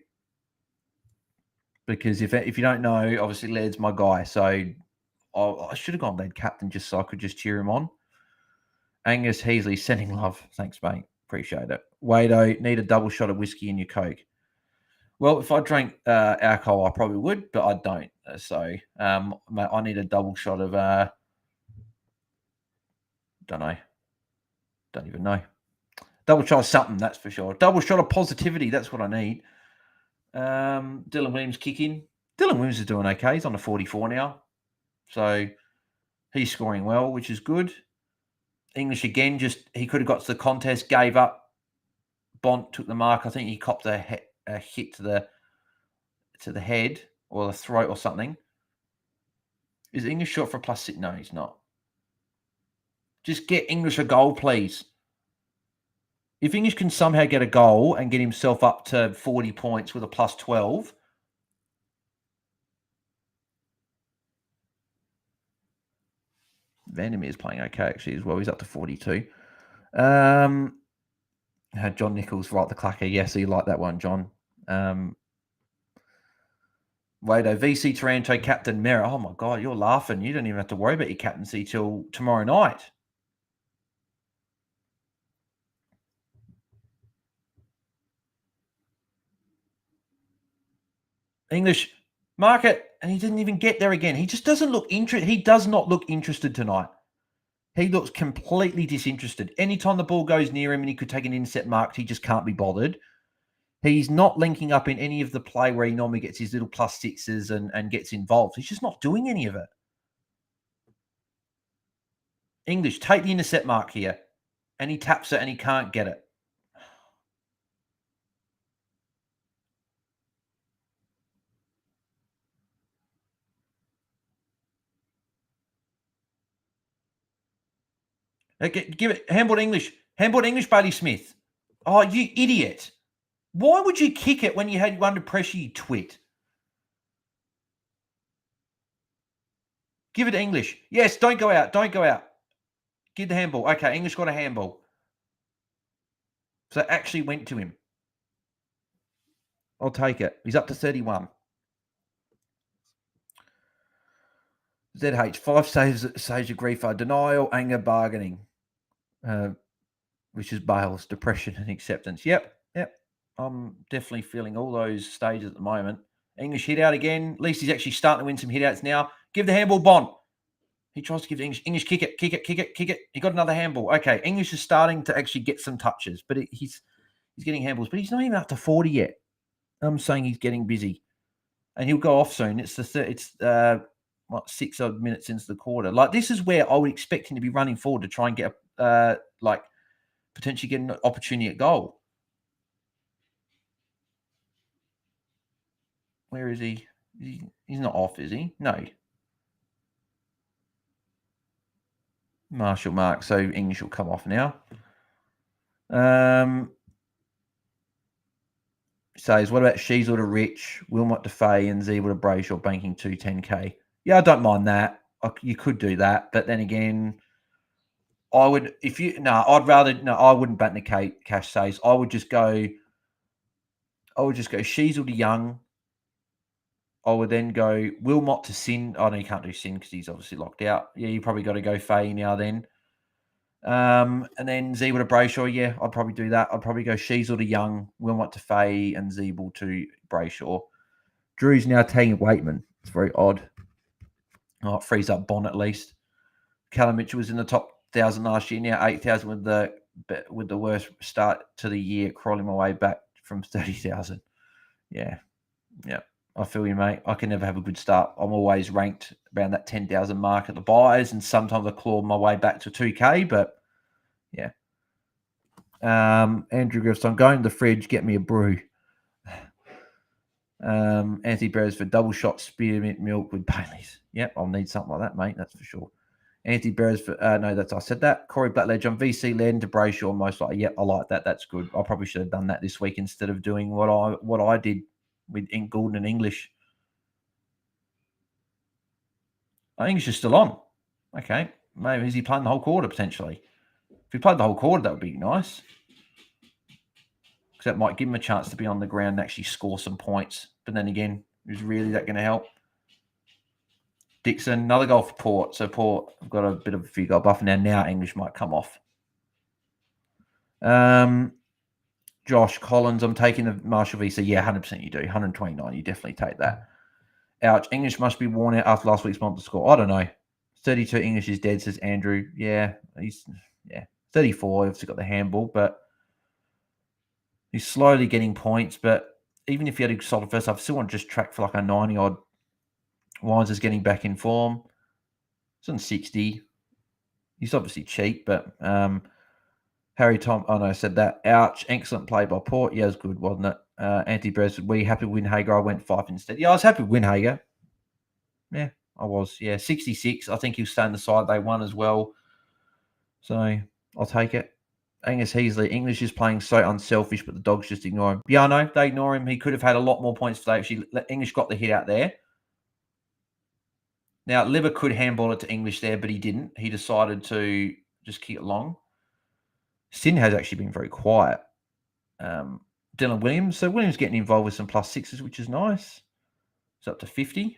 Because if you don't know, obviously lead's my guy. So I should have gone lead captain just so I could just cheer him on. Angus Heasley, sending love. Thanks, mate. Appreciate it. Wado, need a double shot of whiskey in your Coke. Well, if I drank alcohol, I probably would, but I don't. So mate, I need a double shot of... don't know. Don't even know. Double shot of something, that's for sure. Double shot of positivity, that's what I need. Dylan Williams kicking. Dylan Williams is doing okay. He's on a 44 now. So he's scoring well, which is good. English again, he could have got to the contest, gave up. Bont took the mark. I think he copped a hit to the head or the throat or something. Is English short for a +6? No, he's not. Just get English a goal, please. If English can somehow get a goal and get himself up to 40 points with a +12, Vandermeer is playing okay actually as well. He's up to 42. John Nichols, right, the clacker. Yes, you like that one, John. Wado, VC Taranto, Captain Mera. Oh, my God, you're laughing. You don't even have to worry about your captaincy till tomorrow night. English, market. And he didn't even get there again. He just doesn't look interested. He does not look interested tonight. He looks completely disinterested. Anytime the ball goes near him and he could take an inset marked, he just can't be bothered. He's not linking up in any of the play where he normally gets his little plus sixes and gets involved. He's just not doing any of it. English, take the intercept mark here. And he taps it and he can't get it. Okay, give it. Handball English. Handball English, Bailey Smith. Oh, you idiot. Why would you kick it when you had you under pressure, you twit? Give it to English. Yes, don't go out. Don't go out. Give the handball. Okay, English got a handball. So it actually went to him. I'll take it. He's up to 31. ZH, 5 stages of grief are denial, anger, bargaining, which is bails, depression, and acceptance. Yep. I'm definitely feeling all those stages at the moment. English hit out again. At least he's actually starting to win some hit outs now. Give the handball, Bond. He tries to give English. English, kick it. He got another handball. Okay, English is starting to actually get some touches, but he's getting handballs, but he's not even up to 40 yet. I'm saying he's getting busy, and he'll go off soon. It's 6 odd minutes into the quarter. Like, this is where I would expect him to be running forward to try and get potentially get an opportunity at goal. Where is he? He's not off, is he? No. Marshall mark. So English will come off now. Says, what about Sheasel to Rich, Wilmot to Fay, and Zeeble to Brayshaw banking 210K? Yeah, I don't mind that. You could do that, but then again, I would, I wouldn't bat the cash says. I would just go Sheasel to Young. I would then go Wilmot to Sin. Oh, no, you can't do Sin because he's obviously locked out. Yeah, you probably got to go Fay now then. And then Zeeble to Brayshaw. Yeah, I'd probably do that. I'd probably go Sheasel to Young, Wilmot to Fay, and Zeeble to Brayshaw. Drew's now taking Waitman. It's very odd. Oh, it frees up Bond at least. Callum Mitchell was in the top 1,000 last year. Now 8,000 with the worst start to the year, crawling my way back from 30,000. Yeah. I feel you, mate. I can never have a good start. I'm always ranked around that 10,000 mark at the buys, and sometimes I claw my way back to 2K, but yeah. Andrew Griffiths, I'm going to the fridge, get me a brew. Anthony Beresford, double shot spearmint milk with Baileys. Yep, I'll need something like that, mate. That's for sure. Anthony Beresford, I said that. Corey Blackledge on VC Len to Brayshaw, most likely. Yep, I like that. That's good. I probably should have done that this week instead of doing what I did with Goulden and English. English is still on. Okay. Maybe is he playing the whole quarter potentially? If he played the whole quarter, that would be nice. Because that might give him a chance to be on the ground and actually score some points. But then again, is really that going to help? Dixon, another goal for Port. So Port have got a bit of a few goal buffer now. Now English might come off. Josh Collins, I'm taking the Marshall VC. Yeah, 100% you do. 129, you definitely take that. Ouch. English must be worn out after last week's monster score. I don't know. 32 English is dead, says Andrew. Yeah, he's 34. Obviously got the handball, but he's slowly getting points. But even if he had a solid first half, I still want to just track for like a 90 odd. Wines is getting back in form. He's on 60. He's obviously cheap, but Harry Tom. Oh no, I said that. Ouch. Excellent play by Port. Yeah, it was good, wasn't it? Anti Beresford. Were you happy with Winhager? I went 5 instead. Yeah, I was happy with Winhager. Yeah, I was. Yeah, 66. I think he'll stay on the side. They won as well. So I'll take it. Angus Heasley. English is playing so unselfish, but the Dogs just ignore him. Yeah, I know. They ignore him. He could have had a lot more points if they actually let English got the hit out there. Now, Liver could handball it to English there, but he didn't. He decided to just kick it long. Sin has actually been very quiet. Dylan Williams. So Williams getting involved with some plus sixes, which is nice. It's up to 50.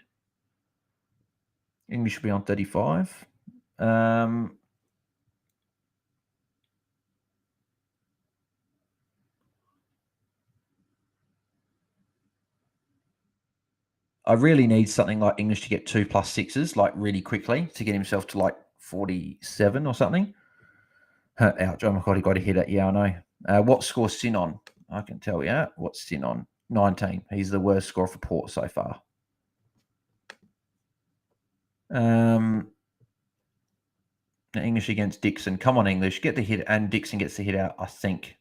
English will be on 35. I really need something like English to get 2+6s, like really quickly, to get himself to like 47 or something. Ouch. Oh my God, he got a hit at. Yeah, I know. What score Sin on? I can tell you. What's Sin on? 19. He's the worst scorer for Port so far. English against Dixon. Come on, English. Get the hit, and Dixon gets the hit out, I think.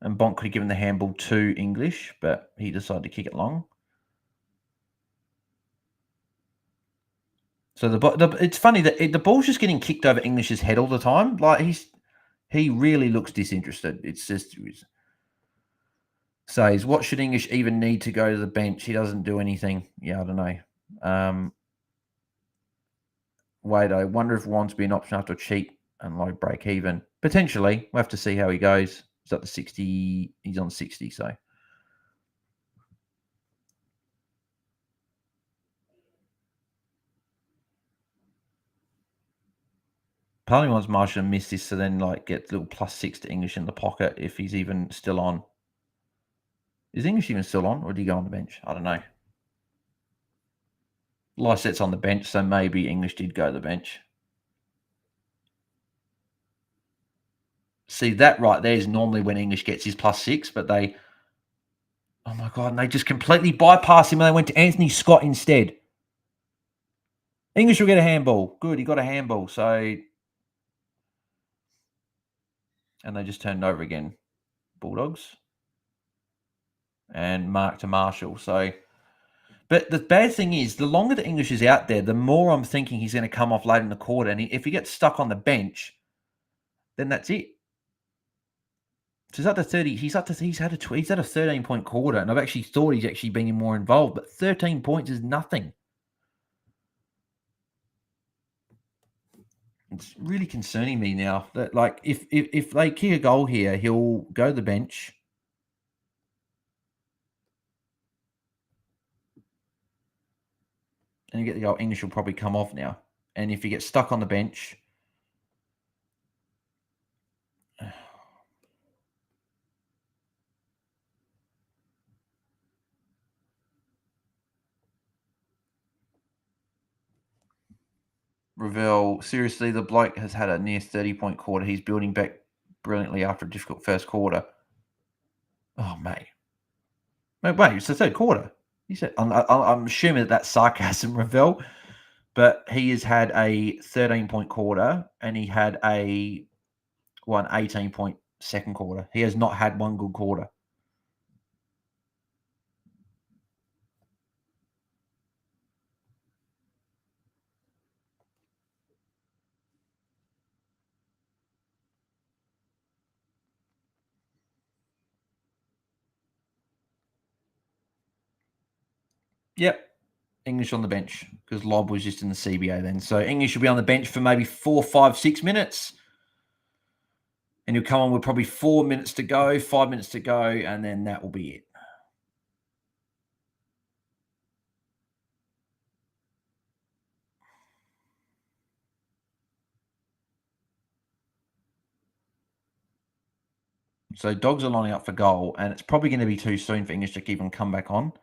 And Bonk could have given the handball to English, but he decided to kick it long. So it's funny that the ball's just getting kicked over English's head all the time. Like he really looks disinterested. It's just says, what should English even need to go to the bench? He doesn't do anything. Yeah, I don't know. Wait, I wonder if Juan's be an option after cheap and low break even. Potentially. We'll have to see how he goes. He's up to 60. He's on 60, so. Part of me wants Marshall to miss this, so then like get little +6 to English in the pocket if he's even still on. Is English even still on, or did he go on the bench? I don't know. Lysette's on the bench, so maybe English did go to the bench. See, that right there is normally when English gets his +6, but they... Oh my God, and they just completely bypassed him and they went to Anthony Scott instead. English will get a handball. Good, he got a handball, so... And they just turned over again. Bulldogs. And Mark to Marshall, so... But the bad thing is, the longer the English is out there, the more I'm thinking he's going to come off late in the quarter. And if he gets stuck on the bench, then that's it. So he's up to 30. He's had a 13-point quarter, and I've actually thought he's actually been more involved. But 13 points is nothing. It's really concerning me now that, like, if they kick a goal here, he'll go to the bench. And you get the goal, English will probably come off now. And if he gets stuck on the bench... Ravel, seriously, the bloke has had a near 30-point quarter. He's building back brilliantly after a difficult first quarter. Oh, mate. Wait, it's the third quarter. He said, I'm assuming that's sarcasm, Ravel. But he has had a 13-point quarter, and he had an 18-point second quarter. He has not had one good quarter. Yep. English on the bench because Lob was just in the CBA then. So English will be on the bench for maybe 4, 5, 6 minutes. And he'll come on with probably 4 minutes to go, 5 minutes to go, and then that will be it. So Dogs are lining up for goal, and it's probably going to be too soon for English to even come back on.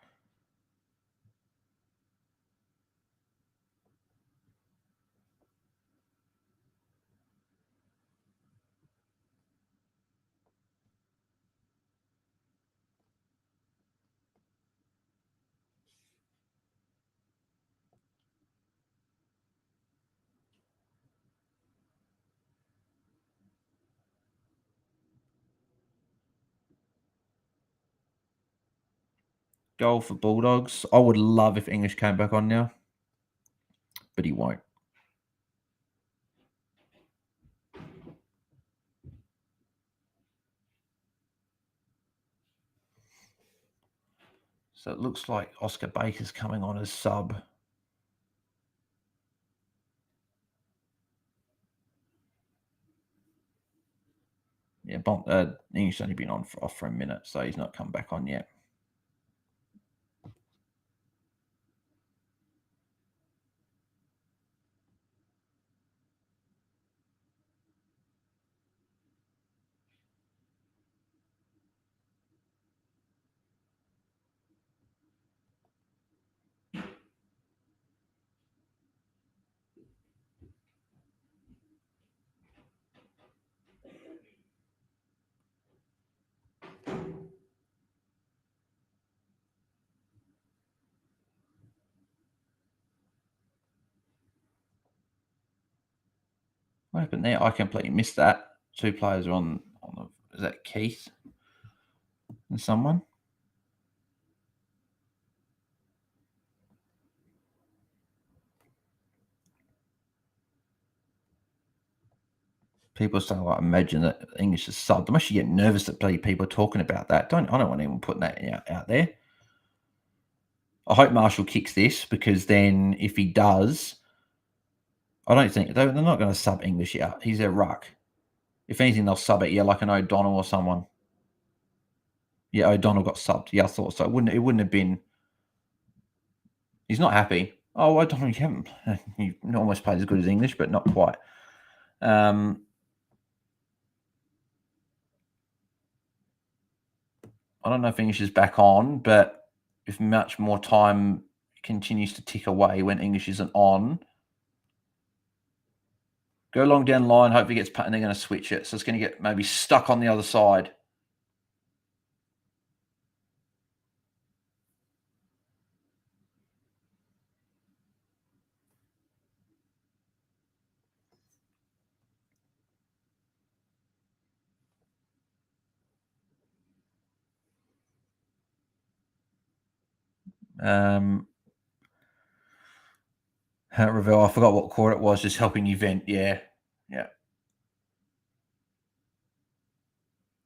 Goal for Bulldogs. I would love if English came back on now, but he won't. So it looks like Oscar Baker's coming on as sub. Yeah, English only been on off for a minute, so he's not come back on yet. What happened there? I completely missed that. 2 players are on the, is that Keith and someone? People say, like, imagine that English is subbed. I'm actually getting nervous that people are talking about that. I don't want anyone putting that out there. I hope Marshall kicks this, because then if he does, I don't think they're not going to sub English out. He's their ruck. If anything, they'll sub it, like an O'Donnell or someone. Yeah, O'Donnell got subbed. Yeah, I thought so. It wouldn't have been. He's not happy. Oh, O'Donnell, you almost played as good as English, but not quite. I don't know if English is back on, but if much more time continues to tick away when English isn't on, go along down the line, hope he gets put, and they're going to switch it. So it's going to get maybe stuck on the other side. Ravel, I forgot what quarter it was, just helping you vent. Yeah.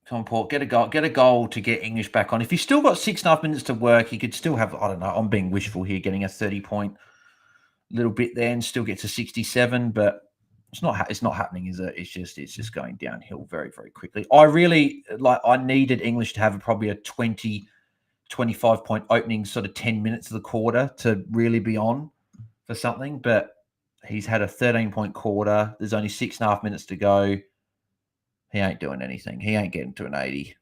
Come on, Port, get a goal to get English back on. If he's still got 6.5 minutes to work, he could still have, I don't know, I'm being wishful here, getting a 30-point little bit there and still get to 67, but it's not happening, is it? It's just going downhill very, very quickly. I needed English to have probably a 20, 25 point opening sort of 10 minutes of the quarter to really be on for something, but he's had a 13-point quarter. There's only 6.5 minutes to go. He ain't doing anything. He ain't getting to an 80.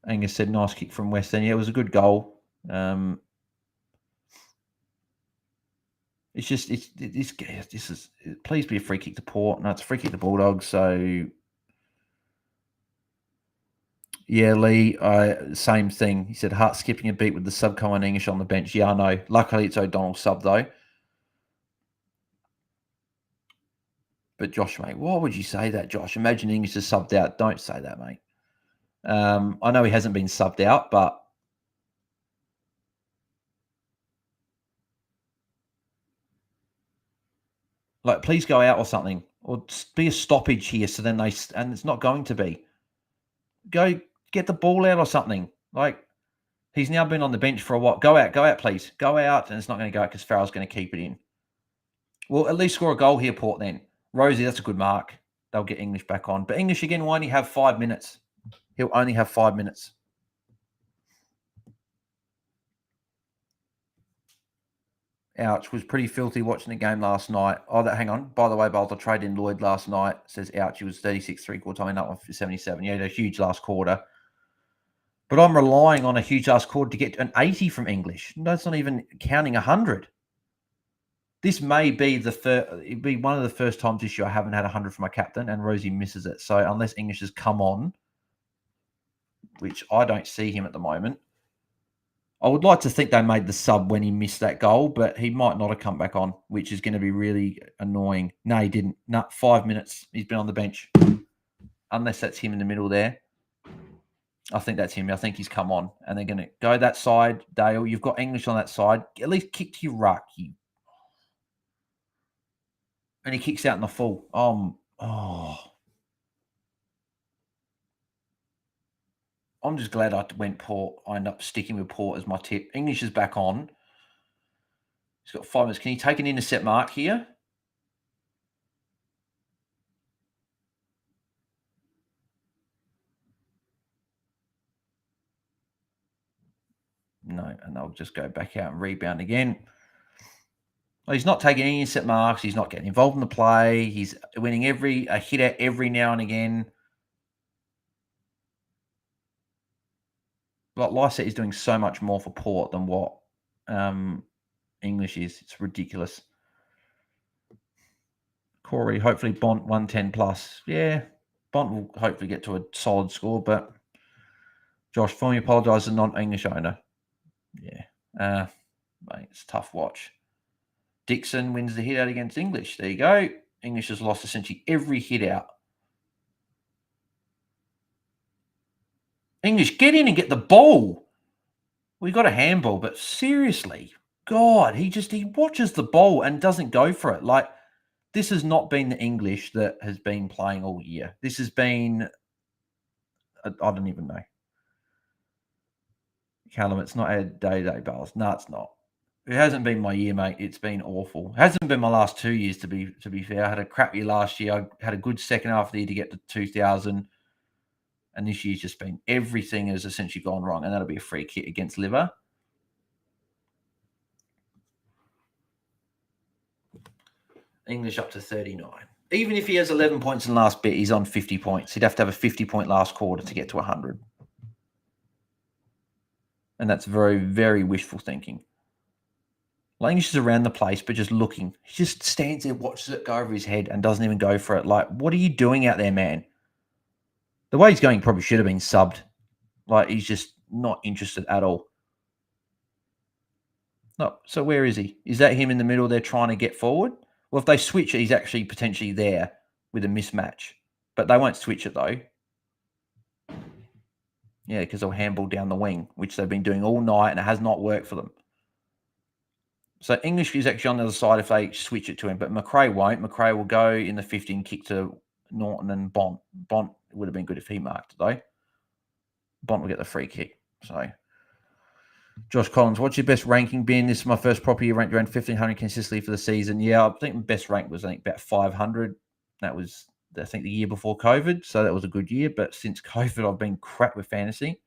Angus said, nice kick from West End. Yeah, it was a good goal. This is, please be a free kick to Port. No, it's a free kick to Bulldogs. So, yeah, Lee, same thing. He said, Hart skipping a beat with the sub common English on the bench. Yeah, I know. Luckily, it's O'Donnell sub, though. But Josh, mate, why would you say that, Josh? Imagine English is subbed out. Don't say that, mate. I know he hasn't been subbed out, but like, please go out or something, or be a stoppage here. So then and it's not going to be. Go get the ball out or something. Like, he's now been on the bench for a while. Go out, please. Go out, and it's not going to go out because Farrell's going to keep it in. Well, at least score a goal here, Port, then. Rosie, that's a good mark. They'll get English back on. But English, again, will only have 5 minutes. He'll only have 5 minutes. Ouch. Was pretty filthy watching the game last night. Oh, hang on. By the way, Bolt, I traded in Lloyd last night. Says, ouch, he was 36 3/4 time, up for 77. Yeah, he had a huge last quarter. But I'm relying on a huge last quarter to get an 80 from English. That's not even counting 100. This may be it'd be one of the first times this year I haven't had 100 from my captain, and Rosie misses it. So unless English has come on, which I don't see him at the moment, I would like to think they made the sub when he missed that goal, but he might not have come back on, which is going to be really annoying. No, he didn't. No, 5 minutes. He's been on the bench. Unless that's him in the middle there. I think that's him. I think he's come on. And they're going to go that side. Dale, you've got English on that side. At least kick to your ruck. And he kicks out in the full. I'm just glad I went Port. I end up sticking with Port as my tip. English is back on. He's got 5 minutes. Can he take an intercept mark here? No, and they'll just go back out and rebound again. Well, he's not taking any intercept marks. He's not getting involved in the play. He's winning a hitter every now and again. Like Lysette is doing so much more for Port than what English is. It's ridiculous. Corey, hopefully Bont 110 plus. Yeah, Bont will hopefully get to a solid score, but Josh, formally apologise to non-English owner. Yeah. Mate, it's a tough watch. Dixon wins the hit out against English. There you go. English has lost essentially every hit out. English, get in and get the ball. We got a handball, but seriously, God, he watches the ball and doesn't go for it. Like, this has not been the English that has been playing all year. This has been, I don't even know. Callum, it's not our day-to-day battles. No, it's not. It hasn't been my year, mate. It's been awful. It hasn't been my last 2 years, to be fair. I had a crap year last year. I had a good second half of the year to get to 2,000. And this year's just been, everything has essentially gone wrong. And that'll be a free kick against Liver. English up to 39. Even if he has 11 points in the last bit, he's on 50 points. He'd have to have a 50-point last quarter to get to 100. And that's very, very wishful thinking. English is around the place, but just looking. He just stands there, watches it go over his head, and doesn't even go for it. Like, what are you doing out there, man? The way he's going, he probably should have been subbed. Like, he's just not interested at all. No, so where is he? Is that him in the middle there trying to get forward? Well, if they switch it, he's actually potentially there with a mismatch. But they won't switch it, though. Yeah, because they'll handball down the wing, which they've been doing all night, and it has not worked for them. So English is actually on the other side if they switch it to him, but McRae won't. McRae will go in the 50 and kick to Norton and Bont. Bont would have been good if he marked it, though. Bont will get the free kick. So, Josh Collins, what's your best ranking been? This is my first proper year, ranked around 1,500 consistently for the season. Yeah, I think my best rank was, about 500. That was, I think, the year before COVID, so that was a good year. But since COVID, I've been crap with fantasy.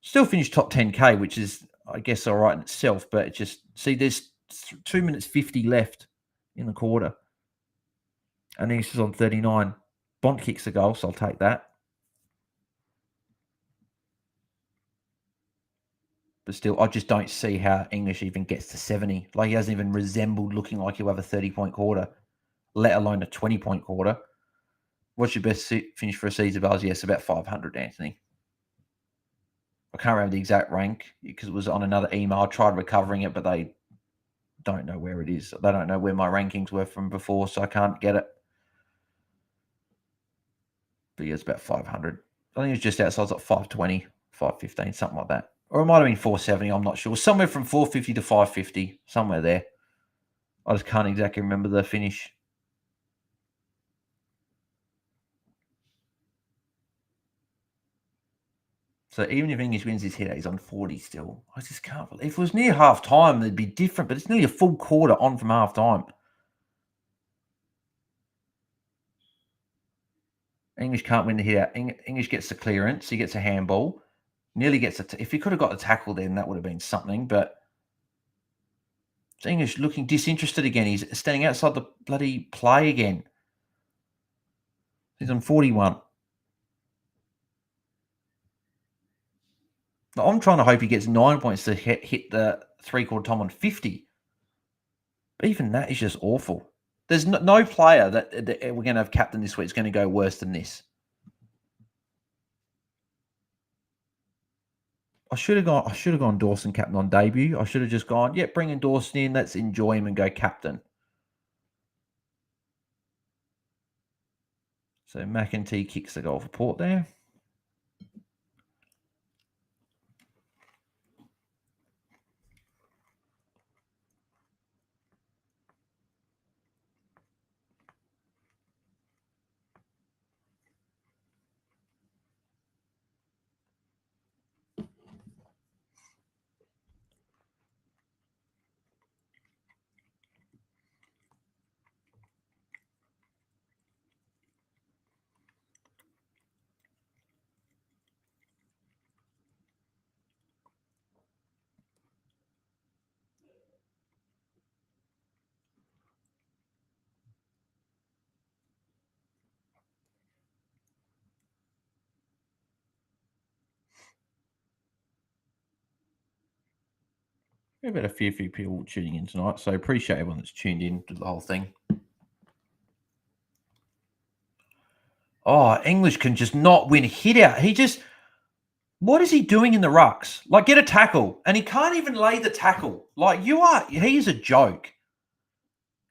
Still finished top 10K, which is, I guess, all right in itself, but it's just, see, there's 2 minutes 50 left in the quarter. And English is on 39. Bont kicks the goal, so I'll take that. But still, I just don't see how English even gets to 70. Like, he hasn't even resembled looking like he'll have a 30-point quarter, let alone a 20-point quarter. What's your best finish for a season, Bales? Yes, about 500, Anthony. I can't remember the exact rank because it was on another email. I tried recovering it, but they don't know where it is. They don't know where my rankings were from before, so I can't get it. But yeah, it's about 500. I think it was just outside, it's like 520, 515, something like that. Or it might have been 470, I'm not sure. Somewhere from 450 to 550, somewhere there. I just can't exactly remember the finish. So even if English wins his hit, he's on 40 still. I just can't believe. If it was near half time, it'd be different, but it's nearly a full quarter on from half time. English can't win the hit out. English gets the clearance. He gets a handball. Nearly gets if he could have got the tackle, then that would have been something. But it's English looking disinterested again. He's standing outside the bloody play again. He's on 41. Now, I'm trying to hope he gets 9 points to hit the three-quarter time on 50. But even that is just awful. There's no player that we're going to have captain this week is going to go worse than this. I should have gone Dawson captain on debut. I should have just gone, bring in Dawson in. Let's enjoy him and go captain. So McEntee kicks the goal for Port there. We've had a few people tuning in tonight, so appreciate everyone that's tuned in to the whole thing. Oh, English can just not win a hit out. What is he doing in the rucks? Like, get a tackle, and he can't even lay the tackle. Like, he is a joke.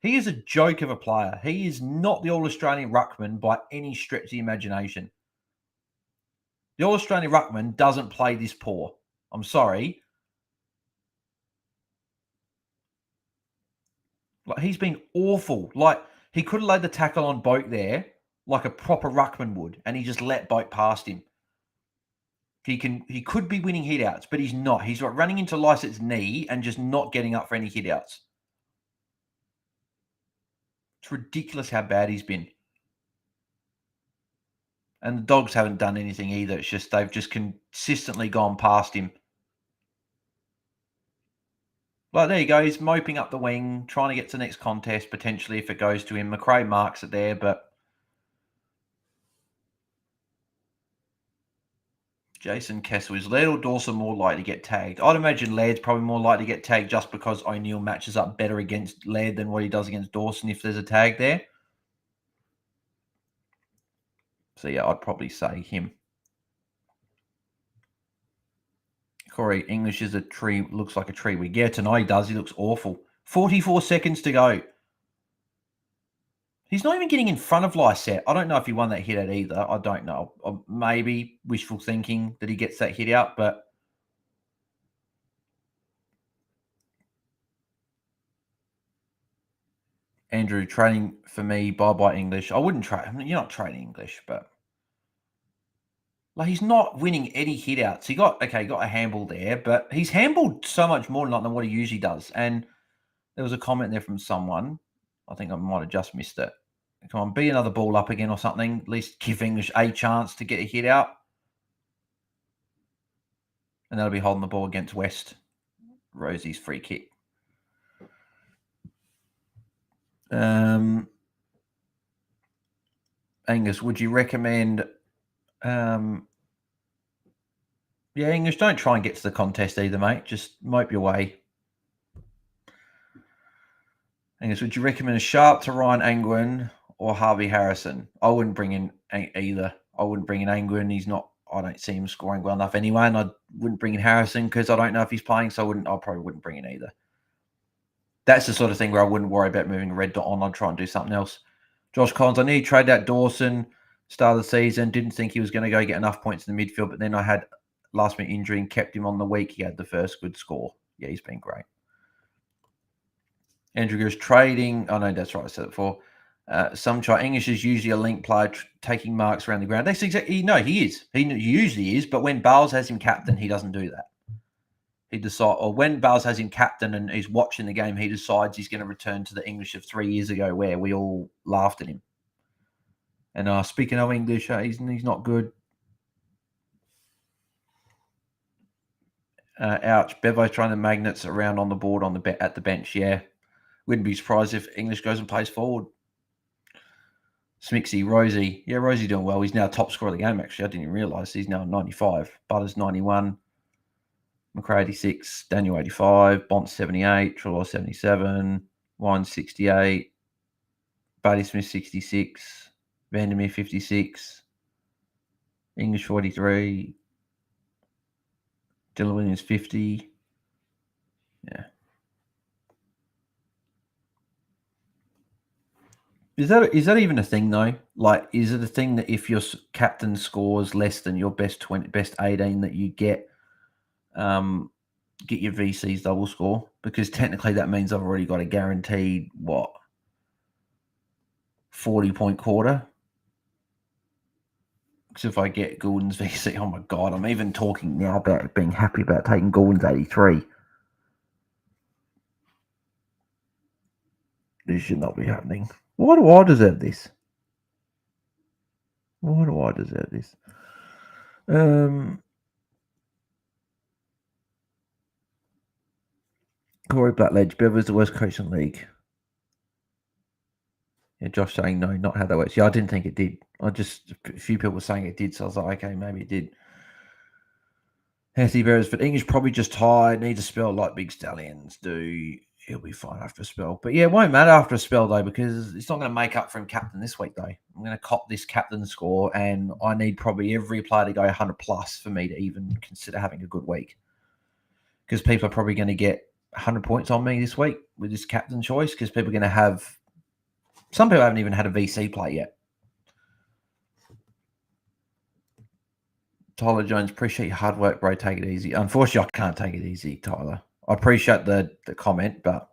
He is a joke of a player. He is not the All-Australian ruckman by any stretch of the imagination. The All-Australian ruckman doesn't play this poor. I'm sorry. Like, he's been awful. Like, he could have laid the tackle on Boak there like a proper ruckman would, and he just let Boak past him. He could be winning hit-outs, but he's not. He's like running into Lycett's knee and just not getting up for any hit-outs. It's ridiculous how bad he's been. And the Dogs haven't done anything either. It's just they've just consistently gone past him. Like, there you go. He's moping up the wing, trying to get to the next contest, potentially, if it goes to him. McRae marks it there, but Jason Kessel, is Laird or Dawson more likely to get tagged? I'd imagine Laird's probably more likely to get tagged just because O'Neill matches up better against Laird than what he does against Dawson if there's a tag there. So, yeah, I'd probably say him. Corey, English is a tree, looks like a tree wig. Yeah, tonight he does. He looks awful. 44 seconds to go. He's not even getting in front of Lysette. I don't know if he won that hit out either. I don't know. Or maybe wishful thinking that he gets that hit out, but Andrew, training for me, bye-bye English. I wouldn't trade. I mean, you're not trading English, but like, he's not winning any hit-outs. He got a handball there, but he's handballed so much more than what he usually does. And there was a comment there from someone. I think I might have just missed it. Come on, be another ball up again or something. At least give English a chance to get a hit out. And that'll be holding the ball against West. Rosie's free kick. Angus, would you recommend... yeah, English, don't try and get to the contest either, mate. Just mope your way. Angus, would you recommend a Sharp to Ryan Angwin or Harvey Harrison? I wouldn't bring in either. I wouldn't bring in Angwin. He's not... I don't see him scoring well enough anyway, and I wouldn't bring in Harrison because I don't know if he's playing, so I probably wouldn't bring in either. That's the sort of thing where I wouldn't worry about moving a red dot on. I'd try and do something else. Josh Collins, I nearly traded out Dawson start of the season. Didn't think he was going to go get enough points in the midfield, but then I had last-minute injury and kept him on the week. He had the first good score. Yeah, he's been great. Andrew goes, trading. Oh, no, that's right. I said it before. Some try. English is usually a link player taking marks around the ground. That's exactly... No, he is. He usually is, but when Bales has him captain, he doesn't do that. He decides, or when Bales has him captain and he's watching the game, he decides he's going to return to the English of 3 years ago where we all laughed at him. And speaking of English, he's not good. Ouch. Bevo's trying the magnets around on the board at the bench. Yeah. Wouldn't be surprised if English goes and plays forward. Smixy, Rosie. Yeah, Rosie doing well. He's now top scorer of the game, actually. I didn't even realise. He's now 95. Butters, 91. McRae, 86. Daniel, 85. Bont, 78. Trelaw, 77. Wine, 68. Buddy Smith, 66. Vandermeer, 56. English, 43. Dylan Williams, 50. Yeah. Is that even a thing though? Like, is it a thing that if your captain scores less than your best 18 that you get your VC's double score? Because technically that means I've already got a guaranteed 40-point quarter. Because if I get Goulden's VC, oh my god, I'm even talking now about being happy about taking Goulden's 83. This should not be happening. Why do I deserve this? Why do I deserve this? Corey Blackledge, Bever's the worst coach in the league. Yeah, Josh saying no, not how that works. Yeah, I didn't think it did. A few people were saying it did, so I was like, okay, maybe it did. Healthy Bears, but English probably just tired, needs a spell like Big Stallions do. He'll be fine after a spell. But yeah, it won't matter after a spell, though, because it's not going to make up for him captain this week, though. I'm going to cop this captain score, and I need probably every player to go 100 plus for me to even consider having a good week. Because people are probably going to get 100 points on me this week with this captain choice because people are going to have. Some people haven't even had a VC play yet. Tyler Jones, appreciate your hard work, bro. Take it easy. Unfortunately, I can't take it easy, Tyler. I appreciate the comment, but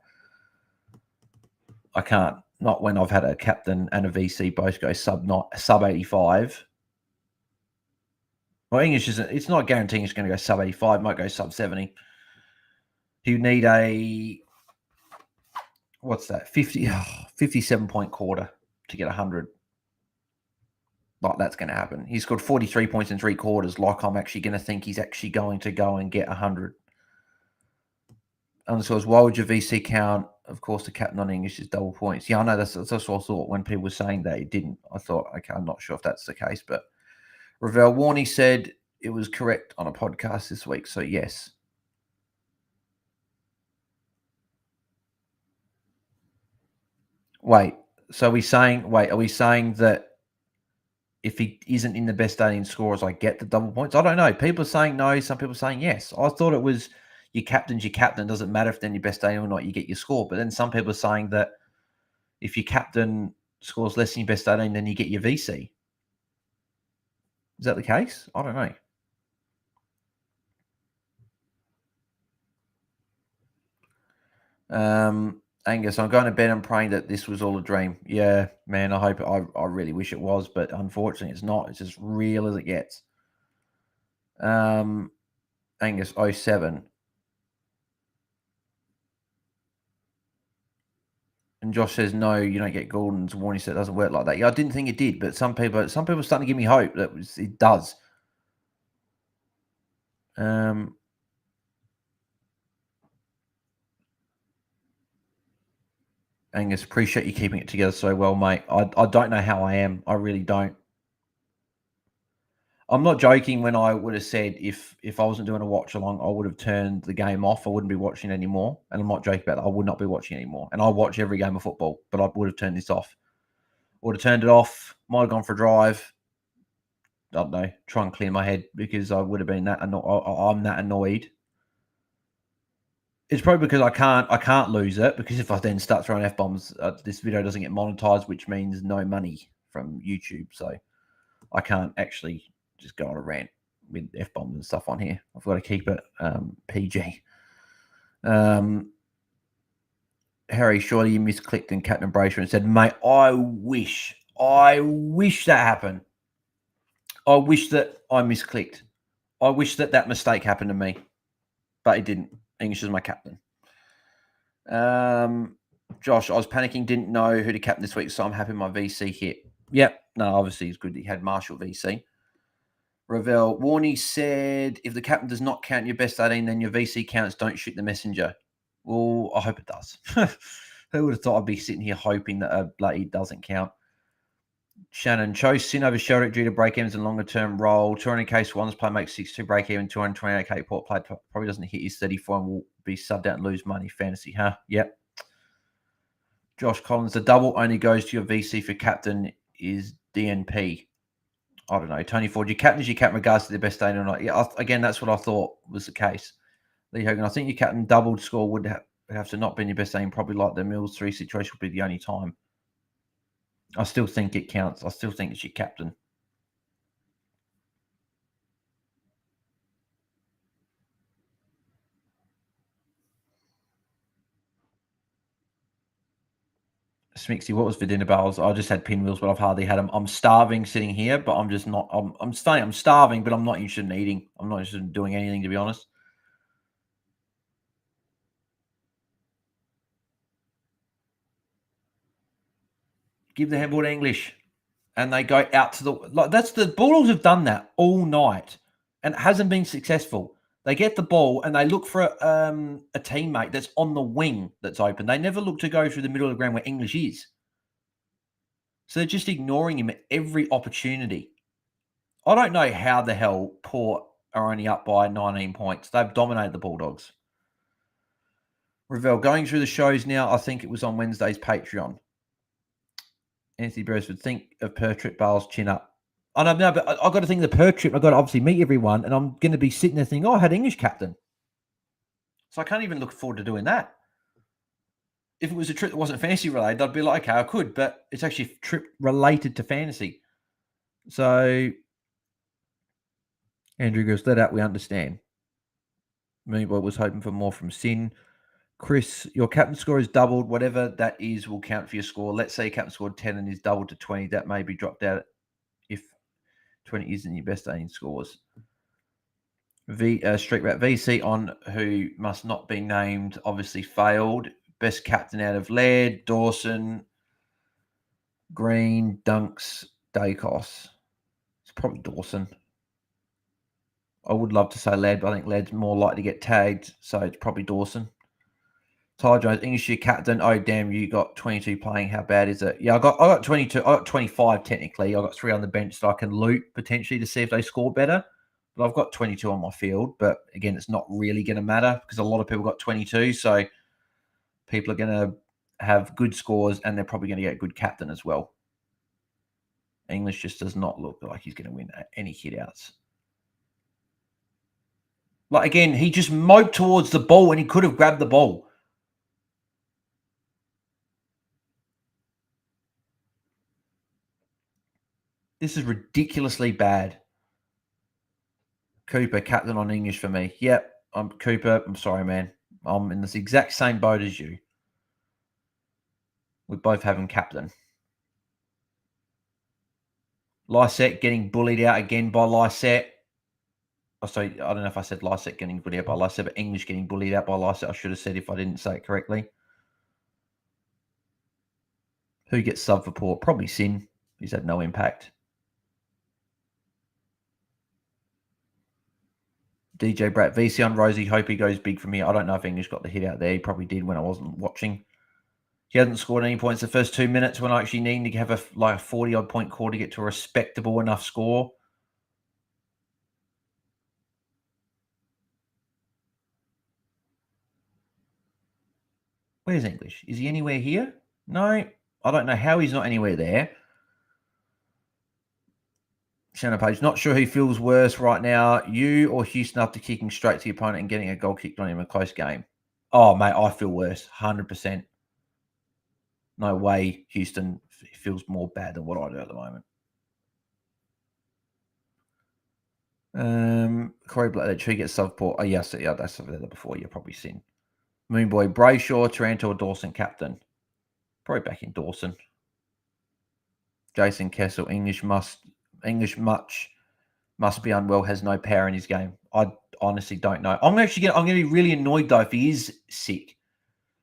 I can't. Not when I've had a captain and a VC both go sub 85. Well, English isn't. It's not guaranteeing it's going to go sub 85. Might go sub 70. You need a what's that? 57 point quarter to get 100. Like that's going to happen. He scored 43 points in 3 quarters. Like I'm actually going to think he's actually going to go and get 100. Underscores, why would your VC count? Of course, the captain on English is double points. Yeah, I know that's what I thought when people were saying that it didn't. I thought, okay, I'm not sure if that's the case, but Ravel Warney said it was correct on a podcast this week. So yes. Wait, so are we saying that if he isn't in the best 18 scorers, I get the double points? I don't know. People are saying no. Some people are saying yes. I thought it was your captain's your captain. Doesn't matter if they're in your best 18 or not, you get your score. But then some people are saying that if your captain scores less than your best 18, then you get your VC. Is that the case? I don't know. Angus, I'm going to bed and praying that this was all a dream. Yeah, man, I hope I really wish it was, but unfortunately it's not. It's as real as it gets. Angus 07. And Josh says, no, you don't get Gordon's warning, so it doesn't work like that. Yeah, I didn't think it did, but some people are starting to give me hope that it does. Angus, appreciate you keeping it together so well, mate. I don't know how I am. I really don't. I'm not joking when I would have said if I wasn't doing a watch along, I would have turned the game off. I wouldn't be watching anymore. And I'm not joking about that. I would not be watching anymore. And I watch every game of football, but I would have turned this off. Would have turned it off. Might have gone for a drive. I don't know. Try and clear my head because I would have been that annoyed. I'm that annoyed. It's probably because I can't lose it, because if I then start throwing F-bombs, this video doesn't get monetized, which means no money from YouTube. So I can't actually just go on a rant with F-bombs and stuff on here. I've got to keep it PG. Harry, surely you misclicked in Captain Brayshaw and said, mate, I wish that happened. I wish that I misclicked. I wish that mistake happened to me, but it didn't. English is my captain. Josh, I was panicking, didn't know who to captain this week, so I'm happy my VC hit. Yep. No, obviously it's good that he had Marshall VC. Ravel Warney said, if the captain does not count your best 18, then your VC counts. Don't shoot the messenger. Well, I hope it does. Who would have thought I'd be sitting here hoping that a bloody doesn't count? Shannon chose sin over Sheldrick due to break-evens and longer-term role. 200k Swans play makes 6-2 break-even. 228k Port play probably doesn't hit his 34 and will be subbed out and lose money. Fantasy, huh? Yep. Josh Collins, the double only goes to your VC for captain is DNP. I don't know. Tony Ford, your captain is your captain regards to the best 18 or not. Yeah, again, that's what I thought was the case. Lee Hogan, I think your captain doubled score would have to not be in your best 18. Probably like the Mills 3 situation would be the only time. I still think it counts. I still think it's your captain. Smixy, what was for dinner, Bales? I just had pinwheels, but I've hardly had them. I'm starving sitting here, but I'm just not. I'm starving, but I'm not interested in eating. I'm not interested in doing anything, to be honest. Give the handball to English. And they go out to the Bulldogs have done that all night, and it hasn't been successful. They get the ball and they look for a teammate that's on the wing that's open. They never look to go through the middle of the ground where English is. So they're just ignoring him at every opportunity. I don't know how the hell Port are only up by 19 points. They've dominated the Bulldogs. Ravel, going through the shows now, I think it was on Wednesday's Patreon. Anthony Beresford, think of per trip Bales chin up. I know, no, but I've got to think of the per trip. I've got to obviously meet everyone, and I'm going to be sitting there thinking, I had English captain. So I can't even look forward to doing that. If it was a trip that wasn't fantasy related, I'd be like, okay, I could, but it's actually a trip related to fantasy. So Andrew goes, that out, we understand. Moonboy was hoping for more from Sin. Chris, your captain score is doubled. Whatever that is will count for your score. Let's say your captain scored 10 and is doubled to 20. That may be dropped out if 20 isn't your best 18 scores. Street Rat VC on who must not be named obviously failed. Best captain out of Laird, Dawson, Green, Dunks, Dacos. It's probably Dawson. I would love to say Laird, but I think Laird's more likely to get tagged, so it's probably Dawson. Ty Jones, English year captain. Oh damn, you got 22 playing. How bad is it? Yeah, I got 22. I got 25 technically. I got 3 on the bench that I can loot potentially to see if they score better. But I've got 22 on my field. But again, it's not really going to matter because a lot of people got 22. So people are going to have good scores and they're probably going to get a good captain as well. English just does not look like he's going to win any hit outs. Like again, he just moped towards the ball and he could have grabbed the ball. This is ridiculously bad. Cooper, captain on English for me. Yep, I'm Cooper. I'm sorry, man. I'm in this exact same boat as you. We both have him captain. Lysette getting bullied out again by Lysette. Oh, sorry, I don't know if I said Lysette getting bullied out by Lysette, but English getting bullied out by Lysette. I should have said if I didn't say it correctly. Who gets sub for Port? Probably Sin. He's had no impact. DJ Brat, VC on Rosie. Hope he goes big from here. I don't know if English got the hit out there. He probably did when I wasn't watching. He hasn't scored any points the first 2 minutes when I actually need to have a 40-odd point quarter to get to a respectable enough score. Where's English? Is he anywhere here? No. I don't know how he's not anywhere there. Shannon Page, not sure who feels worse right now, you or Houston after kicking straight to the opponent and getting a goal kicked on him in a close game. Oh, mate, I feel worse, 100%. No way Houston feels more bad than what I do at the moment. Corey Black, that tree gets Southport. Oh, yes, yeah, that's that before. You're probably seen. Moonboy, Brayshaw, Taranto, or Dawson captain. Probably back in Dawson. Jason Kessel, English must be unwell, has no power in his game. I honestly don't know. I'm going to be really annoyed though if he is sick,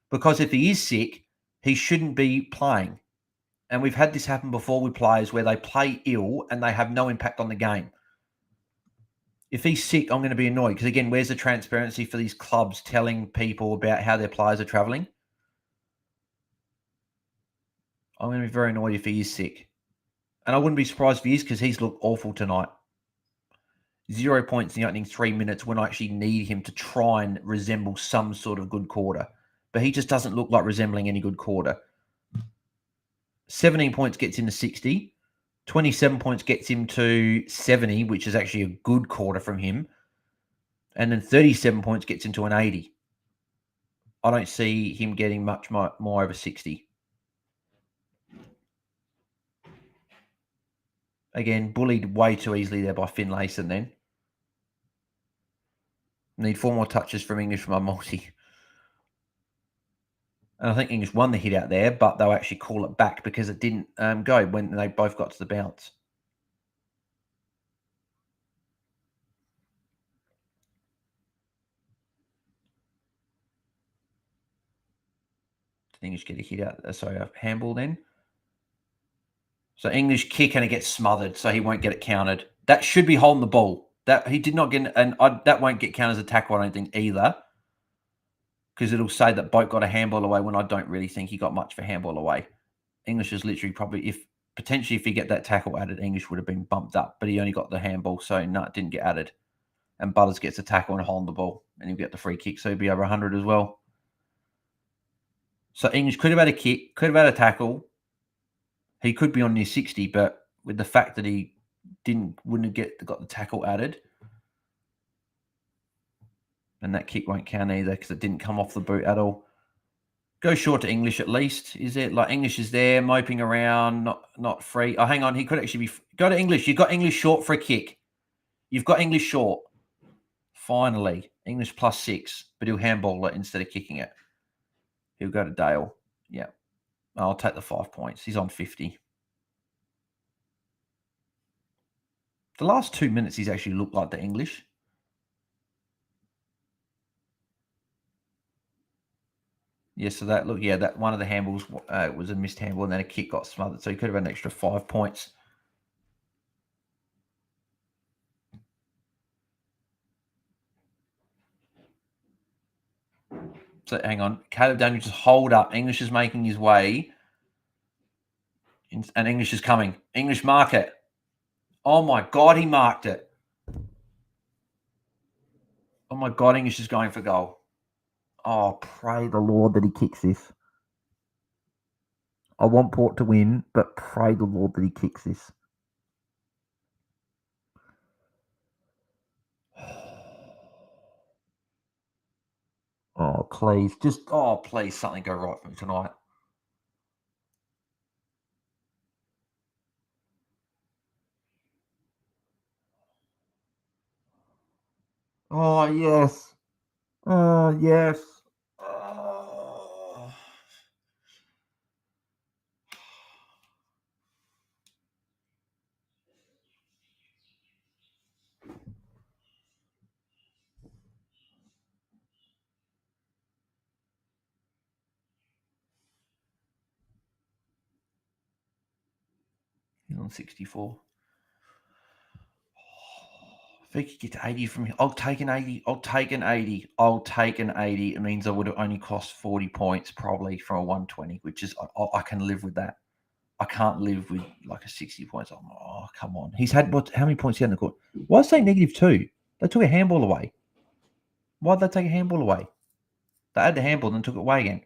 because if he is sick, he shouldn't be playing. And we've had this happen before with players where they play ill and they have no impact on the game. If he's sick, I'm going to be annoyed because again, where's the transparency for these clubs telling people about how their players are traveling? I'm going to be very annoyed if he is sick. And I wouldn't be surprised if he is because he's looked awful tonight. 0 points in the opening 3 minutes when I actually need him to try and resemble some sort of good quarter. But he just doesn't look like resembling any good quarter. 17 points gets him to 60. 27 points gets him to 70, which is actually a good quarter from him. And then 37 points gets him to an 80. I don't see him getting much more over 60. Again, bullied way too easily there by Finlayson then. Need 4 more touches from English from a multi. And I think English won the hit out there, but they'll actually call it back because it didn't go when they both got to the bounce. Did English get a hit out? Sorry, a handball then. So English kick and it gets smothered, so he won't get it counted. That should be holding the ball. That he did not get, and that won't get counted as a tackle, I don't think either, because it'll say that Boat got a handball away when I don't really think he got much for handball away. English is literally probably, if he get that tackle added, English would have been bumped up, but he only got the handball, so no, it didn't get added. And Butters gets a tackle and holding the ball, and he'll get the free kick, so he'll be over 100 as well. So English could have had a kick, could have had a tackle. He could be on near 60, but with the fact that he wouldn't have got the tackle added. And that kick won't count either because it didn't come off the boot at all. Go short to English at least. Is it like English is there moping around, not free? Oh, hang on. He could actually be. Go to English. You've got English short for a kick. You've got English short. Finally, English +6, but he'll handball it instead of kicking it. He'll go to Dale. Yeah. I'll take the 5 points. He's on 50. The last 2 minutes, he's actually looked like the English. Yeah, so that that one of the handballs was a missed handball, and then a kick got smothered. So he could have had an extra 5 points. So hang on. Caleb Daniel just hold up. English is making his way. And English is coming. English mark it. Oh my God, he marked it. Oh my God, English is going for goal. Oh, pray the Lord that he kicks this. I want Port to win, but pray the Lord that he kicks this. Oh, please. Please, something go right for me tonight. Oh, yes. Oh, yes. Oh. He's on 64. If he could get to 80 from here, I'll take an 80. I'll take an 80. I'll take an 80. It means I would have only cost 40 points probably from a 120, which is, I can live with that. I can't live with like a 60 points. Oh, come on. He's had, how many points he had in the court? Why is they -2? They took a handball away. Why did they take a handball away? They had the handball and then took it away again.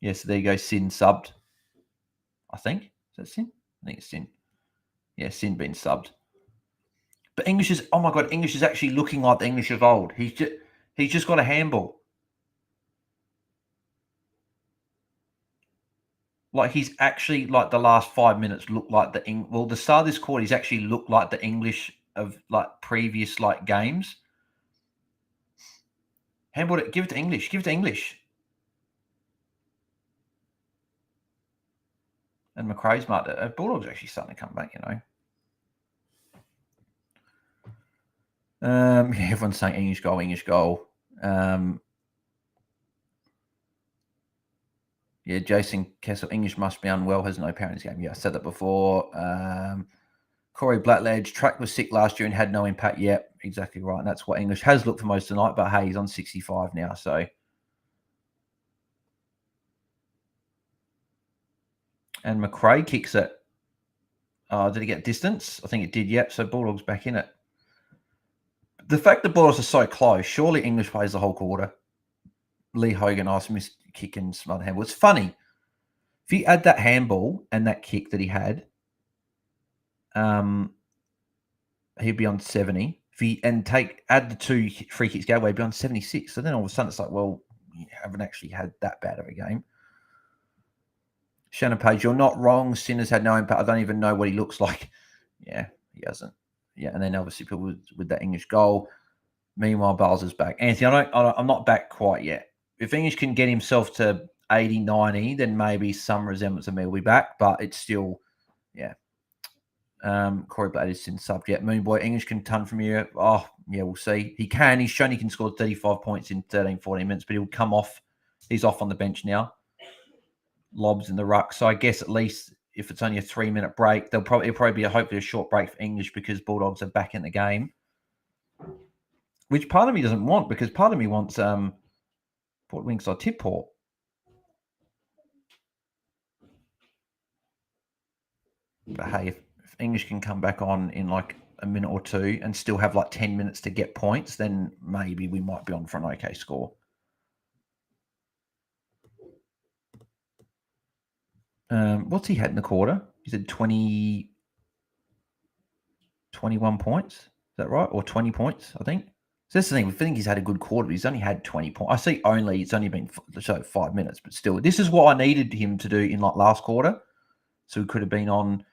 Yeah, so there you go. Sin subbed. I think. Is that Sin? I think it's Sin. Yeah, Sin being subbed. But English is, oh my God, English is actually looking like the English of old. He's just got a handball. Like he's actually like the last 5 minutes looked like the start of this quarter, he's actually looked like the English of like previous like games. Handball it, give it to English. Give it to English. And McRae's marked it. Bulldogs actually starting to come back, you know. Yeah, everyone's saying English goal, English goal. Yeah, Jason Kessel, English must be unwell, has no parents game. Yeah, I said that before. Corey Blackledge, track was sick last year and had no impact yet. Exactly right. And that's what English has looked for most of the night. But hey, he's on 65 now. So. And McRae kicks it. Did he get distance? I think it did, yep. So Bulldogs back in it. The fact the Bulldogs are so close, surely English plays the whole quarter. Lee Hogan, missed kick and some other handball. It's funny. If you add that handball and that kick that he had, he'd be on 70. Add the 2 free kicks go away, he'd be on 76. So then all of a sudden it's like, well, you haven't actually had that bad of a game. Shannon Page, you're not wrong. Sinners had no impact. I don't even know what he looks like. Yeah, he hasn't. Yeah, and then obviously people with that English goal. Meanwhile, Bowles back. Anthony, I'm not back quite yet. If English can get himself to 80, 90, then maybe some resemblance of me will be back. But it's still, yeah. Corey Blatt is in sub yet. Moonboy, English can ton from here. Oh, yeah, we'll see. He can. He's shown he can score 35 points in 13, 14 minutes, but he'll come off. He's off on the bench now. Lobs in the ruck. So I guess at least if it's only a 3-minute break, it'll probably be hopefully a short break for English because Bulldogs are back in the game. Which part of me doesn't want, because part of me wants Port Winkside tip Port. But hey, if English can come back on in like a minute or two and still have like 10 minutes to get points, then maybe we might be on for an okay score. What's he had in the quarter? He said 21 points. Is that right? Or 20 points, I think. So that's the thing. We think he's had a good quarter, but he's only had 20 points. I see only, it's only been 5 minutes, but still, this is what I needed him to do in like last quarter. So he could have been on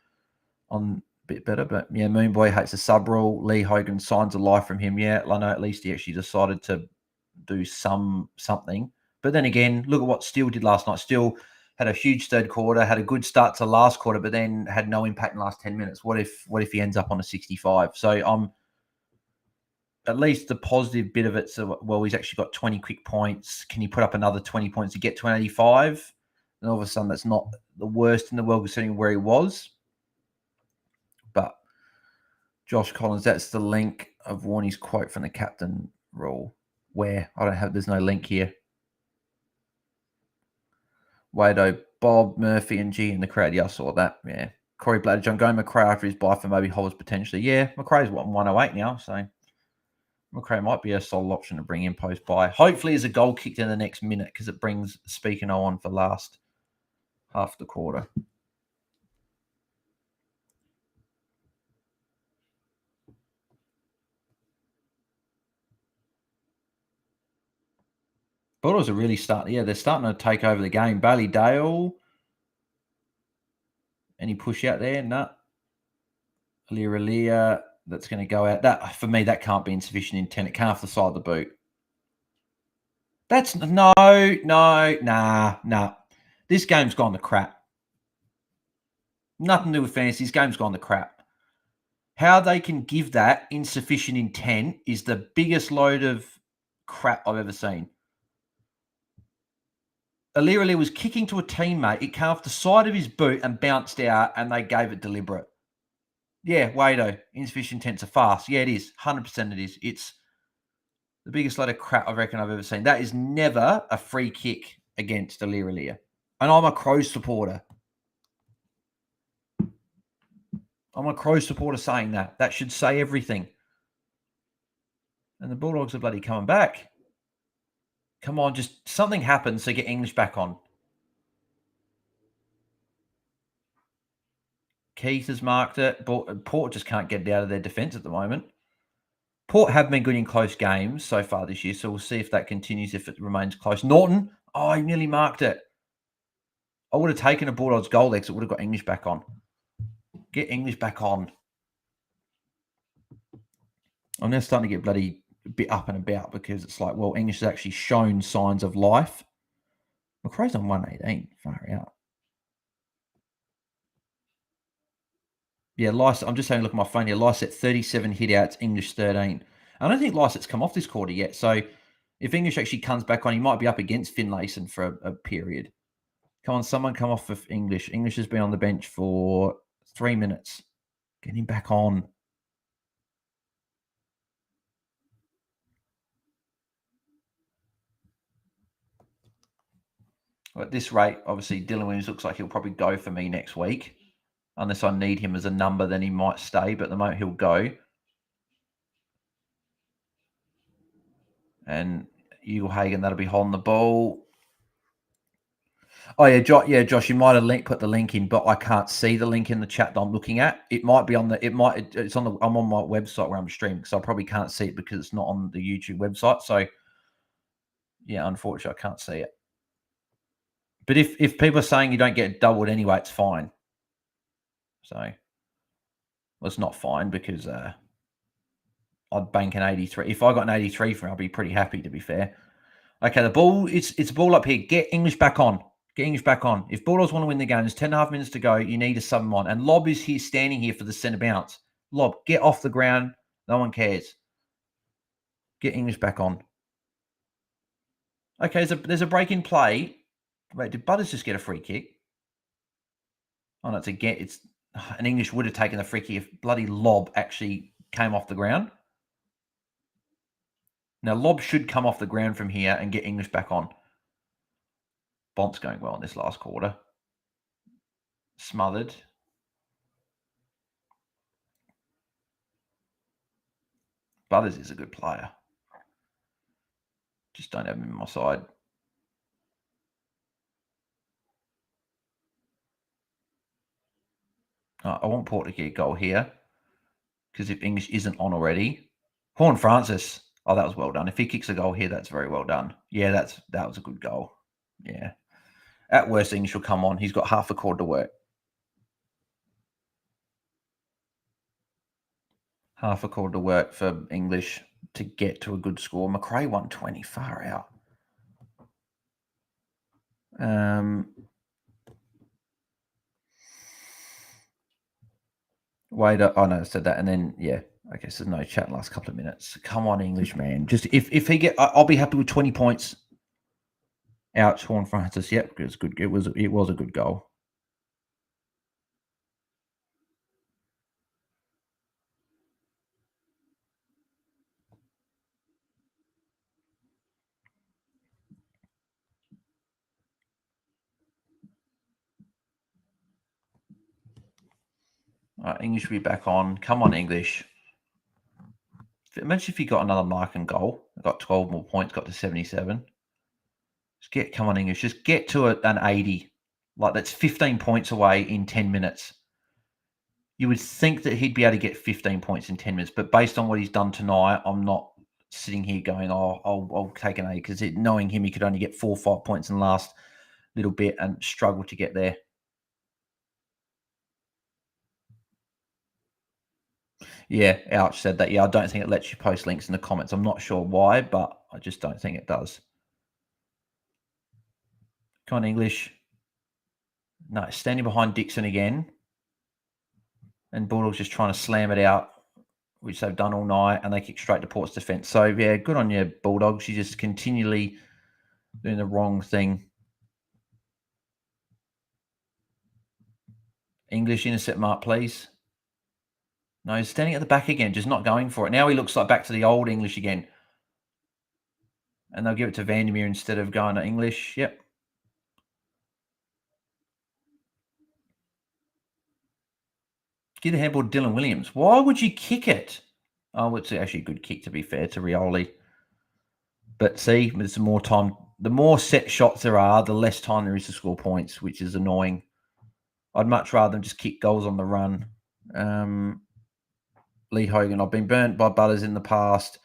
a bit better. But yeah, Moonboy hates the sub rule. Lee Hogan signs of life from him. Yeah, I know at least he actually decided to do something. But then again, look at what Steele did last night. Steele had a huge third quarter, had a good start to last quarter, but then had no impact in the last 10 minutes. What if he ends up on a 65? So I'm at least the positive bit of it. So, well, he's actually got 20 quick points. Can he put up another 20 points to get to an 85? And all of a sudden, that's not the worst in the world considering where he was. But Josh Collins, that's the link of Warney's quote from the captain rule. Where? There's no link here. Wado, Bob, Murphy, and G in the crowd. Yeah, I saw that. Yeah. Corey Blatter, John, going McRae after his bye for maybe Hobbs potentially. Yeah, McRae's 108 now, so McRae might be a solid option to bring in post bye. Hopefully, there's a goal kicked in the next minute because it brings Speaking on for last half the quarter. Bulldogs are really starting. Yeah, they're starting to take over the game. Bailey Dale. Any push out there? No. Alia, that's going to go out. That for me, that can't be insufficient intent. It can't have the side of the boot. That's nah. This game's gone to crap. Nothing to do with fantasy. This game's gone to crap. How they can give that insufficient intent is the biggest load of crap I've ever seen. Alia was kicking to a teammate. It came off the side of his boot and bounced out, and they gave it deliberate. Yeah, Wado, insufficient intent's a farce. Yeah, it is. 100% it is. It's the biggest load of crap I reckon I've ever seen. That is never a free kick against Alia. And I'm a Crows supporter. I'm a Crows supporter saying that. That should say everything. And the Bulldogs are bloody coming back. Come on, just something happens so get English back on. Keith has marked it. Port just can't get it out of their defence at the moment. Port have been good in close games so far this year, so we'll see if that continues, if it remains close. Norton, oh, he nearly marked it. I would have taken a Bulldogs goal there because it would have got English back on. Get English back on. I'm now starting to get bloody a bit up and about because it's like, well, English has actually shown signs of life. McRae's on 118. Far out. Yeah, Lycett, I'm just having a look at my phone here. Lycett, 37 hit-outs, English 13. I don't think Lycett's come off this quarter yet. So if English actually comes back on, he might be up against Finlayson for a period. Come on, someone come off of English. English has been on the bench for 3 minutes. Get him back on. At this rate, obviously, Dylan Williams looks like he'll probably go for me next week. Unless I need him as a number, then he might stay. But at the moment, he'll go. And Ugle-Hagan, that'll be holding the ball. Oh, yeah, Josh, you might have put the link in, but I can't see the link in the chat that I'm looking at. It might be on the, it's on the, I'm on my website where I'm streaming, so I probably can't see it because it's not on the YouTube website. So, yeah, unfortunately, I can't see it. But if people are saying you don't get doubled anyway, it's fine. So, well, it's not fine because I'd bank an 83. If I got an 83 from him, I'd be pretty happy, to be fair. Okay, the ball, it's a ball up here. Get English back on. Get English back on. If Bulldogs want to win the game, there's 10.5 minutes to go. You need to sub him on. And Lob is here, standing here for the centre bounce. Lob, get off the ground. No one cares. Get English back on. Okay, there's a break in play. Wait, did Butters just get a free kick? Oh, no, it's an English would have taken the free kick if bloody Lob actually came off the ground. Now, Lob should come off the ground from here and get English back on. Bont's going well in this last quarter. Smothered. Butters is a good player. Just don't have him on my side. I want Port to get a goal here because if English isn't on already. Horn Francis. Oh, that was well done. If he kicks a goal here, that's very well done. Yeah, that was a good goal. Yeah. At worst, English will come on. He's got half a quarter to work. Half a quarter to work for English to get to a good score. McRae 120, far out. Wait, oh no, I said that, and then yeah, I guess there's no chat last couple of minutes. Come on, English man. Just if he get, I'll be happy with 20 points. Ouch, Horn Francis. Yep, it was good. It was a good goal. English will be back on. Come on, English. Imagine if you got another mark and goal. Got 12 more points, got to 77. Come on, English. Just get to an 80. Like, that's 15 points away in 10 minutes. You would think that he'd be able to get 15 points in 10 minutes, but based on what he's done tonight, I'm not sitting here going, oh, I'll take an A, because knowing him, he could only get 4 or 5 points in the last little bit and struggle to get there. Yeah, Ouch said that. Yeah, I don't think it lets you post links in the comments. I'm not sure why, but I just don't think it does. Come on, English. No, standing behind Dixon again. And Bulldogs just trying to slam it out, which they've done all night, and they kick straight to Port's defence. So, yeah, good on you, Bulldogs. You're just continually doing the wrong thing. English intercept mark, please. No, he's standing at the back again, just not going for it. Now he looks like back to the old English again. And they'll give it to Vandermeer instead of going to English. Yep. Get a handball to Dylan Williams. Why would you kick it? Oh, it's actually a good kick, to be fair, to Rioli. But see, there's more time. The more set shots there are, the less time there is to score points, which is annoying. I'd much rather just kick goals on the run. Lee Hogan, I've been burnt by Butters in the past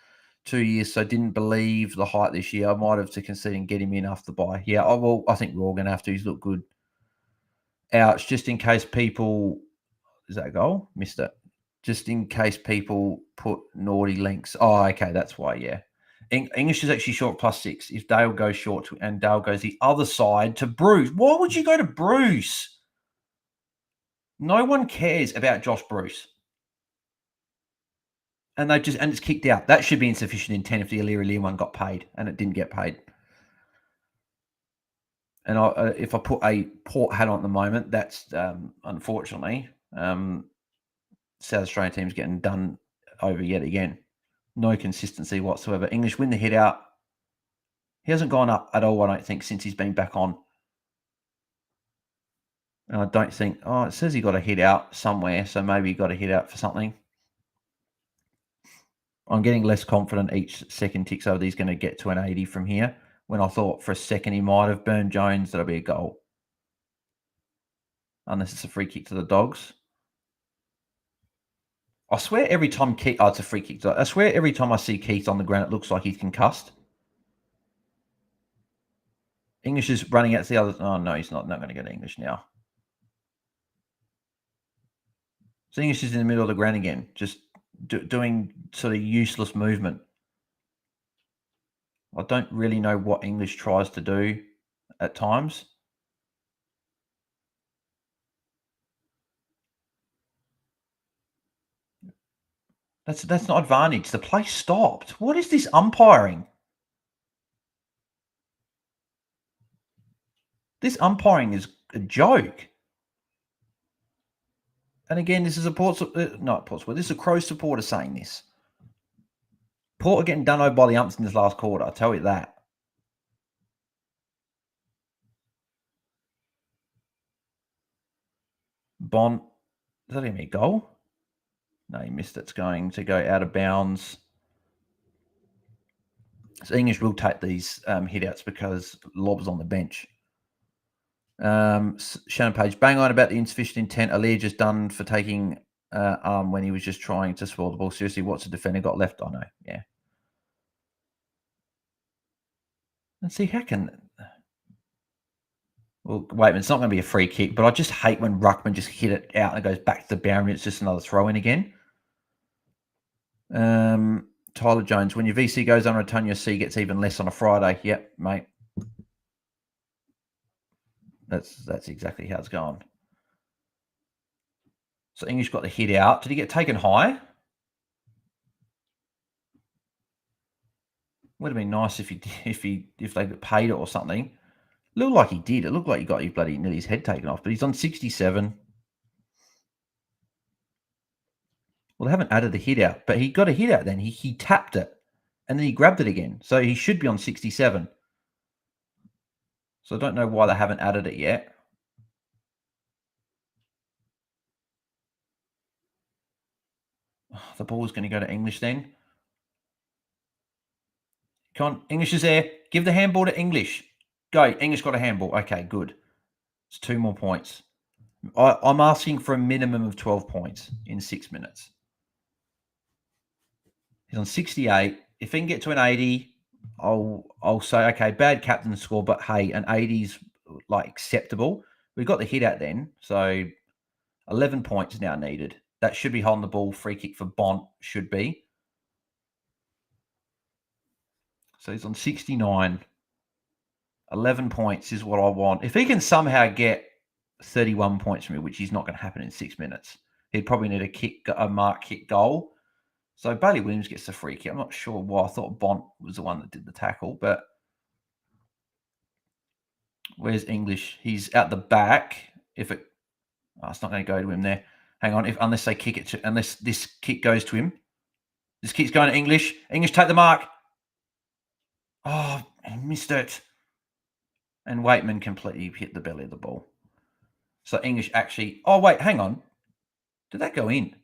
2 years, so didn't believe the height this year. I might have to consider and get him in after the bye. Yeah, I think we're all going to have to. He's looked good. Ouch, just in case people... Is that a goal? Missed it. Just in case people put naughty links. Oh, okay, that's why, yeah. English is actually short +6. If Dale goes short and Dale goes the other side to Bruce. Why would you go to Bruce? No one cares about Josh Bruce. And it's kicked out. That should be insufficient intent if the Illyria one got paid, and it didn't get paid. And if I put a Port hat on at the moment, that's unfortunately South Australian team's getting done over yet again. No consistency whatsoever. English win the hit out. He hasn't gone up at all, I don't think, since he's been back on. And I don't think... Oh, it says he got a hit out somewhere, so maybe he got a hit out for something. I'm getting less confident each second ticks over. He's going to get to an 80 from here, when I thought for a second he might have burned Jones. That'll be a goal. Unless it's a free kick to the Dogs. I swear every time Keith... Oh, it's a free kick. I swear every time I see Keith on the ground, it looks like he's concussed. English is running out the other... Oh, no, he's not going to go to English now. So English is in the middle of the ground again, just doing sort of useless movement. I don't really know what English tries to do at times. That's not advantage. The play stopped. What is this umpiring? This umpiring is a joke. And again, this is a not Portsmouth. This is a Crow supporter saying this. Port are getting done over by the umps in this last quarter. I'll tell you that. Bond, is that even a goal? No, he missed it. It's going to go out of bounds. So English will take these hit-outs because Lob's on the bench. Shannon Page, bang on about the insufficient intent. Alir just done for taking when he was just trying to spoil the ball. Seriously, what's the defender got left? I know, yeah. And see, how can... Well, wait a minute, it's not going to be a free kick, but I just hate when Ruckman just hit it out and it goes back to the boundary. It's just another throw-in again. Tyler Jones, when your VC goes on return, your C gets even less on a Friday. Yep, mate. That's exactly how it's going. So English got the hit out. Did he get taken high? Would have been nice if they paid it or something. Looked like he did. It looked like he got his head taken off, but he's on 67. Well, they haven't added the hit out, but he got a hit out then. He tapped it, and then he grabbed it again. So he should be on 67. So I don't know why they haven't added it yet. The ball is going to go to English then. Come on, English is there. Give the handball to English. Go. English got a handball. Okay, good. It's 2 more points. I'm asking for a minimum of 12 points in 6 minutes. He's on 68. If he can get to an 80, I'll say, okay, bad captain score, but hey, an 80's like acceptable. We got the hit out then, so 11 points now needed. That should be holding the ball. Free kick for Bont should be. So he's on 69. 11 points is what I want. If he can somehow get 31 points from me, which is not going to happen in 6 minutes, he'd probably need a mark kick goal. So Bailey Williams gets the free kick. I'm not sure why. I thought Bont was the one that did the tackle, but where's English? He's out the back. It's not going to go to him there. Hang on, unless they kick it unless this kick goes to him. This kick's going to English. English, take the mark. Oh, he missed it. And Waitman completely hit the belly of the ball. So English actually... Oh, wait, hang on. Did that go in?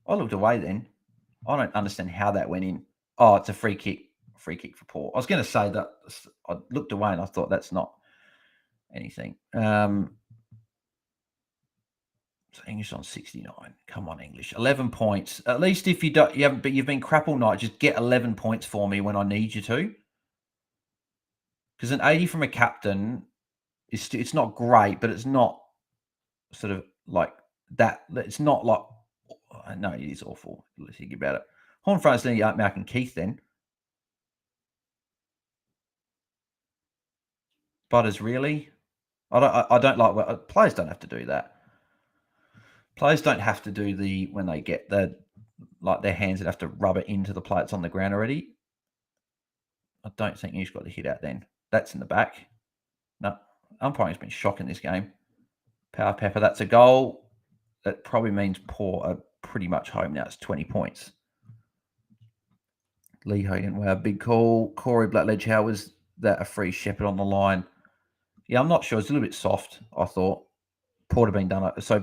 I looked away then. I don't understand how that went in. Oh, it's a free kick. Free kick for Port. I was going to say that I looked away and I thought that's not anything. So English on 69. Come on, English. 11 points. At least if you've been crap all night, just get 11 points for me when I need you to. Because an 80 from a captain it's not great, but it's not sort of like that. It's not like... No, it is awful. Let's think about it. Horn front's then Malcolm and Keith then. Butters, really? I don't like... Players don't have to do that. Players don't have to do when they get their hands that have to rub it into the plates on the ground already. I don't think he's got the hit out then. That's in the back. No, umpiring's been shocking this game. Power Pepper, that's a goal. That probably means Port are pretty much home now. It's 20 points. Lee Hogan, wow, big call. Corey Blackledge, how was that a free Shepherd on the line? Yeah, I'm not sure. It's a little bit soft, I thought. Port have been done. So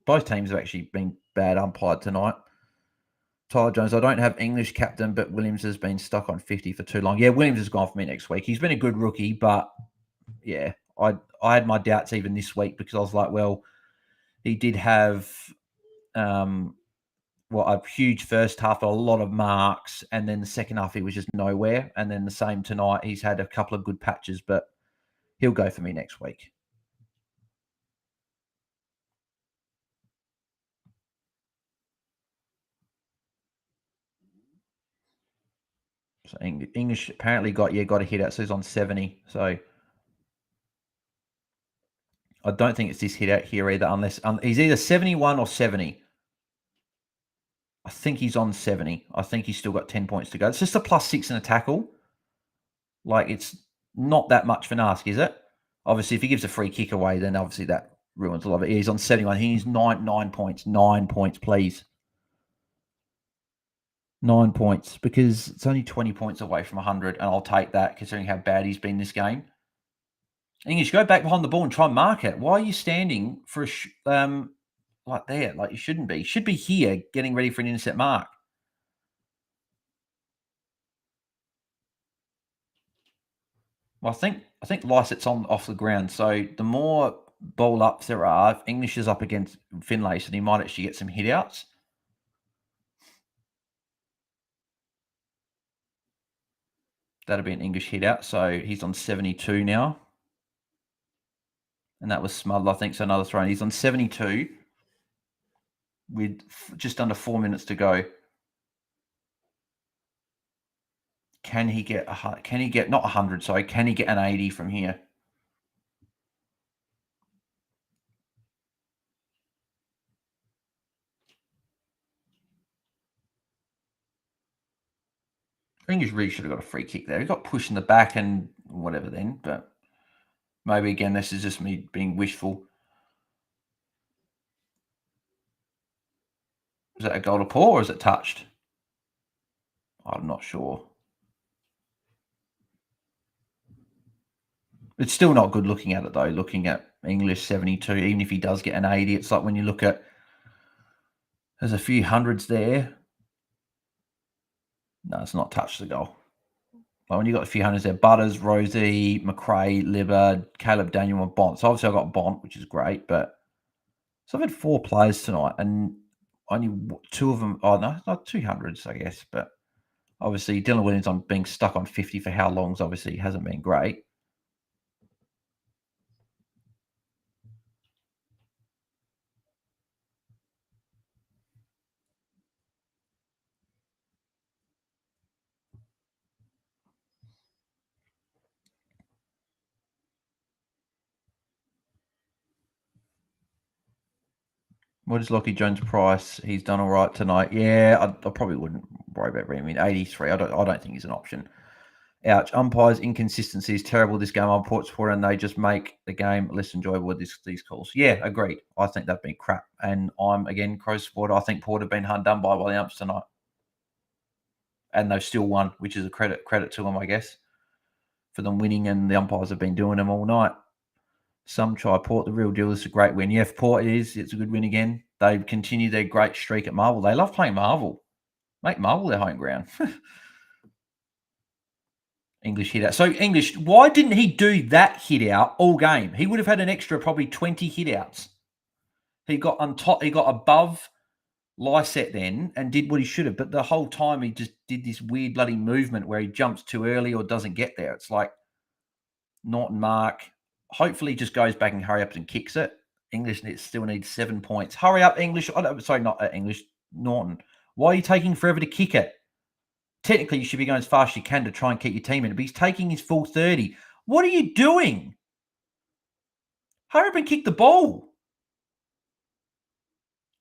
both teams have actually been bad umpired tonight. Tyler Jones, I don't have English captain, but Williams has been stuck on 50 for too long. Yeah, Williams has gone for me next week. He's been a good rookie, but yeah, I had my doubts even this week because I was like, well, he did have a huge first half, a lot of marks, and then the second half he was just nowhere. And then the same tonight, he's had a couple of good patches, but he'll go for me next week. So English apparently got a hit out, so he's on 70. So I don't think it's this hit out here either, unless he's either 71 or 70. I think he's on 70. I think he's still got 10 points to go. It's just a +6 in a tackle. Like, it's not that much of an ask, is it? Obviously, if he gives a free kick away, then obviously that ruins a lot of it. He's on 71. He needs 9 points. 9 points, please. 9 points, because it's only 20 points away from 100, and I'll take that considering how bad he's been this game. English, go back behind the ball and try and mark it. Why are you standing for like there? Like you shouldn't be. You should be here getting ready for an intercept mark. Well, I think Lycett's off the ground. So the more ball ups there are, if English is up against Finlayson, he might actually get some hit outs. That'll be an English hit out. So he's on 72 now. And that was Smudler, I think. So another throw. He's on 72 with just under 4 minutes to go. Can he get not 100, sorry, can he get an 80 from here? I think he's really should have got a free kick there. He got pushed in the back and whatever then, but maybe again, this is just me being wishful. Is that a goal to Paul or is it touched? I'm not sure. It's still not good looking at it though, looking at English 72, even if he does get an 80, it's like when you look at, there's a few hundreds there. No, it's not touched the goal. Well, when you got a few hundreds there, Butters, Rosie, McRae, Libba, Caleb Daniel, and Bont. So obviously I got Bont, which is great, but so I've had 4 players tonight, and only 2 of them. Oh no, not 200s, I guess. But obviously Dylan Williams on being stuck on 50 for how long? Obviously hasn't been great. What is Lockie Jones' price? He's done all right tonight. Yeah, I probably wouldn't worry about bringing him in. 83. I don't think he's an option. Ouch. Umpires' inconsistency is terrible this game on Port Sport, and they just make the game less enjoyable with these calls. Yeah, agreed. I think they've been crap. And I'm, again, Crows supporter. I think Port have been done by the umps tonight. And they've still won, which is a credit to them, I guess, for them winning, and the umpires have been doing them all night. Some try Port, the real deal. This is a great win. Yeah, for Port it's a good win again. They continue their great streak at Marvel. They love playing Marvel. Make Marvel their home ground. English hit out. So English, why didn't he do that hit out all game? He would have had an extra probably 20 hit outs. He got on top, he got above Lysette then and did what he should have. But the whole time he just did this weird bloody movement where he jumps too early or doesn't get there. It's like Norton Mark. Hopefully he just goes back and hurry up and kicks it. English still needs 7 points. Hurry up, English. Oh, sorry, not English. Norton. Why are you taking forever to kick it? Technically, you should be going as fast as you can to try and keep your team in it, but he's taking his full 30. What are you doing? Hurry up and kick the ball.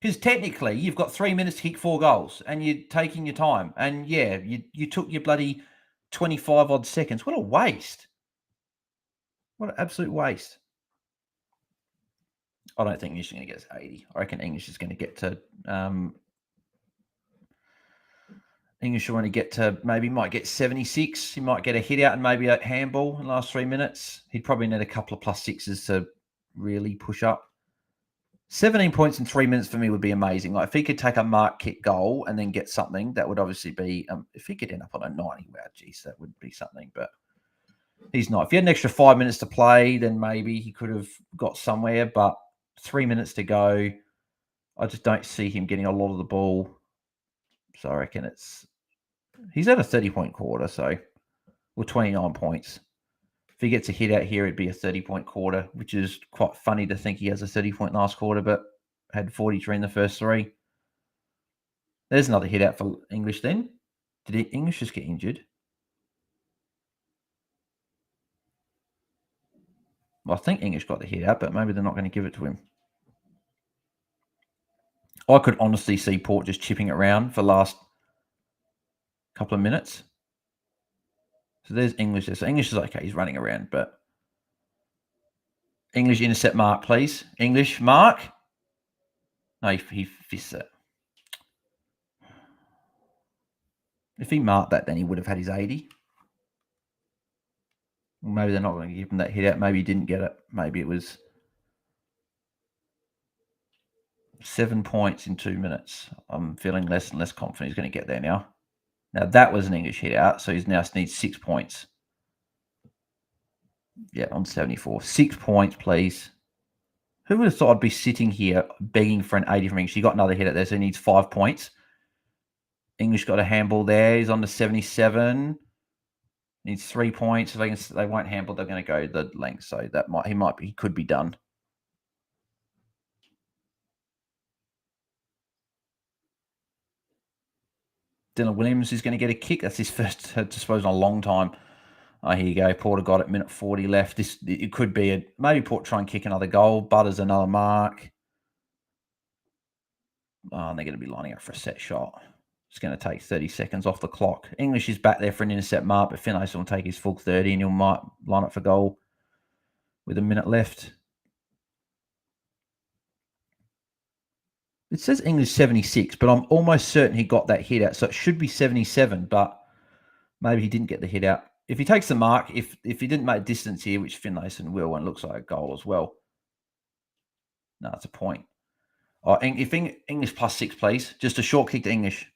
Because technically, you've got 3 minutes to kick 4 goals, and you're taking your time. And yeah, you took your bloody 25-odd seconds. What a waste. What an absolute waste. I don't think English is going to get 80. I reckon English is going to get to... English will only get to might get 76. He might get a hit out and maybe a handball in the last 3 minutes. He'd probably need a couple of +6s to really push up. 17 points in 3 minutes for me would be amazing. Like if he could take a mark kick goal and then get something, that would obviously be, if he could end up on a 90, wow, geez, that would be something. But he's not. If he had an extra 5 minutes to play, then maybe he could have got somewhere. But 3 minutes to go, I just don't see him getting a lot of the ball. So I reckon he's at a 30-point quarter, so, or 29 points. If he gets a hit out here, it'd be a 30-point quarter, which is quite funny to think he has a 30-point last quarter, but had 43 in the first 3. There's another hit out for English then. Did English just get injured? Well, I think English got the hit out, but maybe they're not going to give it to him. I could honestly see Port just chipping it around for the last couple of minutes. So there's English there. So English is okay. He's running around, but English intercept mark, please. English mark. No, he fists it. If he marked that, then he would have had his 80. Maybe they're not going to give him that hit out. Maybe he didn't get it. Maybe it was 7 points in 2 minutes. I'm feeling less and less confident he's going to get there now. Now, that was an English hit out, so he now needs 6 points. Yeah, on 74. 6 points, please. Who would have thought I'd be sitting here begging for an 80 from English? He got another hit out there, so he needs 5 points. English got a handball there. He's on to 77. Needs 3 points. If they won't handle, they're going to go the length. So he could be done. Dylan Williams is going to get a kick. That's his first disposal in a long time. Oh, here you go. Porter got it. Minute 40 left. It could be maybe Port try and kick another goal. Butters another mark. Oh, and they're going to be lining up for a set shot. It's going to take 30 seconds off the clock. English is back there for an intercept mark, but Finlayson will take his full 30 and he'll might line up for goal with a minute left. It says English 76, but I'm almost certain he got that hit out. So it should be 77, but maybe he didn't get the hit out. If he takes the mark, if he didn't make distance here, which Finlayson will, and looks like a goal as well. No, it's a point. Oh, if English +6, please. Just a short kick to English.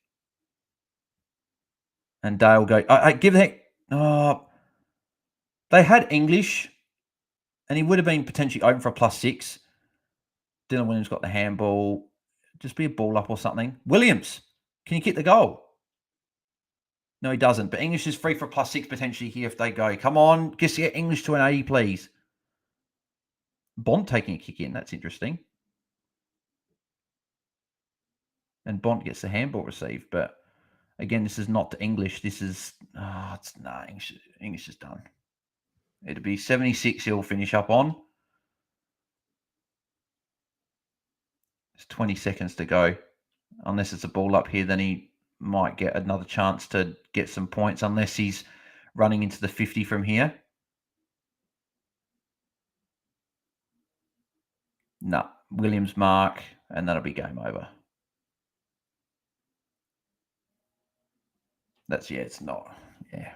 And Dale go, give the heck. Oh, they had English, and he would have been potentially open for a +6. Dylan Williams got the handball. Just be a ball up or something. Williams, can you kick the goal? No, he doesn't. But English is free for a +6 potentially here if they go. Come on, just get English to an 80, please. Bont taking a kick in. That's interesting. And Bont gets the handball received. But again, this is not to English. This is English is done. It'll be 76 he'll finish up on. It's 20 seconds to go. Unless it's a ball up here, then he might get another chance to get some points, unless he's running into the 50 from here. No, Williams mark, and that'll be game over. It's not. Yeah.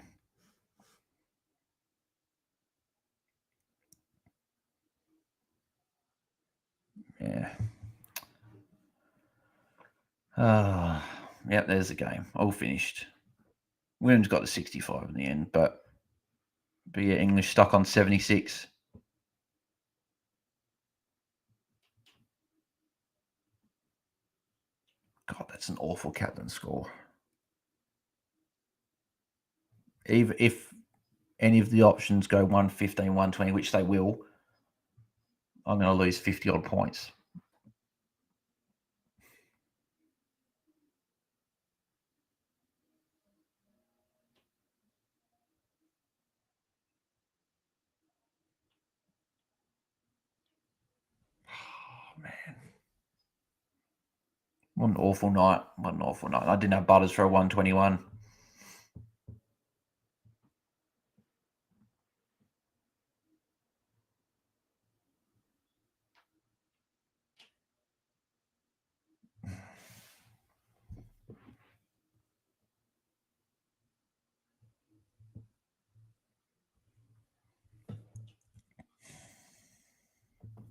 Yeah. Yep, there's the game. All finished. Williams got the 65 in the end, but yeah, English stuck on 76. God, that's an awful captain score. Even if any of the options go 115, 120, which they will, I'm going to lose 50 odd points. Oh, man. What an awful night. I didn't have Butters for a 121.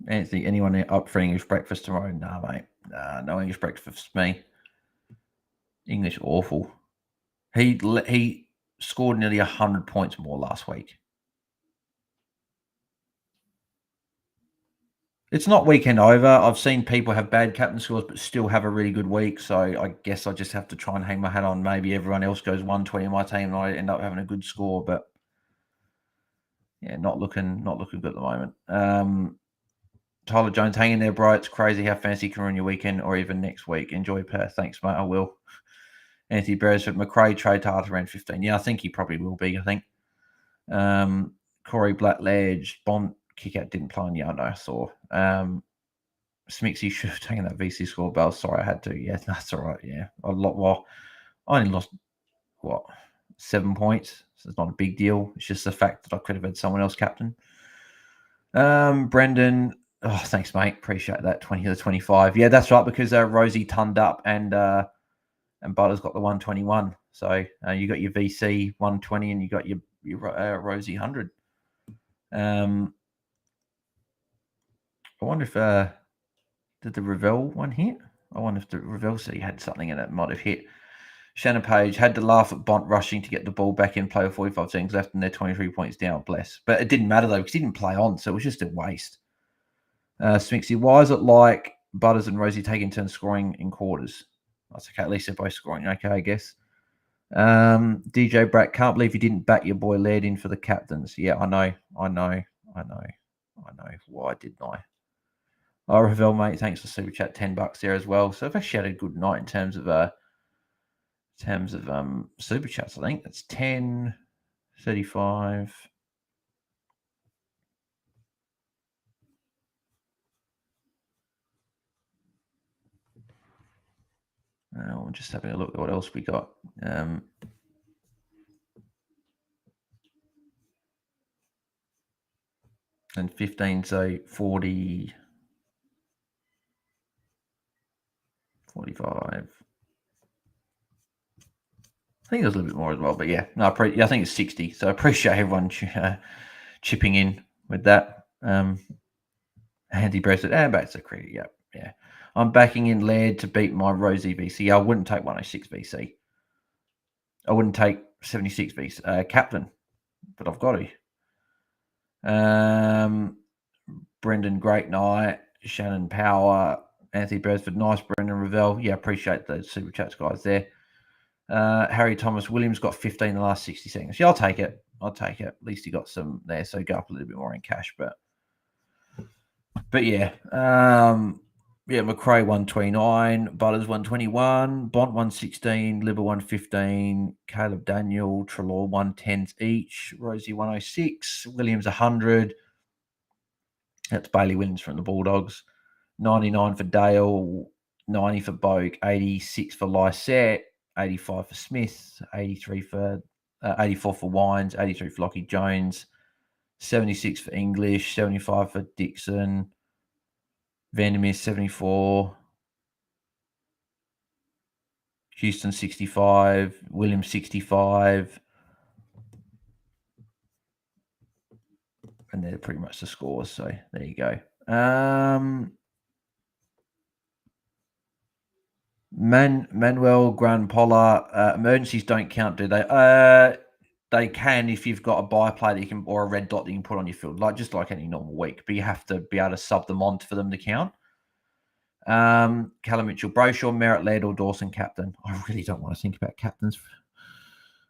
Anthony, anyone up for English breakfast tomorrow? Nah, mate. No English breakfast for me. English awful. He scored nearly 100 points more last week. It's not weekend over. I've seen people have bad captain scores but still have a really good week. So I guess I just have to try and hang my hat on. Maybe everyone else goes 120 in my team and I end up having a good score. But yeah, not looking good at the moment. Tyler Jones, hang in there, bro. It's crazy how fancy can ruin your weekend or even next week. Enjoy Perth. Thanks, mate. I will. Anthony Beresford, McRae trade to around 15. Yeah, I think he probably will be, I think. Corey Blackledge, Bond kick out didn't play on. Yeah, I know, I saw. Smixy should have taken that VC score, but sorry, I had to. Yeah, that's all right. Yeah, I only lost, 7 points. So it's not a big deal. It's just the fact that I could have had someone else captain. Brendan, oh, thanks, mate. Appreciate that. 20 to 25. Yeah, that's right, because Rosie turned up and Butters got the 121. So you got your VC 120 and you got your Rosie 100. I wonder if did the Ravel one hit? I wonder if the Ravel said he had something in it. Might have hit. Shannon Page had to laugh at Bont rushing to get the ball back in, play with 45 seconds left, and they're 23 points down. Bless. But it didn't matter, though, because he didn't play on, so it was just a waste. Smixy, why is it like Butters and Rosie taking turns scoring in quarters? That's okay. At least they're both scoring. Okay, I guess. DJ Brack, can't believe you didn't back your boy Laird in for the captains. Yeah, I know. Why didn't I? Oh, Ravel, mate, thanks for super chat, $10 there as well. So I've actually had a good night in terms of super chats. I think that's 10, 35. I'm just having a look at what else we got. And 15, so 40, 45. I think there's a little bit more as well, but yeah, no, I think it's 60. So I appreciate everyone chipping in with that. Andy Bressett, and back to credit. Yeah. I'm backing in Laird to beat my Rosie VC. I wouldn't take 106 VC. I wouldn't take 76 VC captain, but I've got to. Brendan, great night. Shannon Power, Anthony Beresford, nice. Brendan Ravel, yeah, appreciate those super chats, guys. There. Harry Thomas Williams got 15 in the last 60 seconds. Yeah, I'll take it. At least he got some there, so go up a little bit more in cash. But yeah, McRae 129, Butters 121, Bont 116, Libber 115, Caleb Daniel, Trelaw 110s each, Rosie 106, Williams 100. That's Bailey Williams from the Bulldogs. 99 for Dale, 90 for Boak, 86 for Lysette, 85 for Smith, 84 for Wines, 83 for Lockie Jones, 76 for English, 75 for Dixon, Vandermeer 74, Houston 65, Williams 65, and they're pretty much the scores. So there you go. Manuel Granpola, emergencies don't count, do they? They can if you've got a buy play that you can, or a red dot that you can put on your field, just like any normal week. But you have to be able to sub them on for them to count. Callum Mitchell, Brayshaw, Merritt, Laird, or Dawson captain. I really don't want to think about captains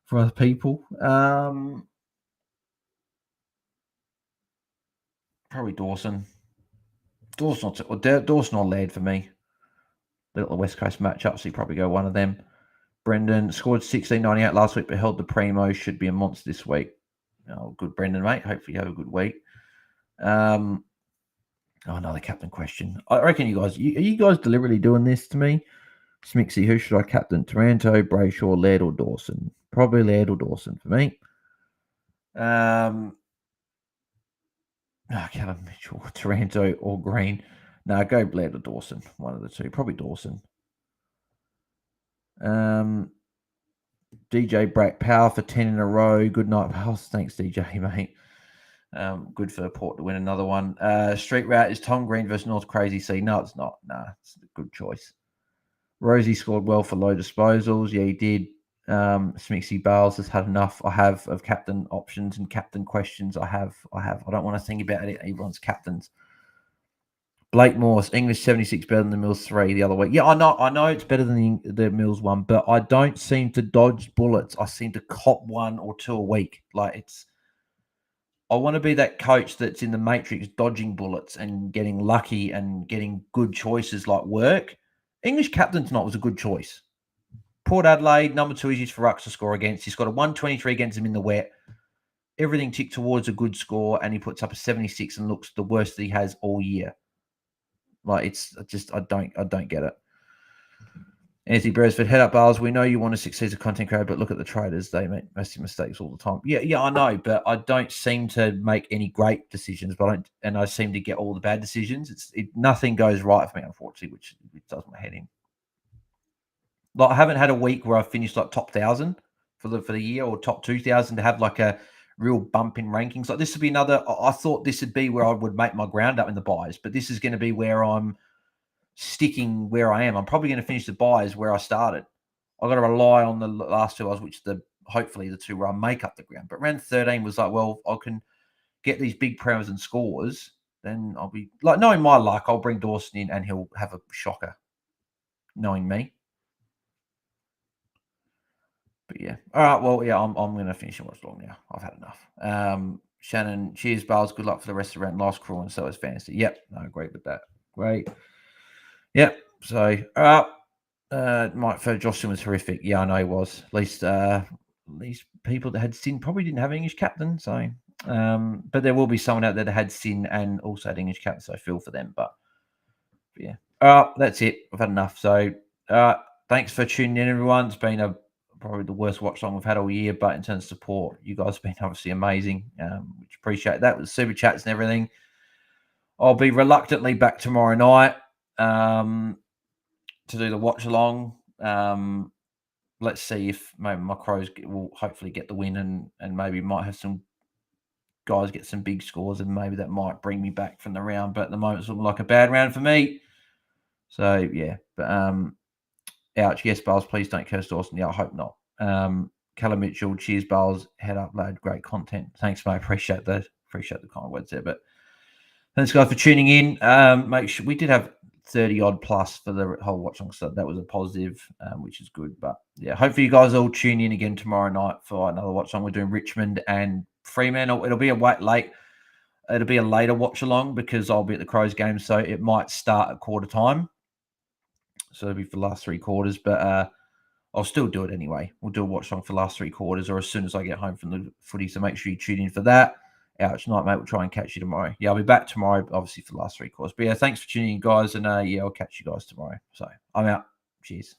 for other people. Probably Dawson. Dawson or Laird for me. The little West Coast matchup, so you probably go one of them. Brendan scored 16.98 last week, but held the primo. Should be a monster this week. Oh, good, Brendan, mate. Hopefully you have a good week. Another captain question. I reckon are you guys deliberately doing this to me? Smixy, who should I captain? Taranto, Brayshaw, Laird, or Dawson? Probably Laird or Dawson for me. Callum Mitchell, Taranto, or Green. No, go Laird or Dawson. One of the two. Probably Dawson. DJ Brack, power for 10 in a row. Good night, pals. Thanks, DJ, mate. Good for Port to win another one. Street route is Tom Green versus North Crazy C. No, it's not. Nah, it's a good choice. Rosie scored well for low disposals. Yeah, he did. Smixy Bales has had enough. I have of captain options and captain questions. I have. I don't want to think about it. Everyone's captains. Blake Morse, English 76 better than the Mills 3 the other week. Yeah, I know it's better than the Mills 1, but I don't seem to dodge bullets. I seem to cop 1 or 2 a week. I want to be that coach that's in the Matrix dodging bullets and getting lucky and getting good choices like work. English captain's not was a good choice. Port Adelaide, number 2 is used for Rucks to score against. He's got a 123 against him in the wet. Everything ticked towards a good score, and he puts up a 76 and looks the worst that he has all year. It's just I don't get it. Anthony Beresford, head up bars. We know you want to succeed as a content creator, but look at the traders. They make massive mistakes all the time. Yeah, I know, but I don't seem to make any great decisions, and I seem to get all the bad decisions. Nothing goes right for me, unfortunately, which does my head in. I haven't had a week where I've finished top 1,000 for the year or top 2,000 to have a real bump in rankings. This would be another. I thought this would be where I would make my ground up in the buys, but this is going to be where I'm sticking where I am. I'm probably going to finish the buys where I started. I've got to rely on the last 2 hours, which hopefully the 2 where I make up the ground. But round 13 was well, I can get these big prowls and scores. Then I'll be knowing my luck, I'll bring Dawson in and he'll have a shocker. Knowing me. But yeah. All right. Well, yeah, I'm going to finish and watch long now. I've had enough. Shannon, cheers, Bales. Good luck for the rest of the round. Last crawl and so is fantasy. Yep. I agree with that. Great. Yep. So, all right. Mike for Jocelyn was horrific. Yeah, I know he was. At least people that had Sin probably didn't have an English captain. So, but there will be someone out there that had Sin and also had English captain. So I feel for them. But yeah. All right. That's it. I've had enough. So, thanks for tuning in, everyone. It's been probably the worst watch long we've had all year, but in terms of support, you guys have been obviously amazing. Which appreciate that with super chats and everything. I'll be reluctantly back tomorrow night to do the watch along. Let's see if maybe my Crows will hopefully get the win and maybe might have some guys get some big scores and maybe that might bring me back from the round. But at the moment, it's looking like a bad round for me. So yeah, but ouch. Yes, Bales, please don't curse Dawson. Yeah, I hope not. Callum Mitchell, cheers, Bales. Head up, lad. Great content. Thanks, mate. Appreciate the kind words there. But thanks, guys, for tuning in. Make sure we did have 30 odd plus for the whole watch on, so that was a positive, which is good. But yeah, hopefully you guys all tune in again tomorrow night for another watch on. We're doing Richmond and Fremantle. It'll be It'll be a later watch along because I'll be at the Crows game, so it might start at quarter time. So it'll be for the last 3 quarters, but I'll still do it anyway. We'll do a watch along for the last 3 quarters or as soon as I get home from the footy. So make sure you tune in for that. Ouch night, mate. We'll try and catch you tomorrow. Yeah, I'll be back tomorrow, obviously, for the last 3 quarters. But yeah, thanks for tuning in, guys. And yeah, I'll catch you guys tomorrow. So I'm out. Cheers.